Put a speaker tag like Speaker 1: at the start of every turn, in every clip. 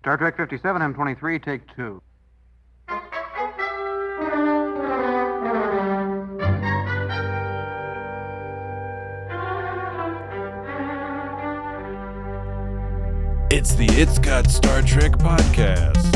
Speaker 1: Star Trek 57, M23, take 2.
Speaker 2: It's the It's Got Star Trek podcast.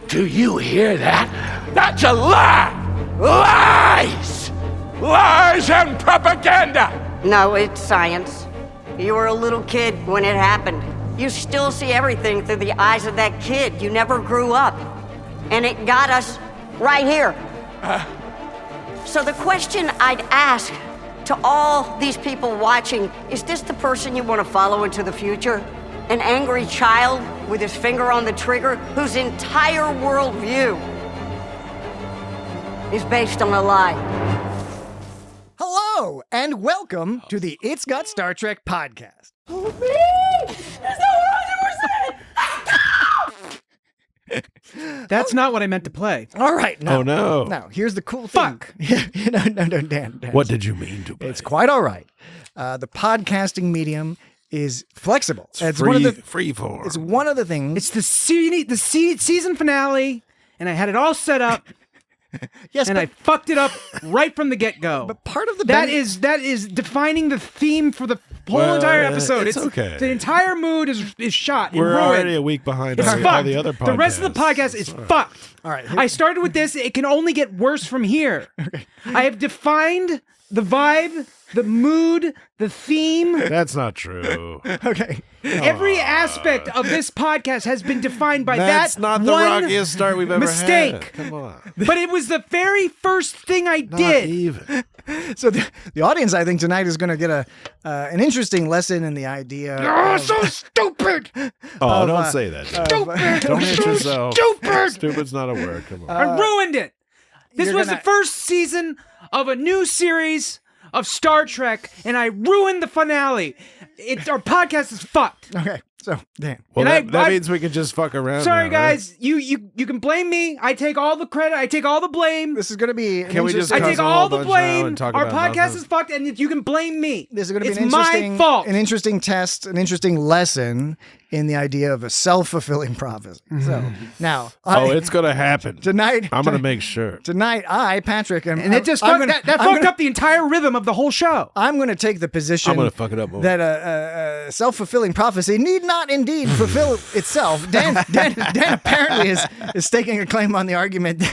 Speaker 3: Do you hear that? That's a lie! Lies! Lies and propaganda!
Speaker 4: No, it's science. You were a little kid when it happened. You still see everything through the eyes of that kid. You never grew up. And it got us right here. So the question I'd ask to all these people watching, is this the person you want to follow into the future? An angry child with his finger on the trigger whose entire worldview is based on a lie.
Speaker 5: Hello, and welcome to the It's Got Star Trek podcast.
Speaker 6: That's not what I meant to play.
Speaker 5: All right. Now,
Speaker 2: Oh, no.
Speaker 5: Now, here's the cool thing.
Speaker 6: Fuck.
Speaker 5: No, Dan.
Speaker 2: What did you mean to play?
Speaker 5: It's quite all right. The podcasting medium is flexible.
Speaker 2: It's
Speaker 5: one of the
Speaker 2: free form.
Speaker 5: It's one of the things.
Speaker 6: It's the season finale, and I had it all set up,
Speaker 5: yes,
Speaker 6: and I fucked it up right from the get-go.
Speaker 5: But part of the
Speaker 6: that is defining the theme for the whole entire episode.
Speaker 2: It's okay.
Speaker 6: The entire mood is shot and
Speaker 2: We're
Speaker 6: ruined.
Speaker 2: already a week behind
Speaker 6: It's
Speaker 2: all
Speaker 6: fucked.
Speaker 2: the other podcasts.
Speaker 6: The rest of the podcast is fucked.
Speaker 5: All right.
Speaker 6: I started with this. It can only get worse from here. Okay. I have defined the vibe, the mood, the theme.
Speaker 2: That's not true.
Speaker 5: Okay.
Speaker 6: Every aspect of this podcast has been defined by
Speaker 2: That's
Speaker 6: that
Speaker 2: not the
Speaker 6: one
Speaker 2: rockiest start we've ever
Speaker 6: mistake.
Speaker 2: had. Come on.
Speaker 6: But it was the very first thing I
Speaker 2: Not
Speaker 6: did.
Speaker 2: even.
Speaker 5: So the audience, I think, tonight is going to get an interesting lesson in the idea.
Speaker 6: Oh, so stupid!
Speaker 2: Oh, don't say that.
Speaker 6: Stupid!
Speaker 2: Don't hit
Speaker 6: So
Speaker 2: yourself.
Speaker 6: Stupid!
Speaker 2: Stupid's not a word. Come on.
Speaker 6: I ruined it. This
Speaker 5: you're
Speaker 6: was
Speaker 5: gonna-
Speaker 6: the first season of a new series of Star Trek, and I ruined the finale. Our podcast is fucked.
Speaker 5: Okay. So, Dan.
Speaker 2: Well,
Speaker 6: and
Speaker 2: that
Speaker 6: I-
Speaker 2: means we can just fuck around.
Speaker 6: Sorry,
Speaker 2: now, right?
Speaker 6: guys. You can blame me. I take all the credit. I take all the blame.
Speaker 5: This is going to be.
Speaker 2: Can we just
Speaker 6: I
Speaker 2: cuss
Speaker 6: take
Speaker 2: a
Speaker 6: all
Speaker 2: whole
Speaker 6: the
Speaker 2: bunch now
Speaker 6: blame.
Speaker 2: and talk
Speaker 6: Our
Speaker 2: about
Speaker 6: podcast
Speaker 2: nothing?
Speaker 6: is fucked, and you can blame me.
Speaker 5: This is going to be
Speaker 6: it's
Speaker 5: an interesting,
Speaker 6: my fault.
Speaker 5: an interesting test, an interesting lesson in the idea of a self-fulfilling prophecy. So now,
Speaker 2: It's going to happen.
Speaker 5: tonight.
Speaker 2: I'm going to make sure.
Speaker 5: Tonight, Patrick,
Speaker 6: And it just fucked up the entire rhythm of the whole show.
Speaker 5: I'm going to take the position
Speaker 2: I'm going to fuck it up more.
Speaker 5: that a self-fulfilling prophecy need not indeed fulfill itself. Dan apparently is staking a claim on the argument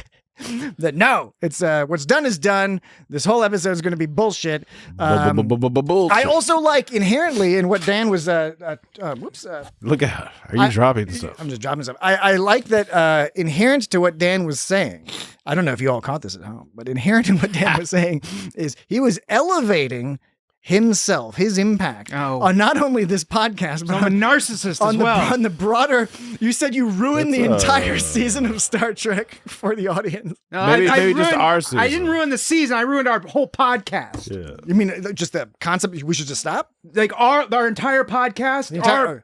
Speaker 5: that no, it's what's done is done. This whole episode is going to be bullshit.
Speaker 2: Bullshit.
Speaker 5: I also like inherently in what Dan was.
Speaker 2: Look out. Are you dropping stuff?
Speaker 5: I'm just dropping stuff. I like that inherent to what Dan was saying. I don't know if you all caught this at home, but inherent in what Dan was saying is he was elevating himself, his impact on not only this podcast, but
Speaker 6: I'm a narcissist
Speaker 5: on
Speaker 6: as well.
Speaker 5: on the broader. You said you ruined the entire season of Star Trek for the audience.
Speaker 6: No,
Speaker 2: Maybe just
Speaker 6: ruined-
Speaker 2: our season.
Speaker 6: I didn't ruin the season. I ruined our whole podcast.
Speaker 2: Yeah.
Speaker 5: You mean just the concept? We should just stop.
Speaker 6: Like our entire podcast,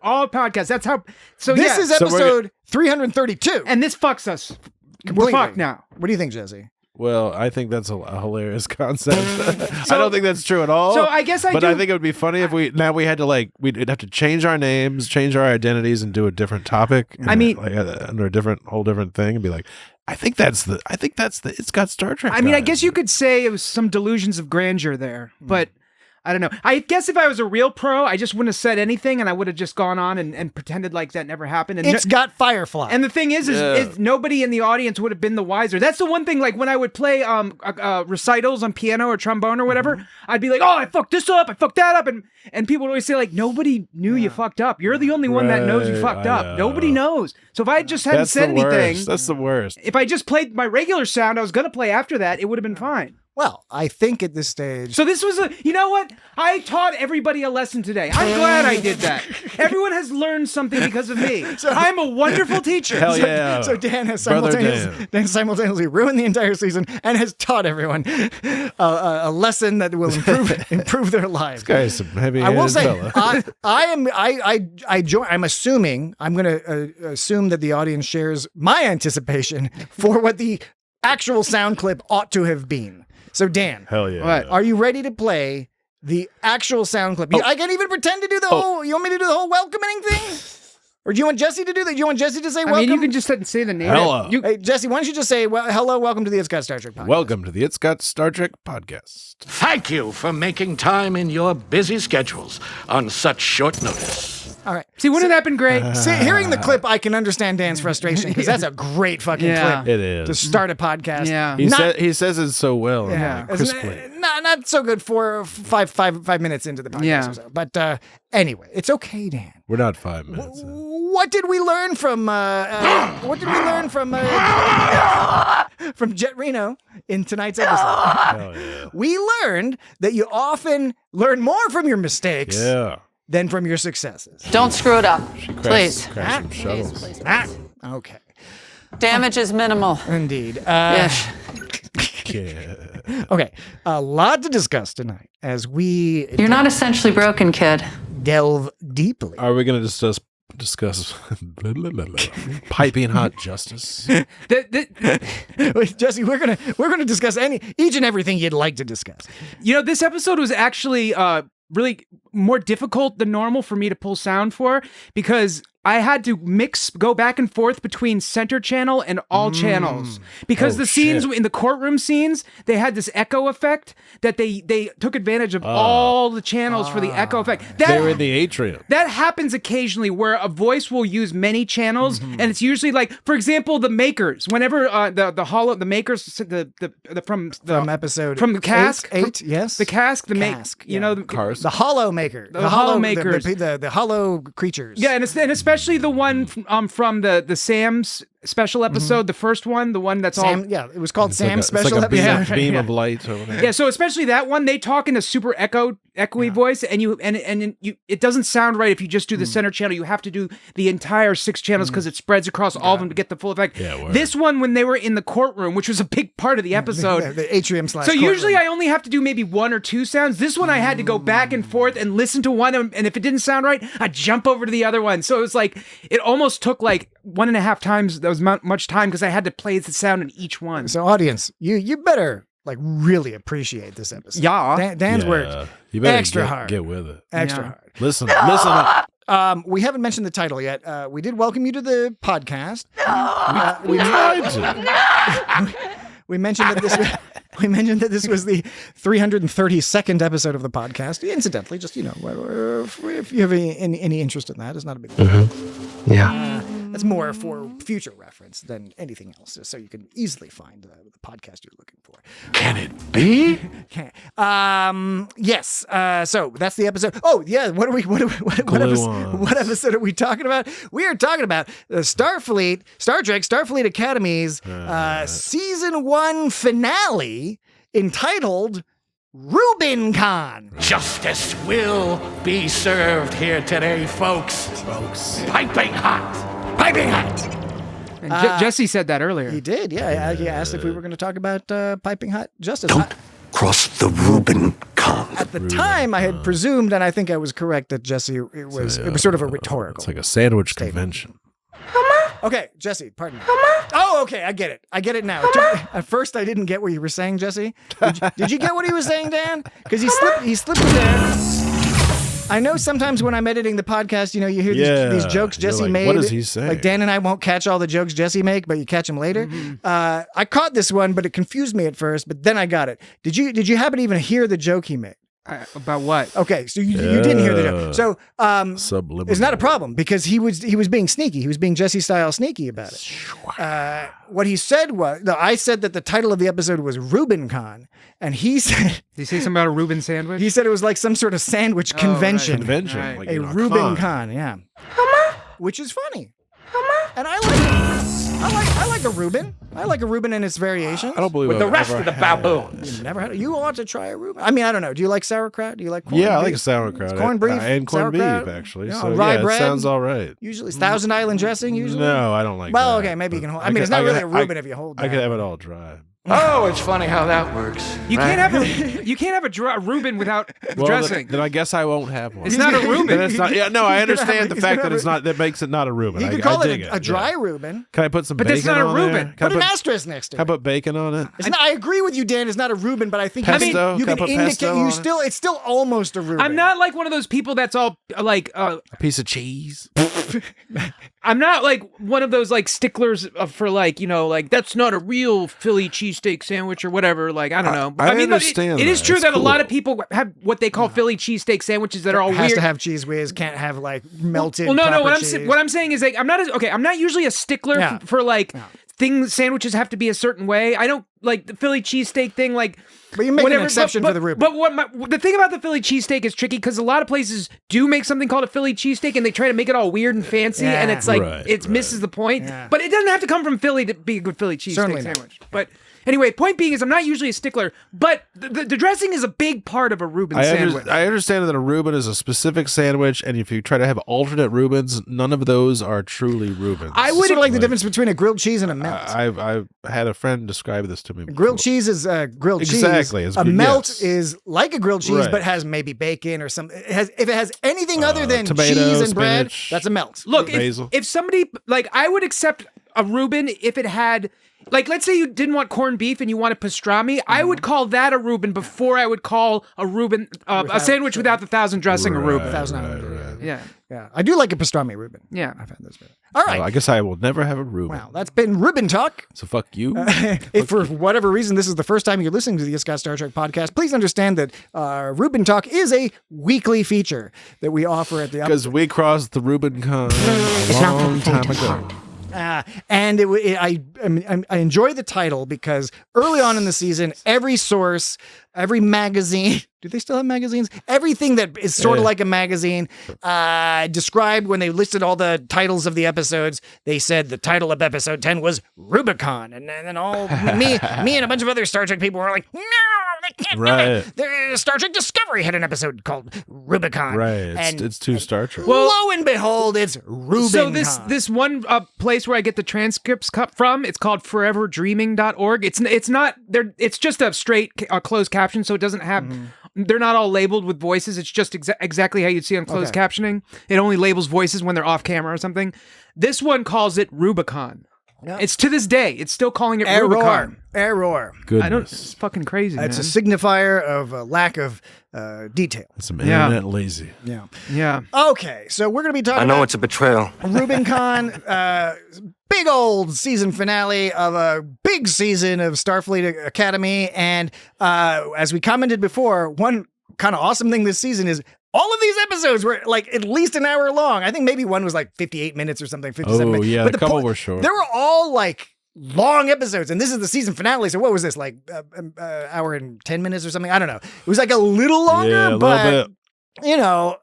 Speaker 6: all podcasts. That's how. So
Speaker 5: This
Speaker 6: yeah.
Speaker 5: is episode 332,
Speaker 6: and this fucks us.
Speaker 5: completely.
Speaker 6: We're fucked now.
Speaker 5: What do you think, Jesse?
Speaker 2: Well, I think that's a hilarious concept. I don't think that's true at all.
Speaker 6: So I guess I
Speaker 2: But
Speaker 6: do-
Speaker 2: I think it would be funny if we had to we'd have to change our names, change our identities, and do a different topic. Under a whole different thing, and be like, I think that's the It's Got Star Trek.
Speaker 6: I mean, I
Speaker 2: guys.
Speaker 6: guess you could say it was some delusions of grandeur there, but I don't know. I guess if I was a real pro, I just wouldn't have said anything, and I would have just gone on and pretended like that never happened. And
Speaker 5: It's got Firefly.
Speaker 6: And the thing is nobody in the audience would have been the wiser. That's the one thing, like when I would play recitals on piano or trombone or whatever, I'd be like, oh, I fucked this up, I fucked that up. And people would always say, like, nobody knew you fucked up. You're the only one that knows you fucked up. Nobody knows. So if I just hadn't said anything.
Speaker 2: That's the worst.
Speaker 6: If I just played my regular sound I was going to play after that, it would have been fine.
Speaker 5: Well, I think at this stage...
Speaker 6: So this was you know what? I taught everybody a lesson today. I'm glad I did that. Everyone has learned something because of me. I'm a wonderful teacher.
Speaker 2: Hell yeah.
Speaker 5: So Dan has simultaneously ruined the entire season and has taught everyone a lesson that will improve their lives.
Speaker 2: This guy is some heavy-handed
Speaker 5: I will say,
Speaker 2: fella.
Speaker 5: I'm assuming, I'm going to assume that the audience shares my anticipation for what the actual sound clip ought to have been. So Dan,
Speaker 2: Hell yeah.
Speaker 6: What?
Speaker 5: are you ready to play the actual sound clip? I can't even pretend to do the whole. You want me to do the whole welcoming thing, or do you want Jesse to do that? Do you want Jesse to say welcome?
Speaker 6: I mean, you can just say the name.
Speaker 2: Hello.
Speaker 5: Hey, Jesse, why don't you just say hello, welcome to the It's Got Star Trek podcast.
Speaker 2: Welcome to the It's Got Star Trek podcast.
Speaker 3: Thank you for making time in your busy schedules on such short notice.
Speaker 5: All right.
Speaker 6: See, wouldn't that been great?
Speaker 5: See, hearing the clip, I can understand Dan's frustration because that's a great fucking clip
Speaker 2: It is.
Speaker 5: to start a podcast.
Speaker 6: Yeah.
Speaker 2: He says it so well.
Speaker 5: Yeah,
Speaker 2: Like, crisply.
Speaker 5: not so good for five minutes into the podcast.
Speaker 6: Yeah.
Speaker 5: Or so. But anyway, it's okay, Dan.
Speaker 2: We're not 5 minutes.
Speaker 5: What did we learn from from Jet Reno in tonight's episode?
Speaker 2: Hell yeah.
Speaker 5: We learned that you often learn more from your mistakes
Speaker 2: Yeah.
Speaker 5: than from your successes.
Speaker 7: Don't screw it up, please.
Speaker 2: Crash some
Speaker 7: Please,
Speaker 2: shuttles.
Speaker 7: please, please.
Speaker 5: Okay,
Speaker 7: Damage is minimal.
Speaker 5: indeed.
Speaker 7: Yes.
Speaker 2: Yeah.
Speaker 5: Okay, a lot to discuss tonight as we
Speaker 7: You're not essentially broken, kid.
Speaker 5: delve deeply.
Speaker 2: Are we going to discuss piping hot justice?
Speaker 5: Wait, Jesse, we're gonna discuss each and everything you'd like to discuss.
Speaker 6: You know, this episode was actually really more difficult than normal for me to pull sound for because I had to go back and forth between center channel and all channels because the scenes in the courtroom scenes, they had this echo effect that they took advantage of all the channels for the echo effect.
Speaker 2: They were in the atrium.
Speaker 6: That happens occasionally where a voice will use many channels, and it's usually like, for example, the makers. Whenever the makers
Speaker 5: From episode
Speaker 6: from the cask,
Speaker 5: eight, yes,
Speaker 6: the cask,
Speaker 5: Cask,
Speaker 6: you know,
Speaker 2: Cars.
Speaker 5: the hollow maker,
Speaker 6: The hollow makers.
Speaker 5: the hollow creatures.
Speaker 6: yeah, and especially the one from the Sam's special episode, the first one, the one that's
Speaker 5: Sam, yeah, it was called Sam's special
Speaker 2: it's like a
Speaker 5: episode.
Speaker 2: beam of light. Or whatever.
Speaker 6: yeah. So especially that one, they talk in a super echoey voice, and it doesn't sound right if you just do the center channel. You have to do the entire 6 channels because it spreads across all of them to get the full effect.
Speaker 2: Yeah, word.
Speaker 6: This one, when they were in the courtroom, which was a big part of the episode.
Speaker 5: the atrium /
Speaker 6: So usually I only have to do maybe 1 or 2 sounds. This one I had to go back and forth and listen to one, and if it didn't sound right, I'd jump over to the other one. So it was like, it almost took like 1.5 times that was much time because I had to play the sound in each one.
Speaker 5: So audience, you better like really appreciate this episode.
Speaker 6: Yeah.
Speaker 5: Dan's
Speaker 2: Yeah.
Speaker 5: worked
Speaker 2: You better
Speaker 5: extra hard.
Speaker 2: Get with it.
Speaker 5: extra
Speaker 6: Yeah.
Speaker 5: hard.
Speaker 2: Listen up.
Speaker 5: We haven't mentioned the title yet. We did welcome you to the podcast.
Speaker 2: We tried to.
Speaker 5: We mentioned that this. We mentioned that this was the 332nd episode of the podcast. Incidentally, just if you have any interest in that, it's not a big deal.
Speaker 3: Yeah.
Speaker 5: That's more for future reference than anything else, so you can easily find the podcast you're looking for.
Speaker 3: Can it be?
Speaker 5: Okay. Yes. So that's the episode. Oh yeah. What episode are we talking about? We are talking about the Star Trek Starfleet Academy's season 1 finale entitled Rubincon.
Speaker 3: Justice will be served here today, folks. Piping hot. Piping hot.
Speaker 6: And Jesse said that earlier.
Speaker 5: He did. Yeah. He asked if we were going to talk about piping hot justice.
Speaker 3: Don't cross the Rubincon.
Speaker 5: At the time, I had presumed, and I think I was correct, that Jesse, it was sort of a rhetorical.
Speaker 2: It's like a sandwich convention.
Speaker 5: Okay, Jesse, pardon me. Oh, okay, I get it now. At first, I didn't get what you were saying, Jesse. Did you get what he was saying, Dan? Because he slipped in there. I know sometimes when I'm editing the podcast, you hear these jokes Jesse
Speaker 2: like,
Speaker 5: made.
Speaker 2: what is he saying?
Speaker 5: Like Dan and I won't catch all the jokes Jesse make, but you catch them later. I caught this one, but it confused me at first. But then I got it. Did you happen to even hear the joke he made?
Speaker 6: About what?
Speaker 5: Okay, so you didn't hear the joke. So
Speaker 2: Subliminal.
Speaker 5: it's not a problem because he was being sneaky. He was being Jesse style sneaky about it. What he said was, I said that the title of the episode was Rubincon, and he said,
Speaker 6: Did he say something about a Reuben sandwich?
Speaker 5: he said it was like some sort of sandwich convention.
Speaker 2: Convention.
Speaker 6: Right.
Speaker 2: Like,
Speaker 5: A
Speaker 2: you know,
Speaker 5: Rubincon, yeah. Which is funny. And I like it. I like a Reuben. I like a Reuben and its variations.
Speaker 2: I don't believe
Speaker 3: With the
Speaker 2: I've
Speaker 3: rest
Speaker 2: ever
Speaker 3: of the
Speaker 2: had-
Speaker 3: baboons.
Speaker 5: You never had it. You ought to try a Reuben. I mean, I don't know. Do you like sauerkraut? Do you like corned
Speaker 2: Yeah, I like
Speaker 5: beef?
Speaker 2: a sauerkraut.
Speaker 5: Corned beef,
Speaker 2: and corned
Speaker 5: sauerkraut,
Speaker 2: beef, actually.
Speaker 5: yeah,
Speaker 2: So
Speaker 5: rye
Speaker 2: yeah,
Speaker 5: bread.
Speaker 2: it sounds all right.
Speaker 5: Usually Thousand Island dressing, usually?
Speaker 2: No, I don't like
Speaker 5: Well,
Speaker 2: that.
Speaker 5: okay, maybe you can
Speaker 2: but
Speaker 5: hold. I mean, it's not really a Reuben if you hold
Speaker 2: I
Speaker 5: that.
Speaker 2: could have it all dry.
Speaker 3: Oh, it's funny how that works.
Speaker 6: You
Speaker 3: right?
Speaker 6: can't have a Reuben without
Speaker 2: Well,
Speaker 6: dressing.
Speaker 2: then I guess I won't have one.
Speaker 6: It's not a Reuben.
Speaker 2: Then it's not, yeah, no, I
Speaker 5: He's gonna have
Speaker 2: understand
Speaker 5: a-
Speaker 2: the
Speaker 5: he's
Speaker 2: fact
Speaker 5: gonna
Speaker 2: that
Speaker 5: have
Speaker 2: it's not. That makes it not a Reuben.
Speaker 5: You
Speaker 2: I
Speaker 5: could call
Speaker 2: dig
Speaker 5: it a dry
Speaker 2: yeah.
Speaker 5: Reuben.
Speaker 2: Can I put some
Speaker 6: But
Speaker 2: bacon
Speaker 6: that's not a
Speaker 2: on
Speaker 6: Reuben.
Speaker 2: there?
Speaker 5: Put an asterisk next to
Speaker 2: Can I
Speaker 5: it.
Speaker 2: put bacon on it?
Speaker 5: It's not, I agree with you, Dan. It's not a Reuben, but I think
Speaker 2: Pesto?
Speaker 5: you
Speaker 2: Can I
Speaker 5: can
Speaker 2: put
Speaker 5: indicate.
Speaker 2: pesto on it?
Speaker 5: It's still almost a Reuben.
Speaker 6: I'm not like one of those people that's all like.
Speaker 2: A piece of cheese.
Speaker 6: I'm not like one of those like sticklers for like, you know, like that's not a real Philly cheesesteak sandwich or whatever. Like, I don't know.
Speaker 2: I
Speaker 6: mean,
Speaker 2: understand
Speaker 6: it is
Speaker 2: that.
Speaker 6: true
Speaker 2: It's
Speaker 6: that a lot of
Speaker 2: cool.
Speaker 6: people have what they call Philly cheesesteak sandwiches that are all
Speaker 5: It has
Speaker 6: weird.
Speaker 5: to have cheese whiz. Can't have like melted.
Speaker 6: Well, no.
Speaker 5: proper
Speaker 6: What
Speaker 5: cheese.
Speaker 6: I'm saying is like I'm not usually a stickler
Speaker 5: Yeah.
Speaker 6: for like things. Sandwiches have to be a certain way. I don't like the Philly cheesesteak thing. Like,
Speaker 5: But you make
Speaker 6: whatever,
Speaker 5: an exception
Speaker 6: but,
Speaker 5: for the Reuben.
Speaker 6: But the thing about the Philly cheesesteak is tricky because a lot of places do make something called a Philly cheesesteak and they try to make it all weird and fancy, and
Speaker 5: Yeah.
Speaker 6: it's like
Speaker 2: Right,
Speaker 6: it misses the point.
Speaker 5: Yeah.
Speaker 6: But it doesn't have to come from Philly to be a good Philly
Speaker 5: Certainly
Speaker 6: cheesesteak
Speaker 5: not.
Speaker 6: sandwich. But anyway, point being is I'm not usually a stickler, but the dressing is a big part of a Reuben sandwich.
Speaker 2: I understand that a Reuben is a specific sandwich, and if you try to have alternate Reubens, none of those are truly Reubens.
Speaker 6: I
Speaker 5: It's
Speaker 6: would
Speaker 5: sort of like the difference between a grilled cheese and a melt.
Speaker 2: I've had a friend describe this to me.
Speaker 5: Grilled
Speaker 2: before.
Speaker 5: cheese is grilled cheese.
Speaker 2: Exactly, it's
Speaker 5: A
Speaker 2: good,
Speaker 5: melt
Speaker 2: yes.
Speaker 5: is like a grilled cheese,
Speaker 2: Right.
Speaker 5: but has maybe bacon or some. If it has anything other than
Speaker 2: tomato,
Speaker 5: cheese and bread,
Speaker 2: spinach.
Speaker 5: that's a melt.
Speaker 6: Look,
Speaker 2: Basil.
Speaker 6: if somebody like I would accept a Reuben if it had like let's say you didn't want corned beef and you wanted pastrami, I would call that a Reuben before I would call a Reuben a sandwich without the thousand dressing a Reuben.
Speaker 5: Thousand Island Reuben.
Speaker 6: Yeah.
Speaker 5: Yeah, I do like a pastrami Reuben.
Speaker 6: Yeah.
Speaker 5: I've had those. All right.
Speaker 2: Well, I guess I will never have a Reuben.
Speaker 5: Wow, that's been Reuben Talk.
Speaker 2: So fuck you.
Speaker 5: If for whatever reason this is the first time you're listening to the It's Got Star Trek podcast, please understand that Reuben Talk is a weekly feature that we offer at the
Speaker 2: Because we crossed the Rubincon a long time ago.
Speaker 5: And I enjoy the title because early on in the season, every source, every magazine, do they still have magazines? Everything that is sort of like a magazine described when they listed all the titles of the episodes. They said the title of episode 10 was Rubicon. And then all me and a bunch of other Star Trek people were like, no, they can't do
Speaker 2: Right.
Speaker 5: it. The Star Trek Discovery had an episode called Rubicon.
Speaker 2: Right. It's too Star Trek.
Speaker 5: Lo and behold, it's Rubicon.
Speaker 6: So this one place where I get the transcripts cut from, it's called foreverdreaming.org. It's not there. It's just a straight closed caption, so it doesn't have. They're not all labeled with voices. It's just exactly how you'd see on closed captioning. It only labels voices when they're off camera or something. This one calls it Rubicon.
Speaker 5: Yeah.
Speaker 6: It's to this day. It's still calling it Rubicon.
Speaker 5: Error.
Speaker 2: Goodness.
Speaker 6: It's fucking crazy.
Speaker 5: It's a
Speaker 6: man.
Speaker 5: signifier of a lack of detail.
Speaker 2: It's some
Speaker 6: Yeah.
Speaker 2: internet lazy.
Speaker 5: Yeah.
Speaker 6: Yeah.
Speaker 5: Okay, so we're going to be talking
Speaker 3: I know
Speaker 5: about
Speaker 3: it's a betrayal.
Speaker 5: Rubincon, big old season finale of a big season of Starfleet Academy. And as we commented before, one kind of awesome thing this season is all of these episodes were like at least an hour long. I think maybe one was like 58 minutes or something, 57
Speaker 2: Oh,
Speaker 5: minutes.
Speaker 2: yeah,
Speaker 5: But
Speaker 2: a couple were short.
Speaker 5: They were all like long episodes, and this is the season finale. So what was this, like hour and 10 minutes or something? I don't know. It was like a little longer,
Speaker 2: Yeah, a little
Speaker 5: but
Speaker 2: bit.
Speaker 5: you know,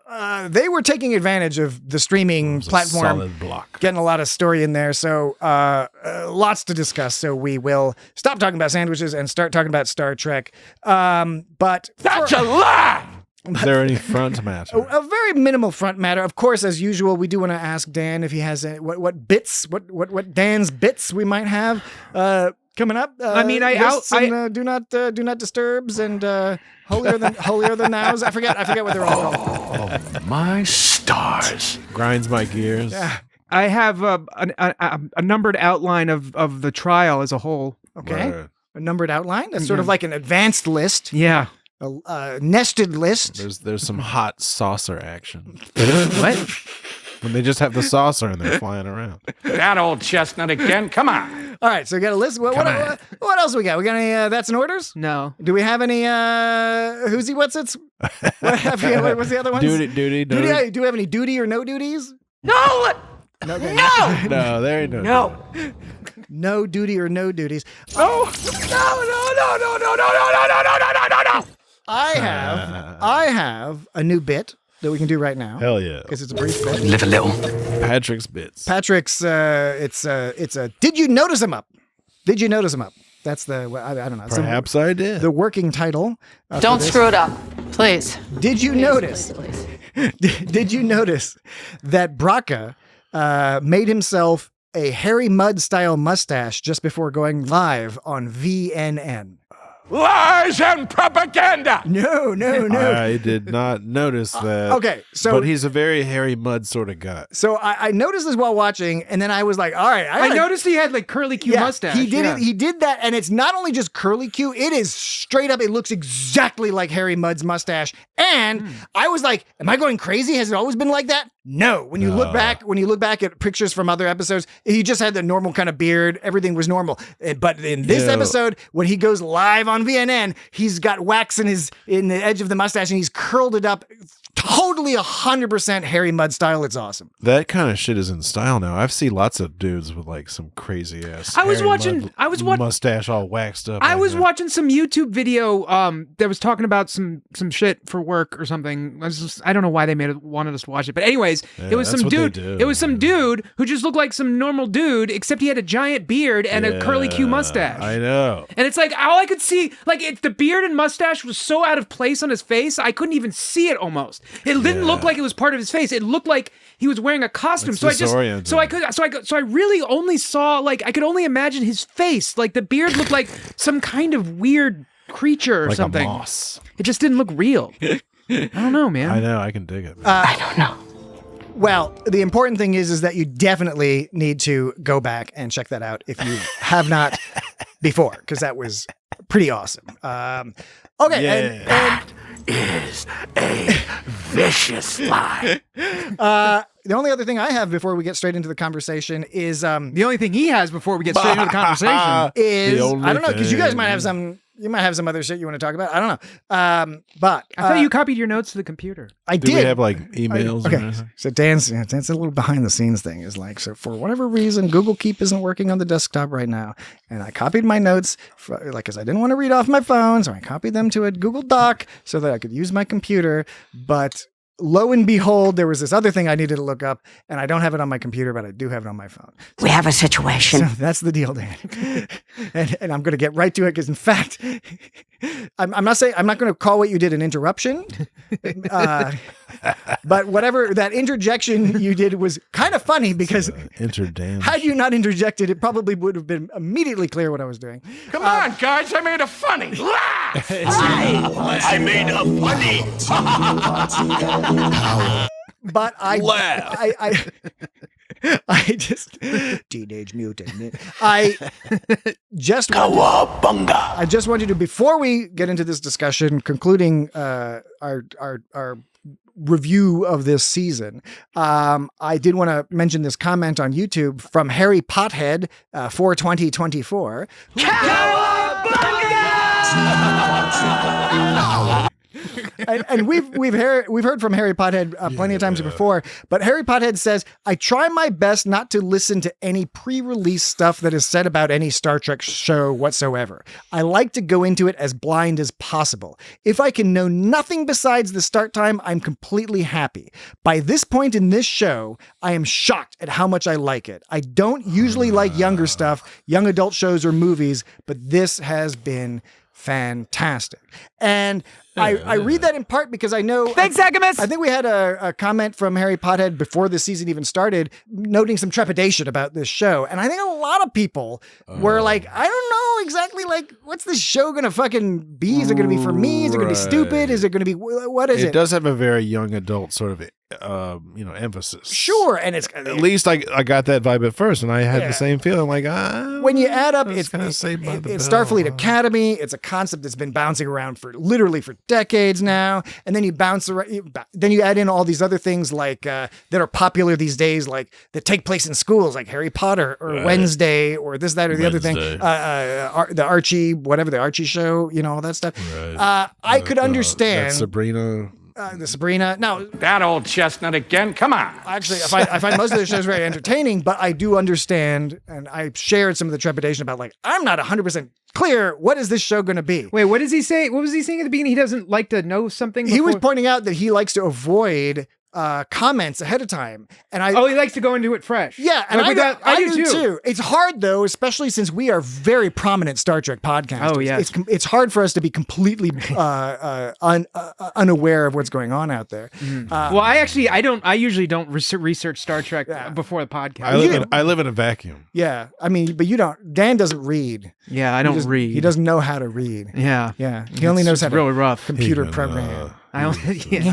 Speaker 5: they were taking advantage of the streaming
Speaker 2: It was a
Speaker 5: platform,
Speaker 2: solid block.
Speaker 5: getting a lot of story in there. So lots to discuss. So we will stop talking about sandwiches and start talking about Star Trek. But
Speaker 3: That's a lie!
Speaker 2: Is there any front matter?
Speaker 5: a very minimal front matter. Of course, as usual, we do want to ask Dan if he has what bits, what Dan's bits we might have coming up.
Speaker 6: I mean,
Speaker 5: lists and, do not disturbs and holier than thous. I forget what they're all called.
Speaker 3: Oh, my stars.
Speaker 2: Grinds my gears.
Speaker 5: Yeah.
Speaker 6: I have a numbered outline of the trial as a whole.
Speaker 5: Okay.
Speaker 2: Word.
Speaker 5: A numbered outline. That's sort of like an advanced list,
Speaker 6: Yeah.
Speaker 5: a nested list.
Speaker 2: There's some hot saucer action.
Speaker 6: What?
Speaker 2: When they just have the saucer and they're flying around.
Speaker 3: That old chestnut again. Come on.
Speaker 5: All right, so we got a list. What else we got? We got any that's in orders?
Speaker 6: No.
Speaker 5: Do we have any who's he? What's it? What's the other one?
Speaker 2: Duty.
Speaker 5: Do we have any duty or no duties?
Speaker 4: No!
Speaker 5: No. Okay.
Speaker 2: No, there ain't no.
Speaker 4: No!
Speaker 5: No duty or no duties.
Speaker 3: No!
Speaker 5: I have a new bit that we can do right now.
Speaker 2: Hell yeah.
Speaker 5: Because it's a brief bit.
Speaker 3: Live a little.
Speaker 2: Patrick's bits.
Speaker 5: Patrick's it's a did you notice him up? Did you notice him up? That's the I don't know.
Speaker 2: Perhaps I did.
Speaker 5: The working title.
Speaker 7: Don't screw it up. Please.
Speaker 5: Did you notice?
Speaker 7: Please.
Speaker 5: Did you notice that Braca made himself a Harry Mudd style mustache just before going live on VNN?
Speaker 3: Lies and propaganda!
Speaker 5: No.
Speaker 2: I did not notice that.
Speaker 5: Okay, so
Speaker 2: but he's a very Harry Mudd sort of guy.
Speaker 5: So I noticed this while watching, and then I was like, all right.
Speaker 6: I noticed he had like curly Q mustache.
Speaker 5: He did it. He did that, and it's not only just curly Q, it is straight up. It looks exactly like Harry Mudd's mustache. And I was like, am I going crazy? Has it always been like that? No. When you look back at pictures from other episodes, he just had the normal kind of beard. Everything was normal. But in this episode, when he goes live on VNN, he's got wax in the edge of the mustache, and he's curled it up. Totally 100% Harry Mudd style. It's awesome.
Speaker 2: That kind of shit is in style now. I've seen lots of dudes with like some crazy ass.
Speaker 6: I was watching
Speaker 2: mustache all waxed up.
Speaker 6: I was watching some YouTube video that was talking about some shit for work or something. I don't know why they wanted us to watch it, but anyways, it was some dude. It was some dude who just looked like some normal dude, except he had a giant beard and a curly Q mustache.
Speaker 2: I know.
Speaker 6: And it's like all I could see, like the beard and mustache was so out of place on his face, I couldn't even see it almost. It didn't look like it was part of his face. It looked like he was wearing a costume.
Speaker 2: It's
Speaker 6: I really only saw I could only imagine his face. Like the beard looked like some kind of weird creature or
Speaker 2: like
Speaker 6: something.
Speaker 2: A moss.
Speaker 6: It just didn't look real. I don't know, man.
Speaker 2: I know. I can dig it.
Speaker 4: I don't know.
Speaker 5: Well, the important thing is that you definitely need to go back and check that out if you have not before, because that was pretty awesome. Okay,
Speaker 3: That is a vicious lie.
Speaker 5: the only other thing I have before we get straight into the conversation is
Speaker 6: the only thing he has before we get straight into the conversation
Speaker 5: is I don't know, because you guys might have some. You might have some other shit you want to talk about. I don't know. But
Speaker 6: I thought you copied your notes to the computer.
Speaker 5: I did.
Speaker 2: Do we have like emails?
Speaker 5: Okay. So Dan's a little behind the scenes thing is like, so for whatever reason, Google Keep isn't working on the desktop right now. And I copied my notes because I didn't want to read off my phone. So I copied them to a Google Doc so that I could use my computer. But lo and behold, there was this other thing I needed to look up, and I don't have it on my computer, but I do have it on my phone.
Speaker 4: We have a situation.
Speaker 5: So that's the deal, Dan. and I'm going to get right to it because, in fact, I'm not going to call what you did an interruption, but whatever that interjection you did was kind of funny because had you not interjected, it probably would have been immediately clear what I was doing.
Speaker 3: Come on, guys, I made a funny laugh.
Speaker 8: I made a funny.
Speaker 5: But I just teenage mutant. I just wanted to, before we get into this discussion, concluding our review of this season, I did want to mention this comment on YouTube from Harry Pothead 42024. And we've heard from Harry Pothead plenty of times before, but Harry Pothead says, I try my best not to listen to any pre-release stuff that is said about any Star Trek show whatsoever. I like to go into it as blind as possible. If I can know nothing besides the start time, I'm completely happy. By this point in this show, I am shocked at how much I like it. I don't usually like younger stuff, young adult shows or movies, but this has been fantastic. And I read that in part because I know...
Speaker 6: Thanks, Agamus!
Speaker 5: I think we had a comment from Harry Pothead before the season even started, noting some trepidation about this show. And I think a lot of people were like, I don't know exactly, like, what's this show going to fucking be? Is it going to be for me? Is it going to be stupid? Is it going to be... What is it?
Speaker 2: It does have a very young adult sort of... emphasis.
Speaker 5: Sure, and it's
Speaker 2: at least I got that vibe at first, and I had the same feeling. Like,
Speaker 5: when you add up, it's
Speaker 2: kind of Saved by the Bell.
Speaker 5: Starfleet Academy. It's a concept that's been bouncing around for literally for decades now, and then you bounce around. Then you add in all these other things like that are popular these days, like that take place in schools, like Harry Potter or Wednesday or this, that, or the other thing. The Archie show, all that stuff.
Speaker 2: Right.
Speaker 5: I could understand
Speaker 2: Sabrina.
Speaker 5: the Sabrina. Now,
Speaker 3: That old chestnut again. Come on.
Speaker 5: actually, I find most of the shows very entertaining, but I do understand, and I shared some of the trepidation about, like, I'm not 100% clear, what is this show going to be?
Speaker 6: Wait, what does he say? What was he saying at the beginning? He doesn't like to know something
Speaker 5: He was
Speaker 6: before-
Speaker 5: pointing out that he likes to avoid comments ahead of time, and
Speaker 6: Oh, he likes to go into it fresh.
Speaker 5: yeah, and
Speaker 6: Like,
Speaker 5: I
Speaker 6: do
Speaker 5: do too. It's hard though, especially since we are very prominent Star Trek podcasters.
Speaker 6: Oh, yes.
Speaker 5: It's hard for us to be completely unaware of what's going on out there.
Speaker 6: Well, I usually don't research Star Trek before the podcast.
Speaker 2: I live in a vacuum.
Speaker 5: Yeah, I mean, but you don't. Dan doesn't read.
Speaker 6: Yeah, I don't read.
Speaker 5: He doesn't know how to read.
Speaker 6: Yeah.
Speaker 5: Yeah, he only knows how to
Speaker 6: really rough.
Speaker 5: computer
Speaker 2: Even,
Speaker 5: program.
Speaker 6: I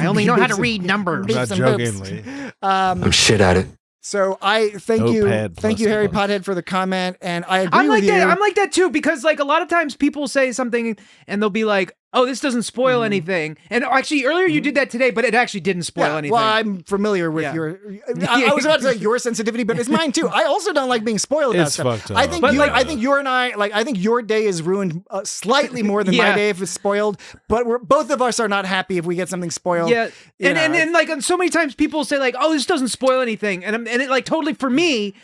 Speaker 6: only know how to read numbers.
Speaker 2: Not jokingly.
Speaker 8: I'm shit at it.
Speaker 5: So I thank you,
Speaker 2: Notepad
Speaker 5: thank you,
Speaker 2: plus
Speaker 5: Harry
Speaker 2: plus.
Speaker 5: Pothead, for the comment, and I agree
Speaker 6: I'm
Speaker 5: with
Speaker 6: like
Speaker 5: you.
Speaker 6: that. I'm like that too, because like a lot of times people say something and they'll be like, "Oh, this doesn't spoil anything." And actually, earlier you did that today, but it actually didn't spoil anything.
Speaker 5: Well, I'm familiar with
Speaker 6: Yeah.
Speaker 5: your. I was about to say your sensitivity, but it's mine too. I also don't like being spoiled about
Speaker 2: It's
Speaker 5: stuff.
Speaker 2: fucked up.
Speaker 5: I think
Speaker 6: But,
Speaker 5: you.
Speaker 6: like-
Speaker 5: I think you and I. Like, I think your day is ruined slightly more than my
Speaker 6: Yeah.
Speaker 5: day if it's spoiled. But both of us are not happy if we get something spoiled.
Speaker 6: Yeah,
Speaker 5: You
Speaker 6: and
Speaker 5: know,
Speaker 6: like so many times people say like, "Oh, this doesn't spoil anything," and it like totally for me,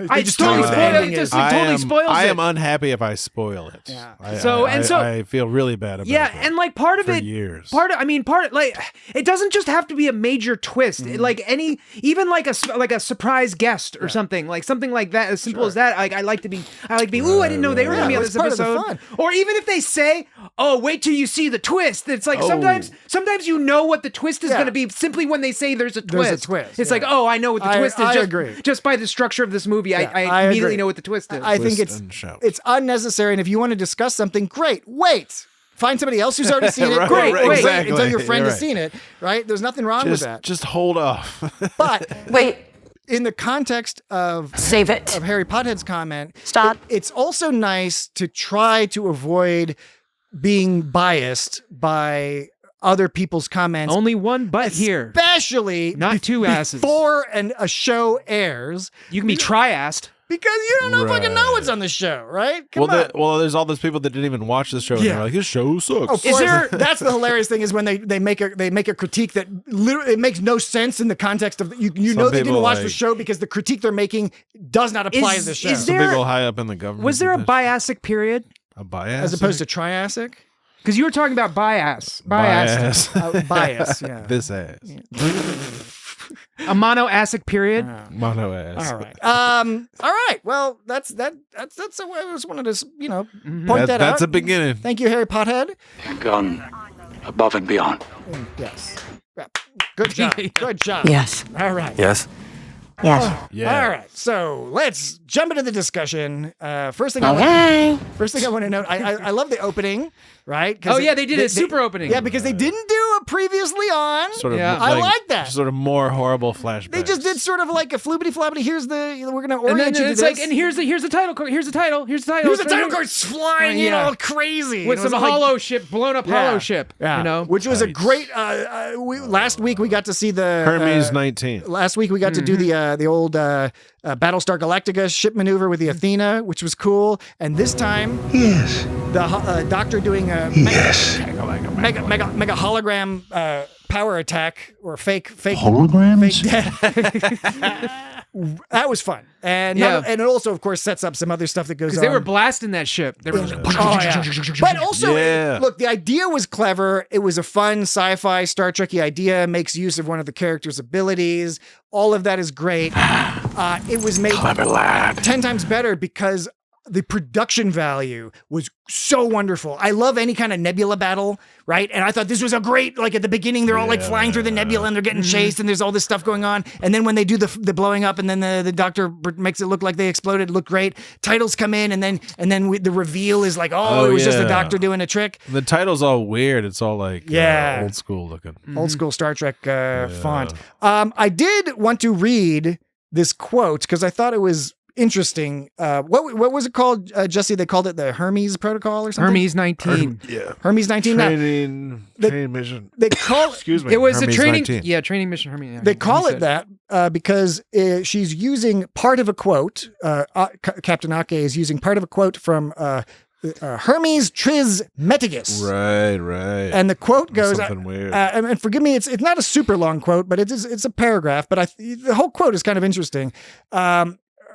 Speaker 6: I
Speaker 5: just
Speaker 6: totally
Speaker 5: tell you the
Speaker 6: spoil
Speaker 5: ending
Speaker 6: it. Just
Speaker 5: is-
Speaker 6: totally spoils
Speaker 2: I
Speaker 6: it.
Speaker 2: am unhappy if I spoil it.
Speaker 5: Yeah.
Speaker 2: I feel really bad about
Speaker 6: Yeah,
Speaker 2: that.
Speaker 6: and like part of
Speaker 2: for
Speaker 6: it,
Speaker 2: years.
Speaker 6: like it doesn't just have to be a major twist. Like even like a surprise guest or something like that, as simple as that. Like I like to be, ooh, I didn't know they were
Speaker 5: right.
Speaker 6: gonna be on
Speaker 5: Yeah,
Speaker 6: this
Speaker 5: that's part of the
Speaker 6: episode.
Speaker 5: fun.
Speaker 6: Or even if they say, "Oh, wait till you see the twist." It's like sometimes you know what the twist is
Speaker 5: Yeah.
Speaker 6: gonna be simply when they say there's a twist.
Speaker 5: There's a twist,
Speaker 6: It's
Speaker 5: yeah.
Speaker 6: like, oh, I know what the twist is.
Speaker 5: I
Speaker 6: just,
Speaker 5: agree.
Speaker 6: Just by the structure of this movie,
Speaker 5: Yeah,
Speaker 6: I immediately
Speaker 5: agree.
Speaker 6: know what the twist is.
Speaker 5: I think
Speaker 2: Twist and shout.
Speaker 5: it's unnecessary, and if you want to discuss something, great. Wait. Find somebody else who's already seen it.
Speaker 2: Right,
Speaker 5: Great.
Speaker 2: right,
Speaker 5: Wait
Speaker 2: exactly.
Speaker 5: until your friend
Speaker 2: You're
Speaker 5: has
Speaker 2: right.
Speaker 5: seen it. Right? There's nothing wrong with that.
Speaker 2: Just hold off.
Speaker 5: But
Speaker 7: Wait,
Speaker 5: in the context of
Speaker 7: save it.
Speaker 5: Harry Pothead's comment,
Speaker 7: Stop.
Speaker 5: it's also nice to try to avoid being biased by other people's comments.
Speaker 6: Only one but here.
Speaker 5: Especially
Speaker 6: Not two asses.
Speaker 5: before a show airs,
Speaker 6: You can be tri-assed.
Speaker 5: because you don't know fucking know
Speaker 2: Right.
Speaker 5: what's on the show, right? Come on.
Speaker 2: There's all those people that didn't even watch the show. And
Speaker 5: Yeah.
Speaker 2: they're like, this show sucks.
Speaker 5: Of course, that's the hilarious thing is when they make a critique that literally it makes no sense in the context of you
Speaker 2: Some
Speaker 5: know they didn't
Speaker 2: people,
Speaker 5: watch the
Speaker 2: like-
Speaker 5: show because the critique they're making does not apply to the show.
Speaker 6: is
Speaker 2: Some
Speaker 6: there-
Speaker 2: people high up in the government.
Speaker 6: Was there a
Speaker 2: did that.
Speaker 6: biasic period?
Speaker 2: A bias?
Speaker 5: as opposed to triassic?
Speaker 6: Because you were talking about bias.
Speaker 2: bias?
Speaker 5: Bias, yeah.
Speaker 2: This ass.
Speaker 6: A monoasic period.
Speaker 2: Mono ass.
Speaker 5: All right. All right. Well, that's I just wanted to point that out.
Speaker 2: That's a beginning.
Speaker 5: Thank you, Harry Pothead.
Speaker 8: Gone above and beyond.
Speaker 5: Yes. Yeah. Good job. Good job.
Speaker 4: Yes.
Speaker 5: All right.
Speaker 8: Yes.
Speaker 4: Yes.
Speaker 2: Yeah.
Speaker 5: All right. So let's jump into the discussion. First thing I want to note, I love the opening, right? 'Cause
Speaker 6: Oh yeah, they did a super opening.
Speaker 5: Yeah, because they didn't do a previously on.
Speaker 2: Sort of
Speaker 6: Yeah.
Speaker 5: I like that.
Speaker 2: Sort of more horrible flashbacks.
Speaker 5: They just did sort of like a floobity flobbity. We're going to
Speaker 6: And then
Speaker 5: orient you to
Speaker 6: it's
Speaker 5: this.
Speaker 6: like, and here's the title card. Here's the title. Here's the title.
Speaker 5: Here's the
Speaker 6: It's right
Speaker 5: title
Speaker 6: here.
Speaker 5: card's flying,
Speaker 6: Yeah.
Speaker 5: all crazy.
Speaker 6: With
Speaker 5: And it
Speaker 6: some
Speaker 5: was like-
Speaker 6: hollow ship, blown up hollow ship.
Speaker 5: Yeah.
Speaker 6: You know.
Speaker 5: Which was a
Speaker 2: Right.
Speaker 5: great. Last week we got to see the
Speaker 2: Hermes 19.
Speaker 5: Last week we got to do the old Battlestar Galactica ship maneuver with the Athena, which was cool. And this time,
Speaker 8: Yes.
Speaker 5: the Doctor doing a
Speaker 8: Yes.
Speaker 5: mega hologram power attack or fake
Speaker 8: Holograms?
Speaker 5: that was fun. And
Speaker 6: Yeah.
Speaker 5: and it also of course sets up some other stuff that goes
Speaker 6: Because
Speaker 5: on.
Speaker 6: they were blasting that ship. They were just like,
Speaker 5: Oh, yeah. But also,
Speaker 2: Yeah.
Speaker 5: look, the idea was clever. It was a fun sci-fi Star Trek-y idea, makes use of one of the characters' abilities. All of that is great. It was made
Speaker 8: Clever lad.
Speaker 5: 10 times better because the production value was so wonderful. I love any kind of nebula battle, right? And I thought this was a great, like at the beginning, they're all like flying through the nebula and they're getting chased and there's all this stuff going on. And then when they do the blowing up and then the Doctor makes it look like they exploded, it looked great. Titles come in and then the reveal is like, it was just the
Speaker 2: yeah.
Speaker 5: Doctor doing a trick.
Speaker 2: The title's all weird. It's all like
Speaker 5: Yeah.
Speaker 2: old school looking.
Speaker 5: Old school Star Trek font. I did want to read this quote because I thought it was interesting. What was it called, Jesse? They called it the Hermes Protocol or something.
Speaker 6: Hermes 19.
Speaker 5: Hermes 19.
Speaker 2: Training mission.
Speaker 5: They call
Speaker 2: Excuse me.
Speaker 6: It was
Speaker 2: Hermes
Speaker 6: a training.
Speaker 2: 19.
Speaker 6: Yeah, training mission Hermes. Yeah,
Speaker 5: They call it that because she's using part of a quote. Captain Ake is using part of a quote from Hermes Trismegistus.
Speaker 2: Right.
Speaker 5: And the quote goes,
Speaker 2: Something weird.
Speaker 5: and forgive me, it's not a super long quote, but it's a paragraph. But the whole quote is kind of interesting.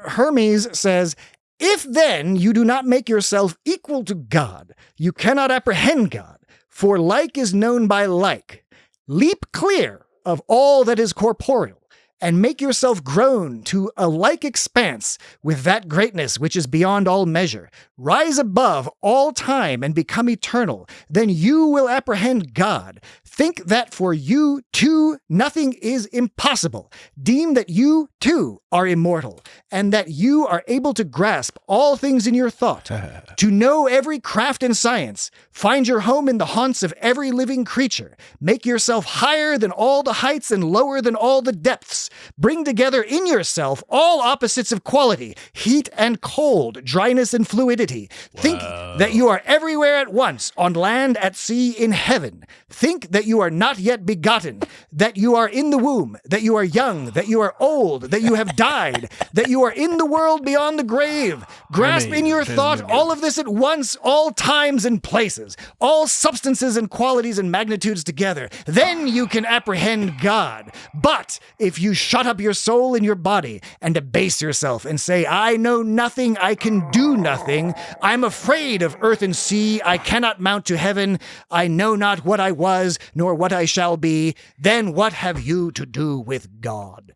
Speaker 5: Hermes says, "If then you do not make yourself equal to God, you cannot apprehend God, for like is known by like. Leap clear of all that is corporeal, and make yourself grown to a like expanse with that greatness which is beyond all measure. Rise above all time and become eternal. Then you will apprehend God. Think that for you too nothing is impossible. Deem that you too are immortal, and that you are able to grasp all things in your thought, to know every craft and science. Find your home in the haunts of every living creature. Make yourself higher than all the heights and lower than all the depths. Bring together in yourself all opposites of quality, heat and cold, dryness and fluidity. Think that you are everywhere at once, on land, at sea, in heaven. Think that you are not yet begotten, that you are in the womb, that you are young, that you are old, that you have died, that you are in the world beyond the grave. Grasp in your thought all of this at once, all times and places, all substances and qualities and magnitudes together. Then you can apprehend God. But if you shut up your soul in your body and abase yourself and say, I know nothing, I can do nothing, I'm afraid of earth and sea, I cannot mount to heaven, I know not what I was, nor what I shall be, then what have you to do with God?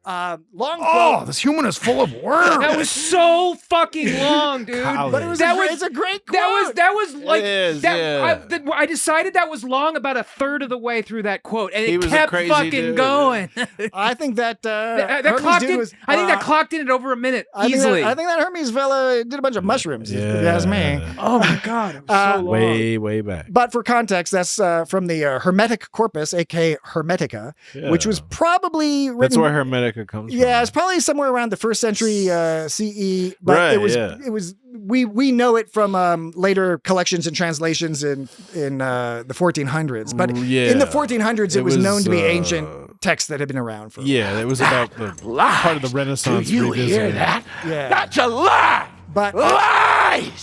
Speaker 5: Long quote.
Speaker 3: This human is full of words.
Speaker 6: That was so fucking long, dude.
Speaker 5: But it's a great quote.
Speaker 6: That was like
Speaker 2: It is,
Speaker 6: that.
Speaker 2: yeah.
Speaker 6: I decided that was long about a third of the way through that quote, and
Speaker 2: He
Speaker 6: it
Speaker 2: was a
Speaker 6: kept
Speaker 2: crazy
Speaker 6: fucking
Speaker 2: dude.
Speaker 6: going.
Speaker 5: I think that
Speaker 6: that
Speaker 5: Hermes
Speaker 6: clocked
Speaker 5: dude
Speaker 6: in.
Speaker 5: was,
Speaker 6: I think that clocked in at over a minute easily.
Speaker 5: I think that Hermes fella did a bunch of mushrooms, if you ask me.
Speaker 6: Oh my god, it was so long.
Speaker 2: Way back.
Speaker 5: But for context, that's from the Hermetic Corpus, aka Hermetica, which was probably written.
Speaker 2: That's where Hermetica comes from.
Speaker 5: Yeah, it's probably somewhere around the 1st century CE. But
Speaker 2: Right,
Speaker 5: it was we know it from later collections and translations in the 1400s. But in the 1400s, it was known to be ancient texts that had been around for.
Speaker 2: Yeah, it was about the part of the Renaissance.
Speaker 3: Do you hear
Speaker 2: revisited.
Speaker 3: that?
Speaker 5: Yeah.
Speaker 3: That's a lie.
Speaker 5: But
Speaker 3: Lies.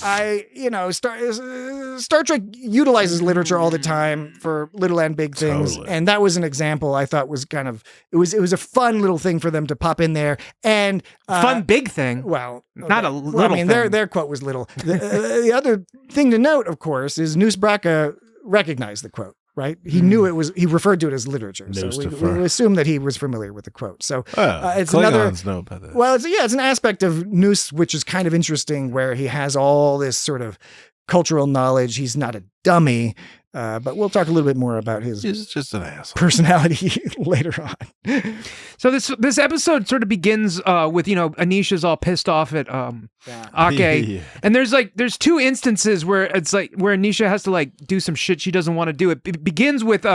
Speaker 5: Star Trek utilizes literature all the time for little and big things,
Speaker 2: Totally.
Speaker 5: and that was an example I thought was kind of it was a fun little thing for them to pop in there, and
Speaker 6: Fun big thing.
Speaker 5: Well,
Speaker 6: Not a
Speaker 5: Well,
Speaker 6: little
Speaker 5: I mean,
Speaker 6: thing.
Speaker 5: their quote was little. The other thing to note, of course, is Noose Braca recognized the quote. Right, he knew it was. He referred to it as literature, so we assume that he was familiar with the quote. So it's another.
Speaker 2: Klingons know about that.
Speaker 5: Well, it's an aspect of Noose which is kind of interesting, where he has all this sort of cultural knowledge. He's not a dummy, but we'll talk a little bit more about his
Speaker 2: He's just an asshole.
Speaker 5: personality later on.
Speaker 6: So this episode sort of begins with Anisha's all pissed off at Ake,
Speaker 2: Yeah.
Speaker 6: and there's two instances where it's like where Anisha has to like do some shit she doesn't want to do. It begins with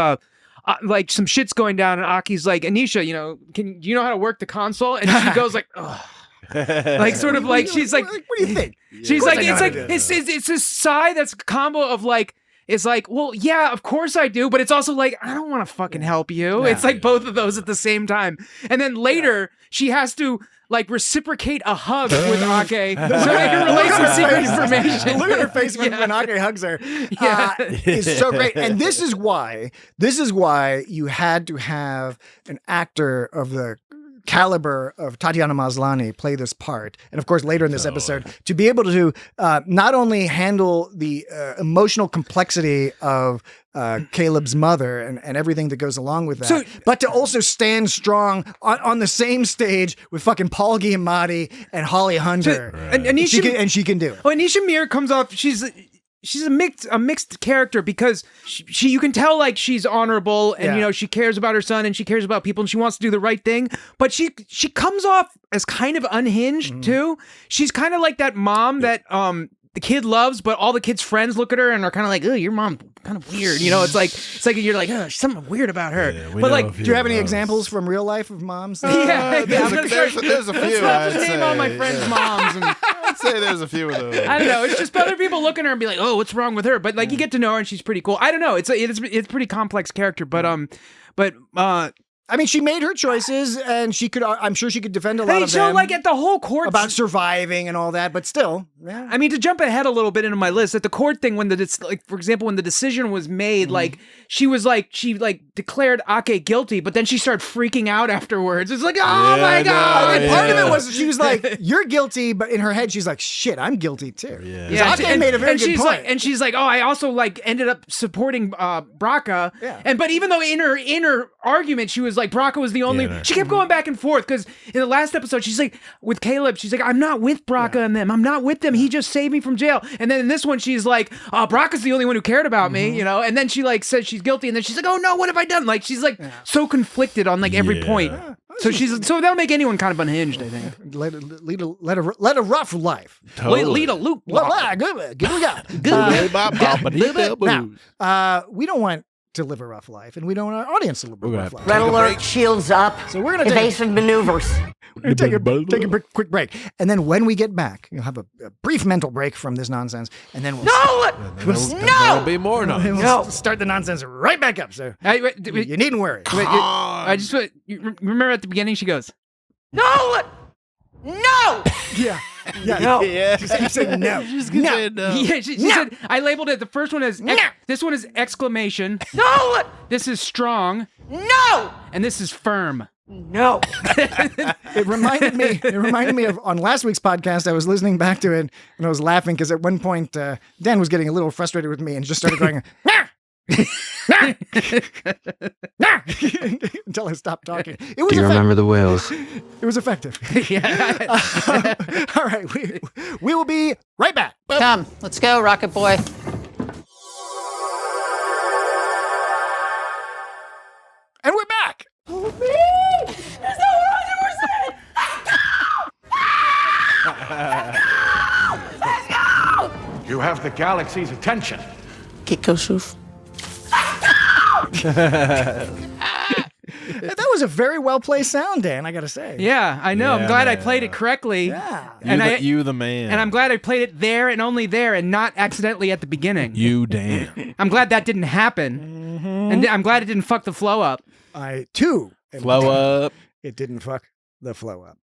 Speaker 6: like some shit's going down, and Aki's like, Anisha, do you know how to work the console? And she goes like, ugh. Like sort of like she's like,
Speaker 5: what do you think?
Speaker 6: she's like it's this sigh that's a combo of like. It's like, well, yeah, of course I do, but it's also like, I don't want to fucking help you. It's like both of those at the same time. And then later, she has to like reciprocate a hug with Ake so they can relay some secret information.
Speaker 5: Look at her face when Ake hugs her. It's so great. And this is why you had to have an actor of the caliber of Tatiana Maslany play this part, and of course later in this episode to be able to not only handle the emotional complexity of Caleb's mother and everything that goes along with that, but to also stand strong on the same stage with fucking Paul Giamatti and Holly Hunter,
Speaker 6: and Anisha,
Speaker 5: she can do it.
Speaker 6: Well, Anisha Mir comes off. She's a mixed character because she you can tell like she's honorable and she cares about her son and she cares about people and she wants to do the right thing, but she comes off as kind of unhinged too. She's kind of like that mom that the kid loves, but all the kid's friends look at her and are kind of like, "Oh, your mom kind of weird." You know, it's like you're like, "Oh, something weird about her."
Speaker 2: Yeah,
Speaker 6: but like,
Speaker 5: Do you have any examples from real life of moms?
Speaker 6: yeah,
Speaker 2: There's
Speaker 6: I'm
Speaker 2: a
Speaker 6: gonna start-
Speaker 2: there's a few.
Speaker 6: Let's not
Speaker 2: I'd
Speaker 6: just name all my
Speaker 2: say,
Speaker 6: friends'
Speaker 2: yeah.
Speaker 6: moms. And,
Speaker 2: I'd say there's a few of those.
Speaker 6: I don't know. It's just other people look at her and be like, "Oh, what's wrong with her?" But like, you get to know her and she's pretty cool. I don't know. It's a pretty complex character, but
Speaker 5: I mean, she made her choices, and she could. I'm sure she could defend a lot of
Speaker 6: so
Speaker 5: them
Speaker 6: like at the whole court
Speaker 5: about surviving and all that. But still, yeah.
Speaker 6: I mean, to jump ahead a little bit into my list, at the court thing, when for example, when the decision was made, like she declared Ake guilty, but then she started freaking out afterwards. It's like, oh my god!
Speaker 5: And part of it was she was like, "You're guilty," but in her head, she's like, "Shit, I'm guilty too."
Speaker 2: Yeah.
Speaker 5: Ake made a very good point.
Speaker 6: And she's like, "Oh, I also like ended up supporting Braca."
Speaker 5: Yeah.
Speaker 6: But even though in her argument, she was like, Braca was the only. She kept going back and forth because in the last episode, she's like, with Caleb, she's like, "I'm not with Braca and them. I'm not with them. He just saved me from jail." And then in this one, she's like, Braca's the only one who cared about me, you know. And then she like says she's guilty, and then she's like, "Oh no, what have I done?" Like she's like so conflicted on like every point. So that'll make anyone kind of unhinged, I think.
Speaker 5: Lead a rough life.
Speaker 6: Lead a loop.
Speaker 5: Now, we don't want to live a rough life, and we don't want our audience to live a rough life.
Speaker 4: Red alert, shields up.
Speaker 5: So we're gonna
Speaker 4: evasive maneuvers.
Speaker 5: We're gonna take a quick break, and then when we get back, you'll have a brief mental break from this nonsense, and then
Speaker 2: There'll be more
Speaker 5: we'll start the nonsense right back up. So you needn't worry.
Speaker 6: I just you remember at the beginning she goes,
Speaker 4: No!
Speaker 5: Yeah.
Speaker 4: No.
Speaker 2: Yeah.
Speaker 5: She said no.
Speaker 6: Yeah, she said, I labeled it. The first one is this one is exclamation.
Speaker 4: No!
Speaker 6: This is strong.
Speaker 4: No!
Speaker 6: And this is firm.
Speaker 4: No.
Speaker 5: It reminded me of on last week's podcast. I was listening back to it and I was laughing because at one point Dan was getting a little frustrated with me and just started going nah! Until I stopped talking. It was
Speaker 8: Do you remember the whales?
Speaker 5: It was effective.
Speaker 6: Yeah.
Speaker 5: All right, we will be right back.
Speaker 7: Come, let's go, Rocket Boy.
Speaker 5: And we're back.
Speaker 3: You have the galaxy's attention.
Speaker 7: Kiko Shoof.
Speaker 5: That was a very well placed sound, Dan, I gotta say.
Speaker 6: Yeah, I know. I'm
Speaker 2: Yeah,
Speaker 6: glad I
Speaker 2: man.
Speaker 6: played it correctly.
Speaker 5: Yeah.
Speaker 2: You the man.
Speaker 6: And I'm glad I played it there and only there and not accidentally at the beginning.
Speaker 2: You damn.
Speaker 6: I'm glad that didn't happen. And I'm glad it didn't fuck the flow up.
Speaker 5: I too am
Speaker 2: Flow
Speaker 5: glad
Speaker 2: up.
Speaker 5: It didn't fuck the flow up.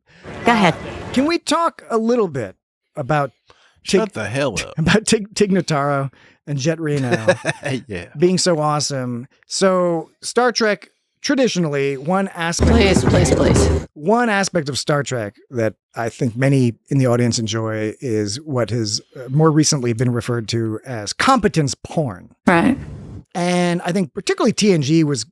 Speaker 4: Go ahead.
Speaker 5: Can we talk a little bit about
Speaker 2: Shut the hell up.
Speaker 5: Tig Notaro and Jet Reno
Speaker 2: Yeah.
Speaker 5: being so awesome? So Star Trek traditionally one aspect of Star Trek that I think many in the audience enjoy is what has more recently been referred to as competence porn.
Speaker 7: Right.
Speaker 5: And I think particularly TNG was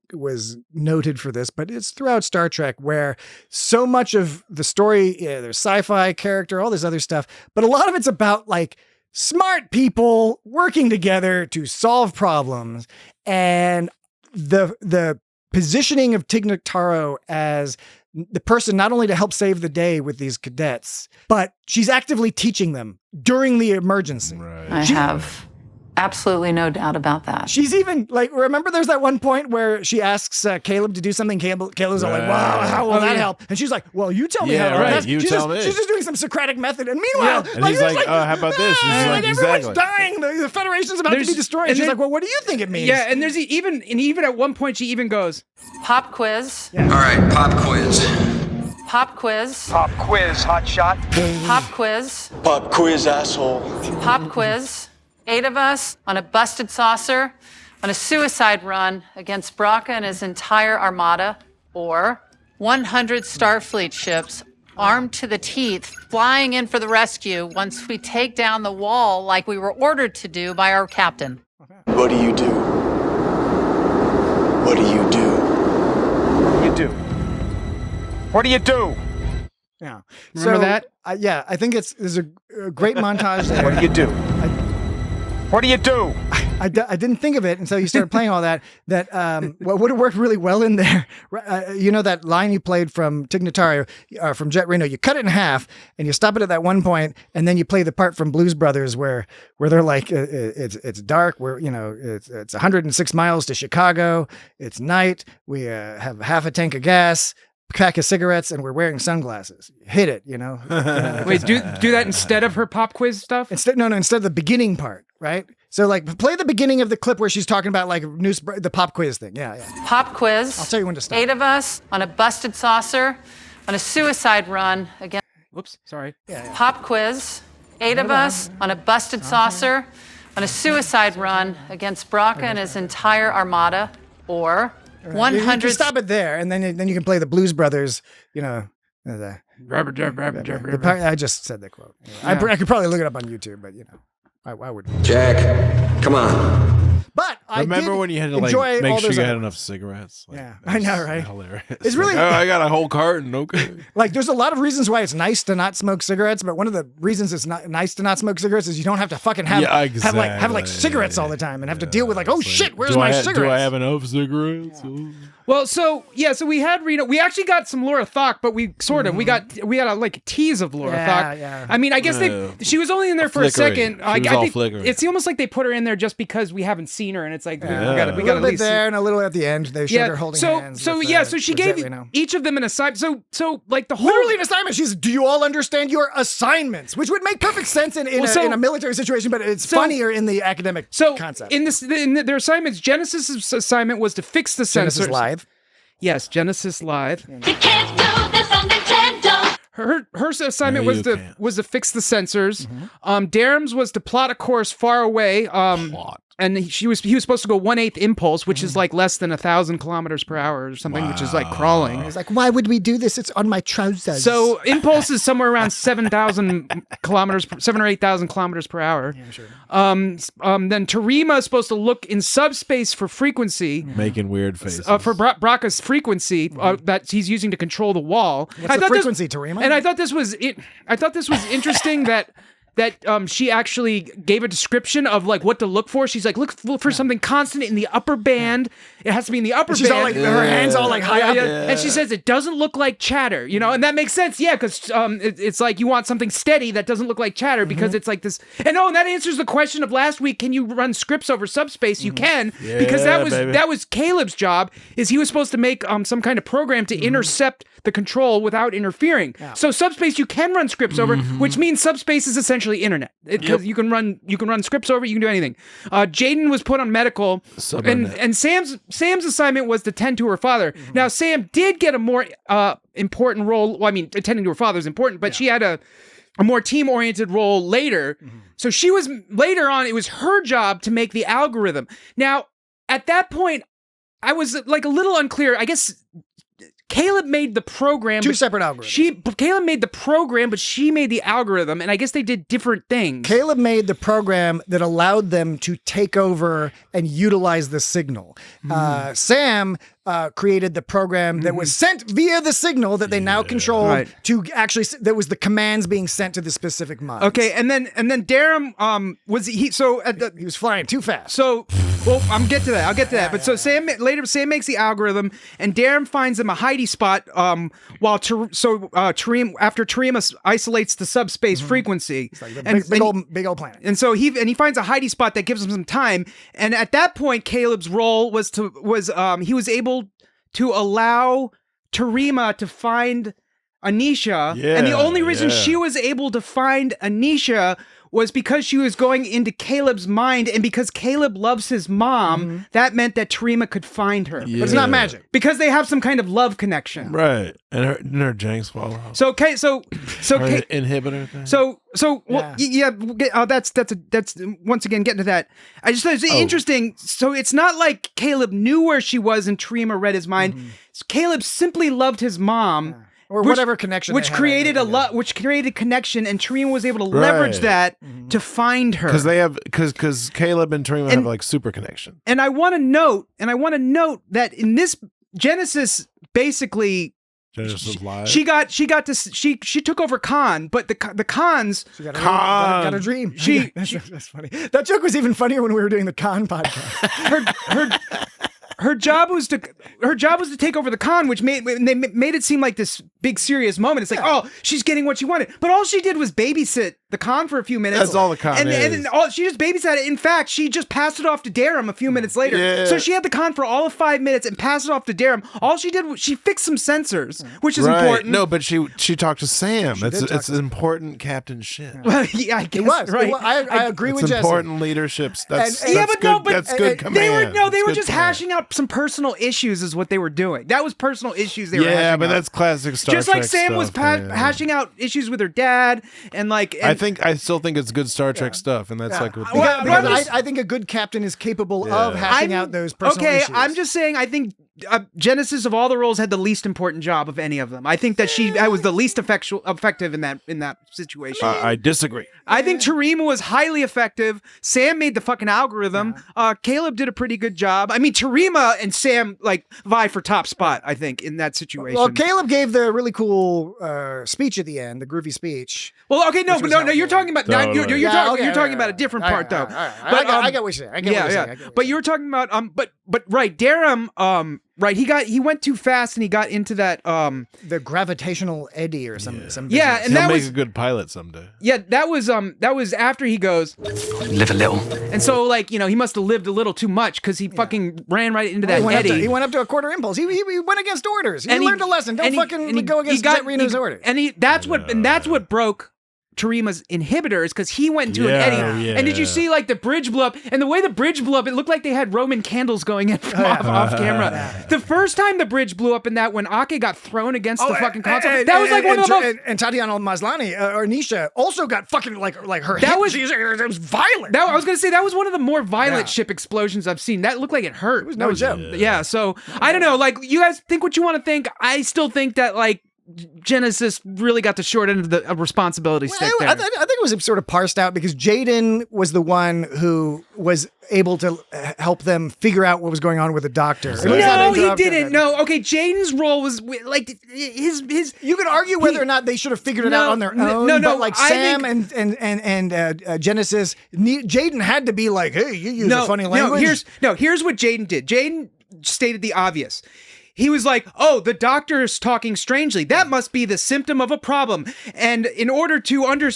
Speaker 5: noted for this, but it's throughout Star Trek where so much of the story, there's sci-fi character, all this other stuff, but a lot of it's about like smart people working together to solve problems. And the positioning of Tig Notaro as the person not only to help save the day with these cadets, but she's actively teaching them during the emergency.
Speaker 2: Right.
Speaker 7: I have absolutely no doubt about that.
Speaker 5: She's even like, remember there's that one point where she asks Caleb to do something. Caleb's all like, wow, how will that help? And she's like, well, you tell me
Speaker 2: Yeah,
Speaker 5: how.
Speaker 2: right, you
Speaker 5: she's
Speaker 2: tell
Speaker 5: just,
Speaker 2: me.
Speaker 5: She's just doing some Socratic method. And meanwhile,
Speaker 2: And he's like, oh, how about this? She's like,
Speaker 5: everyone's
Speaker 2: exactly.
Speaker 5: dying. The Federation's about to be destroyed.
Speaker 6: and
Speaker 5: She's
Speaker 6: then-
Speaker 5: like, well, what do you think it means?
Speaker 6: Yeah, and there's even at one point she even goes,
Speaker 7: Pop quiz.
Speaker 8: All right, pop quiz.
Speaker 7: Pop quiz.
Speaker 9: Pop quiz, hot shot.
Speaker 7: Pop quiz.
Speaker 8: Pop quiz, asshole.
Speaker 7: Pop quiz. 8 of us on a busted saucer on a suicide run against Braca and his entire armada, or 100 Starfleet ships armed to the teeth flying in for the rescue once we take down the wall like we were ordered to do by our captain.
Speaker 8: What do you do? What do you do?
Speaker 9: What do you do? What do you do?
Speaker 5: Yeah.
Speaker 6: Remember that?
Speaker 5: I think there's a great montage there.
Speaker 9: What do you do? What do you do?
Speaker 5: I didn't think of it until you started playing all that. What would have worked really well in there, you know, that line you played from Tig Notaro, from Jet Reno, you cut it in half and you stop it at that one point, and then you play the part from Blues Brothers where they're like, it's dark, it's 106 miles to Chicago, it's night, we have half a tank of gas, pack of cigarettes, and we're wearing sunglasses. Hit it, you know.
Speaker 6: Wait, do that instead of her pop quiz stuff?
Speaker 5: Instead of the beginning part, right? So like play the beginning of the clip where she's talking about like the pop quiz thing. Yeah.
Speaker 7: Pop quiz.
Speaker 5: I'll tell you when to stop.
Speaker 7: 8 of us on a busted saucer on a suicide run against.
Speaker 6: Whoops, sorry.
Speaker 7: Pop quiz. 8 of us on a busted saucer on a suicide run against Braca and his entire armada, or 100.
Speaker 5: You stop it there, and then you can play the Blues Brothers. You know, I just said that quote. I could probably look it up on YouTube, but you know, I would.
Speaker 8: Jack, come on.
Speaker 5: But I
Speaker 2: remember
Speaker 5: did
Speaker 2: when you had to
Speaker 5: enjoy
Speaker 2: make
Speaker 5: all
Speaker 2: sure
Speaker 5: those
Speaker 2: you had
Speaker 5: other
Speaker 2: enough
Speaker 5: ones.
Speaker 2: cigarettes?
Speaker 5: Yeah, I know, right?
Speaker 2: Hilarious.
Speaker 5: It's really.
Speaker 2: Like, I got a whole carton. Okay.
Speaker 5: Like, there's a lot of reasons why it's nice to not smoke cigarettes, but one of the reasons it's not nice to not smoke cigarettes is you don't have to fucking have cigarettes all the time and have to deal with like, oh shit, where's my cigarettes?
Speaker 2: Do I have enough cigarettes?
Speaker 5: Yeah.
Speaker 6: Well, so we had Reno. We actually got some Laura Thok, but we got a tease of Laura Thok.
Speaker 5: Yeah.
Speaker 6: I mean, I guess she was only in there for a second. I think
Speaker 2: flickering.
Speaker 6: it's almost like they put her in there just because we haven't seen her, and it's like we got
Speaker 5: a
Speaker 6: at
Speaker 5: little bit
Speaker 6: least
Speaker 5: there and a little at the end. They showed her holding hands.
Speaker 6: So she gave each of them an assignment. So like the whole
Speaker 5: literally an assignment. Do you all understand your assignments? Which would make perfect sense in a military situation, but it's funnier in the academic concept.
Speaker 6: In their assignments, Genesis's assignment was to fix the sensors.
Speaker 5: Genesis Live.
Speaker 6: Yes, Genesis Live.
Speaker 10: You can't do this on Nintendo.
Speaker 6: Her assignment was to fix the sensors. Darum's was to plot a course far away. And he was supposed to go 1/8 impulse, which is like less than 1,000 kilometers per hour or something, which is like crawling.
Speaker 5: He's like, why would we do this? It's on my trousers.
Speaker 6: So impulse is somewhere around 7,000 kilometers, 7 or 8,000 kilometers per hour.
Speaker 5: Yeah, sure.
Speaker 6: Then Terima is supposed to look in subspace for frequency,
Speaker 2: making weird faces
Speaker 6: for Braca's frequency that he's using to control the wall.
Speaker 5: What's the frequency, Terima?
Speaker 6: And I thought this was interesting that she actually gave a description of like what to look for. She's like, look for something constant in the upper band. It has to be in the upper band.
Speaker 5: All like, her hands all like high up.
Speaker 6: And she says it doesn't look like chatter, you know, and that makes sense. Yeah, because it's like you want something steady that doesn't look like chatter because it's like this. And that answers the question of last week. Can you run scripts over subspace? You can, because that was Caleb's job. Is he was supposed to make some kind of program to intercept the control without interfering. Yeah. So subspace you can run scripts over, which means subspace is essentially internet. Because you can run scripts over, you can do anything. Jaden was put on medical, and Sam's assignment was to tend to her father. Now Sam did get a more important role. Well, I mean, attending to her father is important, but she had a more team-oriented role later. So she was later on. It was her job to make the algorithm. Now at that point, I was like a little unclear. I guess Caleb made the program.
Speaker 5: Two separate algorithms.
Speaker 6: Caleb made the program, but she made the algorithm, and I guess they did different things.
Speaker 5: Caleb made the program that allowed them to take over and utilize the signal. Sam created the program that was sent via the signal that they now control to actually, that was the commands being sent to the specific minds.
Speaker 6: Okay, and then Darum he
Speaker 5: was flying too fast.
Speaker 6: So, well, I'll get to that. But Sam makes the algorithm, and Darum finds him a hidey spot while Tareem, after Tareem isolates the subspace frequency.
Speaker 5: It's like the big old planet.
Speaker 6: And so he finds a hidey spot that gives him some time. And at that point, Caleb's role was he was able to allow Terima to find Anisha. And the only reason she was able to find Anisha was because she was going into Caleb's mind, and because Caleb loves his mom, that meant that Terima could find her.
Speaker 5: But it's not magic.
Speaker 6: Because they have some kind of love connection.
Speaker 2: Right. And her Jenks fall out.
Speaker 6: So
Speaker 2: inhibitor thing.
Speaker 6: That's once again getting to that. I just thought it was interesting. So it's not like Caleb knew where she was and Terima read his mind. Caleb simply loved his mom.
Speaker 5: Or whatever connection,
Speaker 6: which created connection, and Terima was able to leverage that to find her.
Speaker 2: Because Caleb and Terima have like super connection.
Speaker 6: And I want to note that in this Genesis basically She took over Khan, but the Khans.
Speaker 5: She got a dream. That's funny. That joke was even funnier when we were doing the Khan podcast.
Speaker 6: Her job was to take over the Khan, which made it seem like this big serious moment. It's like, oh, she's getting what she wanted, but all she did was babysit the Khan for a few minutes.
Speaker 2: That's all the Khan is.
Speaker 6: And she just babysat it. In fact, she just passed it off to Darum a few minutes later.
Speaker 2: Yeah.
Speaker 6: So she had the Khan for all of 5 minutes and passed it off to Darum. All she did was she fixed some sensors, which is important.
Speaker 2: No, but she talked to Sam. It's an important captainship.
Speaker 6: Well, yeah, I guess.
Speaker 5: It was.
Speaker 6: Right.
Speaker 5: I agree with Jesse.
Speaker 2: Important leaderships. That's
Speaker 6: But
Speaker 2: good command.
Speaker 6: They were just hashing out some personal issues is what they were doing. That was personal issues they were hashing out.
Speaker 2: Yeah, but that's classic Star Trek
Speaker 6: just like Sam
Speaker 2: stuff,
Speaker 6: was hashing out issues with her dad and like. And
Speaker 2: I still think it's good Star Trek stuff, and that's like.
Speaker 5: I think a good captain is capable of hashing out those personal issues.
Speaker 6: I'm just saying. I think Genesis of all the roles had the least important job of any of them. I think that I was the least effective in that situation.
Speaker 2: I disagree.
Speaker 6: I think Terima was highly effective. Sam made the fucking algorithm. Caleb did a pretty good job. I mean, Terima and Sam like vie for top spot. I think in that situation.
Speaker 5: Well, Caleb gave the really cool speech at the end, the groovy speech.
Speaker 6: Well, okay, no. You're talking about you're talking about a different part though.
Speaker 5: But I get what you're saying.
Speaker 6: But you were talking about but right, Darum right, he went too fast and he got into that
Speaker 5: the gravitational eddy or some
Speaker 6: and
Speaker 2: He'll
Speaker 6: that
Speaker 2: make
Speaker 6: was
Speaker 2: a good pilot someday.
Speaker 6: Yeah, that was after he goes
Speaker 8: Live a little.
Speaker 6: and so like, he must have lived a little too much because he fucking ran right into that eddy.
Speaker 5: He went up to a quarter impulse. He went against orders. He learned a lesson. Don't go against Jet Reno's orders.
Speaker 6: And that's what broke Terima's inhibitors because he went into an eddy.
Speaker 2: Yeah.
Speaker 6: And did you see like the bridge blew up? And the way the bridge blew up, it looked like they had Roman candles going in from off camera. The first time the bridge blew up in that when Ake got thrown against the fucking console, that was like one of the most.
Speaker 5: And Tatiana Maslany or Nisha also got fucking like her. It was violent.
Speaker 6: I was gonna say that was one of the more violent ship explosions I've seen. That looked like it hurt.
Speaker 5: It was no joke.
Speaker 6: Yeah. So I don't know. Like you guys think what you want to think. I still think that like. Genesis really got the short end of the responsibility stick there.
Speaker 5: I think it was sort of parsed out because Jaden was the one who was able to help them figure out what was going on with the doctor.
Speaker 6: No, he didn't. No, okay. Jaden's role was like his.
Speaker 5: You could argue whether or not they should have figured it out on their own. No. But like Sam and Genesis, Jaden had to be like, "Hey, you use a funny language."
Speaker 6: Here's what Jaden did. Jaden stated the obvious. He was like, oh, the doctor is talking strangely. That must be the symptom of a problem. And in order to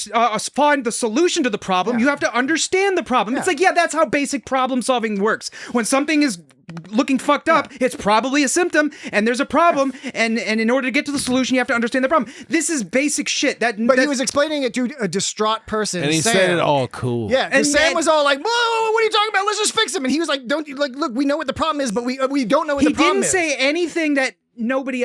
Speaker 6: find the solution to the problem, you have to understand the problem. It's like, that's how basic problem solving works. When something is looking fucked up, it's probably a symptom and there's a problem. And in order to get to the solution, you have to understand the problem. This is basic shit. But
Speaker 5: he was explaining it to a distraught person.
Speaker 2: And he said it all cool.
Speaker 5: Yeah. And Sam was all like, whoa, what are you talking about? Let's just fix him. And he was like, look, we know what the problem is, but we don't know what the problem is.
Speaker 6: He didn't say anything that nobody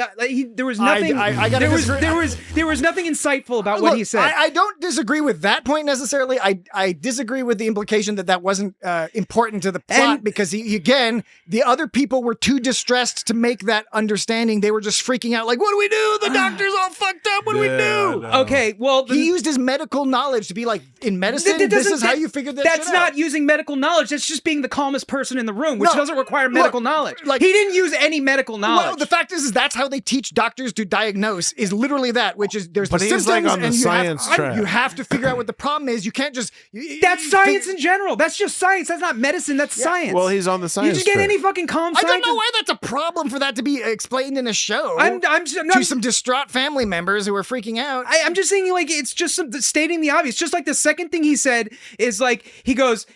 Speaker 6: there was nothing there was nothing insightful about what he said.
Speaker 5: I don't disagree with that point necessarily. I disagree with the implication that wasn't important to the plot because the other people were too distressed to make that understanding. They were just freaking out like, what do we do? The doctor's all fucked up. What do we do?
Speaker 6: No. Okay, well
Speaker 5: he used his medical knowledge to be like, in medicine, this is how you figure this shit out.
Speaker 6: That's not using medical knowledge. That's just being the calmest person in the room, which doesn't require medical knowledge. Like, he didn't use any medical knowledge.
Speaker 5: Well, the fact is that's how they teach doctors to diagnose is literally that, which is there's the symptoms
Speaker 2: like on the
Speaker 5: and
Speaker 2: science track.
Speaker 5: You have to figure out what the problem is. You can't just
Speaker 6: that's science in general. That's just science. That's not medicine. That's science.
Speaker 2: Well, he's on the science.
Speaker 6: You just get any fucking calm scientist.
Speaker 5: I don't know why that's a problem for that to be explained in a show.
Speaker 6: To
Speaker 5: some distraught family members who are freaking out.
Speaker 6: I'm just saying, like, it's just stating the obvious. Just like the second thing he said is like he goes,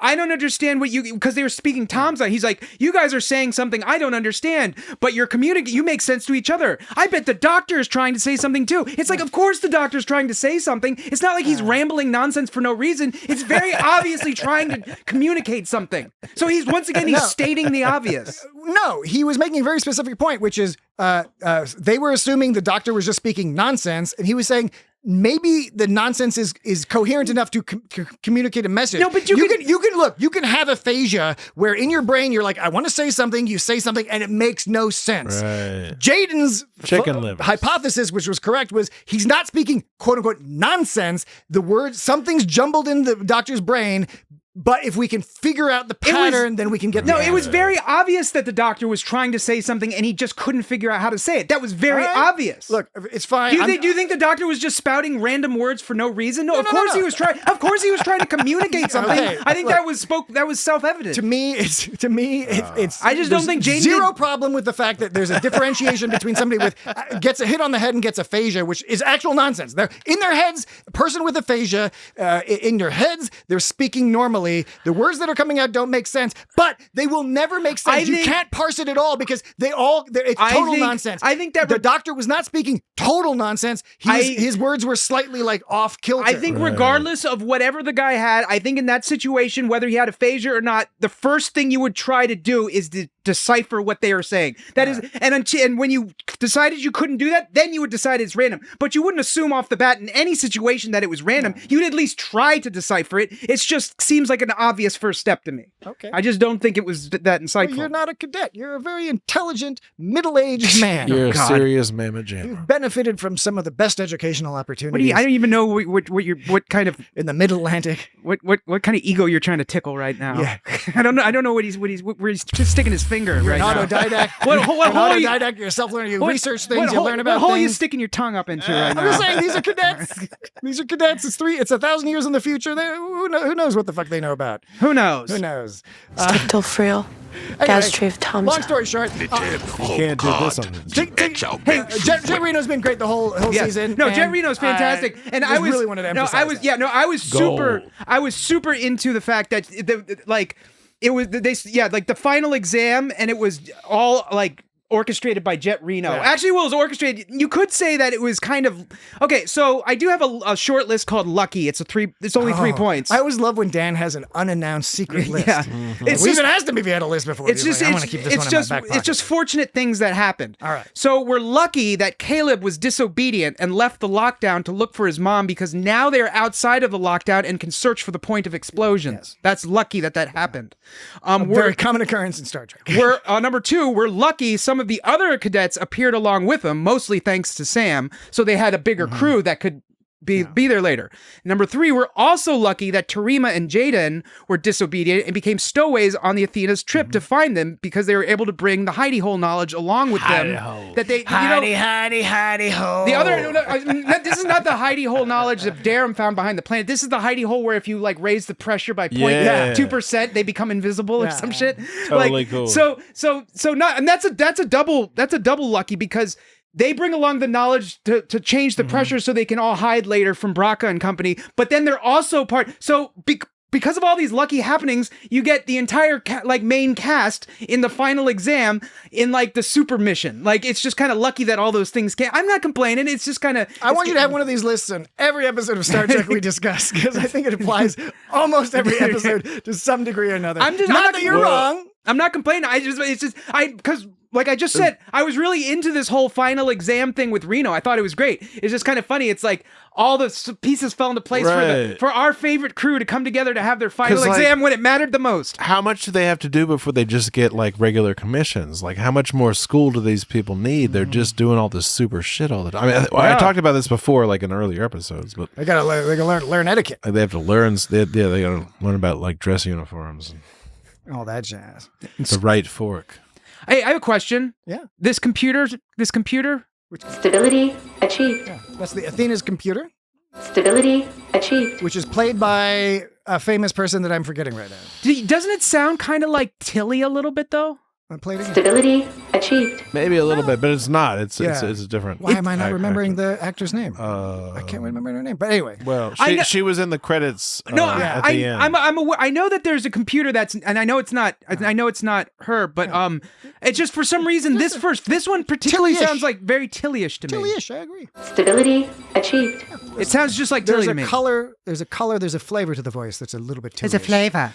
Speaker 6: I don't understand what you because they were speaking Tom's line. He's like, you guys are saying something I don't understand, but you're communicating. You make sense to each other. I bet the doctor is trying to say something too. It's like, of course the doctor's trying to say something. It's not like he's rambling nonsense for no reason. It's very obviously trying to communicate something. So he's stating the obvious.
Speaker 5: No, he was making a very specific point, which is they were assuming the doctor was just speaking nonsense, and he was saying maybe the nonsense is coherent enough to communicate a message.
Speaker 6: No, but you
Speaker 5: can have aphasia where in your brain you're like, I want to say something, you say something, and it makes no sense.
Speaker 2: Right.
Speaker 5: Jaden's
Speaker 2: chicken liver
Speaker 5: hypothesis, which was correct, was he's not speaking quote unquote nonsense. The word something's jumbled in the doctor's brain. But if we can figure out the pattern, then we can get the
Speaker 6: No, it was
Speaker 5: answer.
Speaker 6: very obvious that the doctor was trying to say something and he just couldn't figure out how to say it. That was very
Speaker 5: All right.
Speaker 6: obvious.
Speaker 5: Look, it's fine.
Speaker 6: Do you think the doctor was just spouting random words for no reason? No, of course he was trying. Of course he was trying to communicate something.
Speaker 5: Okay,
Speaker 6: I think
Speaker 5: look,
Speaker 6: that was self-evident.
Speaker 5: To me, it's.
Speaker 6: I just don't
Speaker 5: there's
Speaker 6: think Jane
Speaker 5: zero
Speaker 6: did-
Speaker 5: problem with the fact that there's a differentiation between somebody with gets a hit on the head and gets aphasia, which is actual nonsense. They're in their heads. A person with aphasia, in their heads, they're speaking normally. The words that are coming out don't make sense, but they will never make sense. You can't parse it at all because it's total nonsense.
Speaker 6: I think that
Speaker 5: the doctor was not speaking total nonsense. His words were slightly like off kilter.
Speaker 6: I think regardless of whatever the guy had, I think in that situation, whether he had aphasia or not, the first thing you would try to do is to decipher what they are saying. That is, and when you decided you couldn't do that, then you would decide it's random. But you wouldn't assume off the bat in any situation that it was random. You'd at least try to decipher it. It just seems like an obvious first step to me.
Speaker 5: Okay.
Speaker 6: I just don't think it was that insightful.
Speaker 5: Well, you're not a cadet. You're a very intelligent, middle-aged man.
Speaker 2: You're a serious mamma jamma.
Speaker 5: You've benefited from some of the best educational opportunities.
Speaker 6: I don't even know what kind of
Speaker 5: in the Mid-Atlantic.
Speaker 6: What kind of ego you're trying to tickle right now.
Speaker 5: Yeah.
Speaker 6: I don't know where he's just sticking his finger
Speaker 5: You're
Speaker 6: right
Speaker 5: an
Speaker 6: now.
Speaker 5: autodidact.
Speaker 6: What
Speaker 5: You're an
Speaker 6: hole
Speaker 5: autodidact. You're a self-learner. You research things. You learn about
Speaker 6: what hole are you
Speaker 5: things.
Speaker 6: sticking your tongue up into right now?
Speaker 5: I'm just saying, these are cadets. These are cadets. It's 1,000 years in the future. Who knows what the fuck they know about?
Speaker 6: Who knows?
Speaker 5: Who knows?
Speaker 11: Still frill.
Speaker 5: Anyway, long story short,
Speaker 2: You can't do this on the
Speaker 5: hey, Jet Reno's been great the whole season.
Speaker 6: No,
Speaker 5: and
Speaker 6: Jet Reno's fantastic, and I was
Speaker 5: really wanted to emphasize.
Speaker 6: I was super into the fact that it was the final exam, and it was all like orchestrated by Jet Reno.
Speaker 5: Yeah.
Speaker 6: Actually, well, it was orchestrated. You could say that it was kind of okay. So I do have a short list called Lucky. It's only 3 points.
Speaker 5: I always love when Dan has an unannounced secret list.
Speaker 6: Yeah.
Speaker 5: It's even asked him if he had a list before.
Speaker 6: It's
Speaker 5: He's
Speaker 6: just
Speaker 5: like, I'm going to keep this one in my back pocket.
Speaker 6: it's just fortunate things that happened.
Speaker 5: All right.
Speaker 6: So we're lucky that Caleb was disobedient and left the lockdown to look for his mom because now they're outside of the lockdown and can search for the point of explosions.
Speaker 5: Yes.
Speaker 6: That's lucky that happened.
Speaker 5: Very common occurrence in Star Trek.
Speaker 6: We're number 2. We're lucky some of the other cadets appeared along with him, mostly thanks to Sam. So they had a bigger crew that could be there later. Number 3, we're also lucky that Tarima and Jaden were disobedient and became stowaways on the Athena's trip to find them because they were able to bring the hidey hole knowledge along with them. That they,
Speaker 5: hidey hole.
Speaker 6: the other, this is not the hidey hole knowledge that Darum found behind the planet. This is the hidey hole where if you like raise the pressure by 0.2%, they become invisible or some shit.
Speaker 2: Totally cool.
Speaker 6: So not, and that's a double lucky because they bring along the knowledge to change the pressure so they can all hide later from Braca and company. But then they're also because of all these lucky happenings, you get the entire main cast in the final exam in like the super mission. Like it's just kind of lucky that all those things came. I'm not complaining. It's just kind of.
Speaker 5: I want you to have one of these lists on every episode of Star Trek we discuss because I think it applies almost every episode to some degree or another. Not that you're wrong.
Speaker 6: I'm not complaining. Because like I just said, I was really into this whole final exam thing with Reno. I thought it was great. It's just kind of funny. It's like all the pieces fell into place for our favorite crew to come together to have their final exam when it mattered the most.
Speaker 2: How much do they have to do before they just get like regular commissions? Like how much more school do these people need? They're just doing all this super shit all the time. I mean, I talked about this before, like in earlier episodes, but
Speaker 5: they gotta learn etiquette.
Speaker 2: Like, they have to learn. They gotta learn about like dress uniforms and
Speaker 5: all that jazz.
Speaker 2: The right fork.
Speaker 6: Hey, I have a question.
Speaker 5: Yeah.
Speaker 6: This computer.
Speaker 11: Stability achieved.
Speaker 5: Yeah. That's the Athena's computer.
Speaker 11: Stability achieved.
Speaker 5: Which is played by a famous person that I'm forgetting right now.
Speaker 6: Doesn't it sound kind of like Tilly a little bit though?
Speaker 5: Play it again.
Speaker 11: Stability achieved.
Speaker 2: Maybe a little bit, but it's not. It's a different.
Speaker 5: Why am I not remembering the actor's name? I can't remember her name. But anyway,
Speaker 2: well, she was in the credits. At the end.
Speaker 6: I'm aware. I know that there's a computer and I know it's not. I know it's not her, but it's just for some reason this one particularly sounds like very Tilly-ish to me.
Speaker 5: Tilly-ish, I agree.
Speaker 11: Stability achieved.
Speaker 6: It sounds just like Tilly to me.
Speaker 5: There's a flavor to the voice that's a little bit Tilly-ish.
Speaker 6: It's a flavor.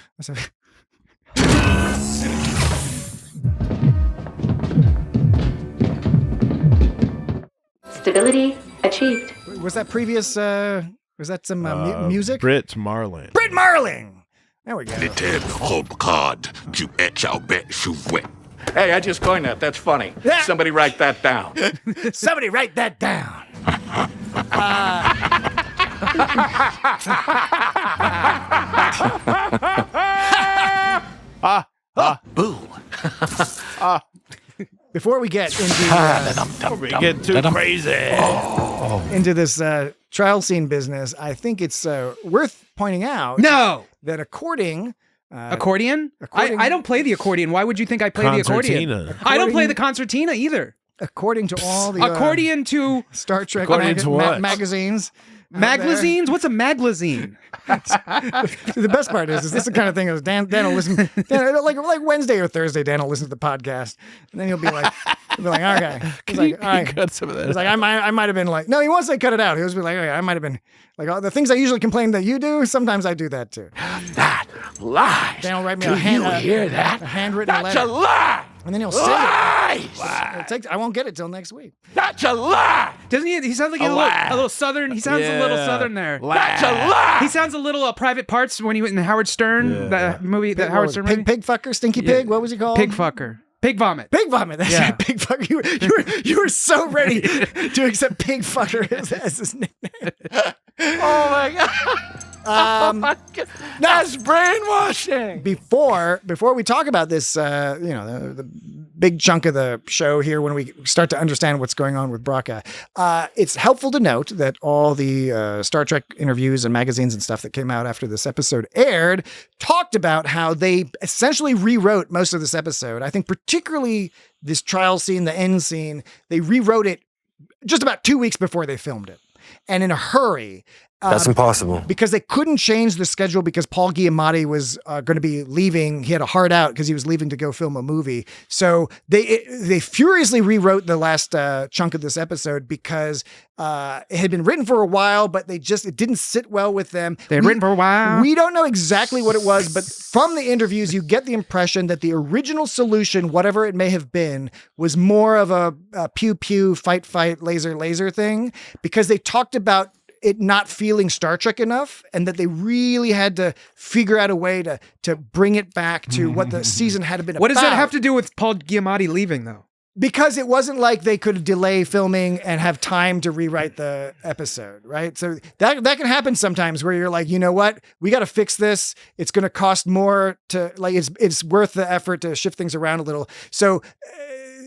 Speaker 11: Stability achieved.
Speaker 5: Was that previous? Was that some music?
Speaker 2: Britt Marling.
Speaker 5: Britt Marling. There we go.
Speaker 3: Hey, I just coined that. That's funny. Somebody write that down.
Speaker 5: Somebody write that down. we get into
Speaker 2: We get too crazy.
Speaker 5: into this trial scene business, I think it's worth pointing out that according
Speaker 6: Accordion? I don't play the accordion. Why would you think I play the accordion?
Speaker 2: Concertina.
Speaker 6: I don't play the concertina either.
Speaker 5: according to all the
Speaker 6: Accordion to
Speaker 5: Star Trek
Speaker 2: According to what?
Speaker 5: magazines.
Speaker 6: Maglazines? What's a maglazine?
Speaker 5: The best part is this is the kind of thing is Dan will listen like Wednesday or Thursday. Dan will listen to the podcast, and then he'll be like, okay. He's like, all right.
Speaker 2: Cut some of that.
Speaker 5: He's like, I might have been like, no, he won't say cut it out. He'll just be like, okay, I might have been like all the things I usually complain that you do. Sometimes I do that too.
Speaker 3: That lies.
Speaker 5: Dan will write me
Speaker 3: Do
Speaker 5: a
Speaker 3: hear that?
Speaker 5: handwritten
Speaker 3: That's
Speaker 5: letter.
Speaker 3: a lie.
Speaker 5: And then he'll sing
Speaker 3: Lies.
Speaker 5: it. I won't get it till next week.
Speaker 3: That's a lie.
Speaker 6: Doesn't he? He sounds like a little southern. He sounds a little southern there.
Speaker 3: That's a lie.
Speaker 6: He sounds a little Private Parts when he went in the Howard Stern that movie. That Howard Stern movie.
Speaker 5: Pig fucker, stinky pig. What was he called?
Speaker 6: Pig fucker. Pig vomit.
Speaker 5: Pig vomit. That's
Speaker 6: Yeah.
Speaker 5: right. Pig fucker. You were so ready to accept pig fucker as his nickname.
Speaker 3: Oh my god. Oh my god. That's brainwashing.
Speaker 5: Before we talk about this, the big chunk of the show here, when we start to understand what's going on with Braca, it's helpful to note that all the Star Trek interviews and magazines and stuff that came out after this episode aired talked about how they essentially rewrote most of this episode. I think particularly this trial scene, the end scene, they rewrote it just about 2 weeks before they filmed it. And in a hurry.
Speaker 8: That's impossible.
Speaker 5: Because they couldn't change the schedule because Paul Giamatti was going to be leaving. He had a hard out because he was leaving to go film a movie. So they furiously rewrote the last chunk of this episode because it had been written for a while, but it didn't sit well with them.
Speaker 6: They had written for a while.
Speaker 5: We don't know exactly what it was, but from the interviews, you get the impression that the original solution, whatever it may have been, was more of a pew pew, fight, laser thing, because they talked about it not feeling Star Trek enough, and that they really had to figure out a way to bring it back to what the season had been about.
Speaker 6: What does that have to do with Paul Giamatti leaving, though?
Speaker 5: Because it wasn't like they could delay filming and have time to rewrite the episode, right? So that can happen sometimes where you're like, you know what? We got to fix this. It's going to cost more to it's worth the effort to shift things around a little. So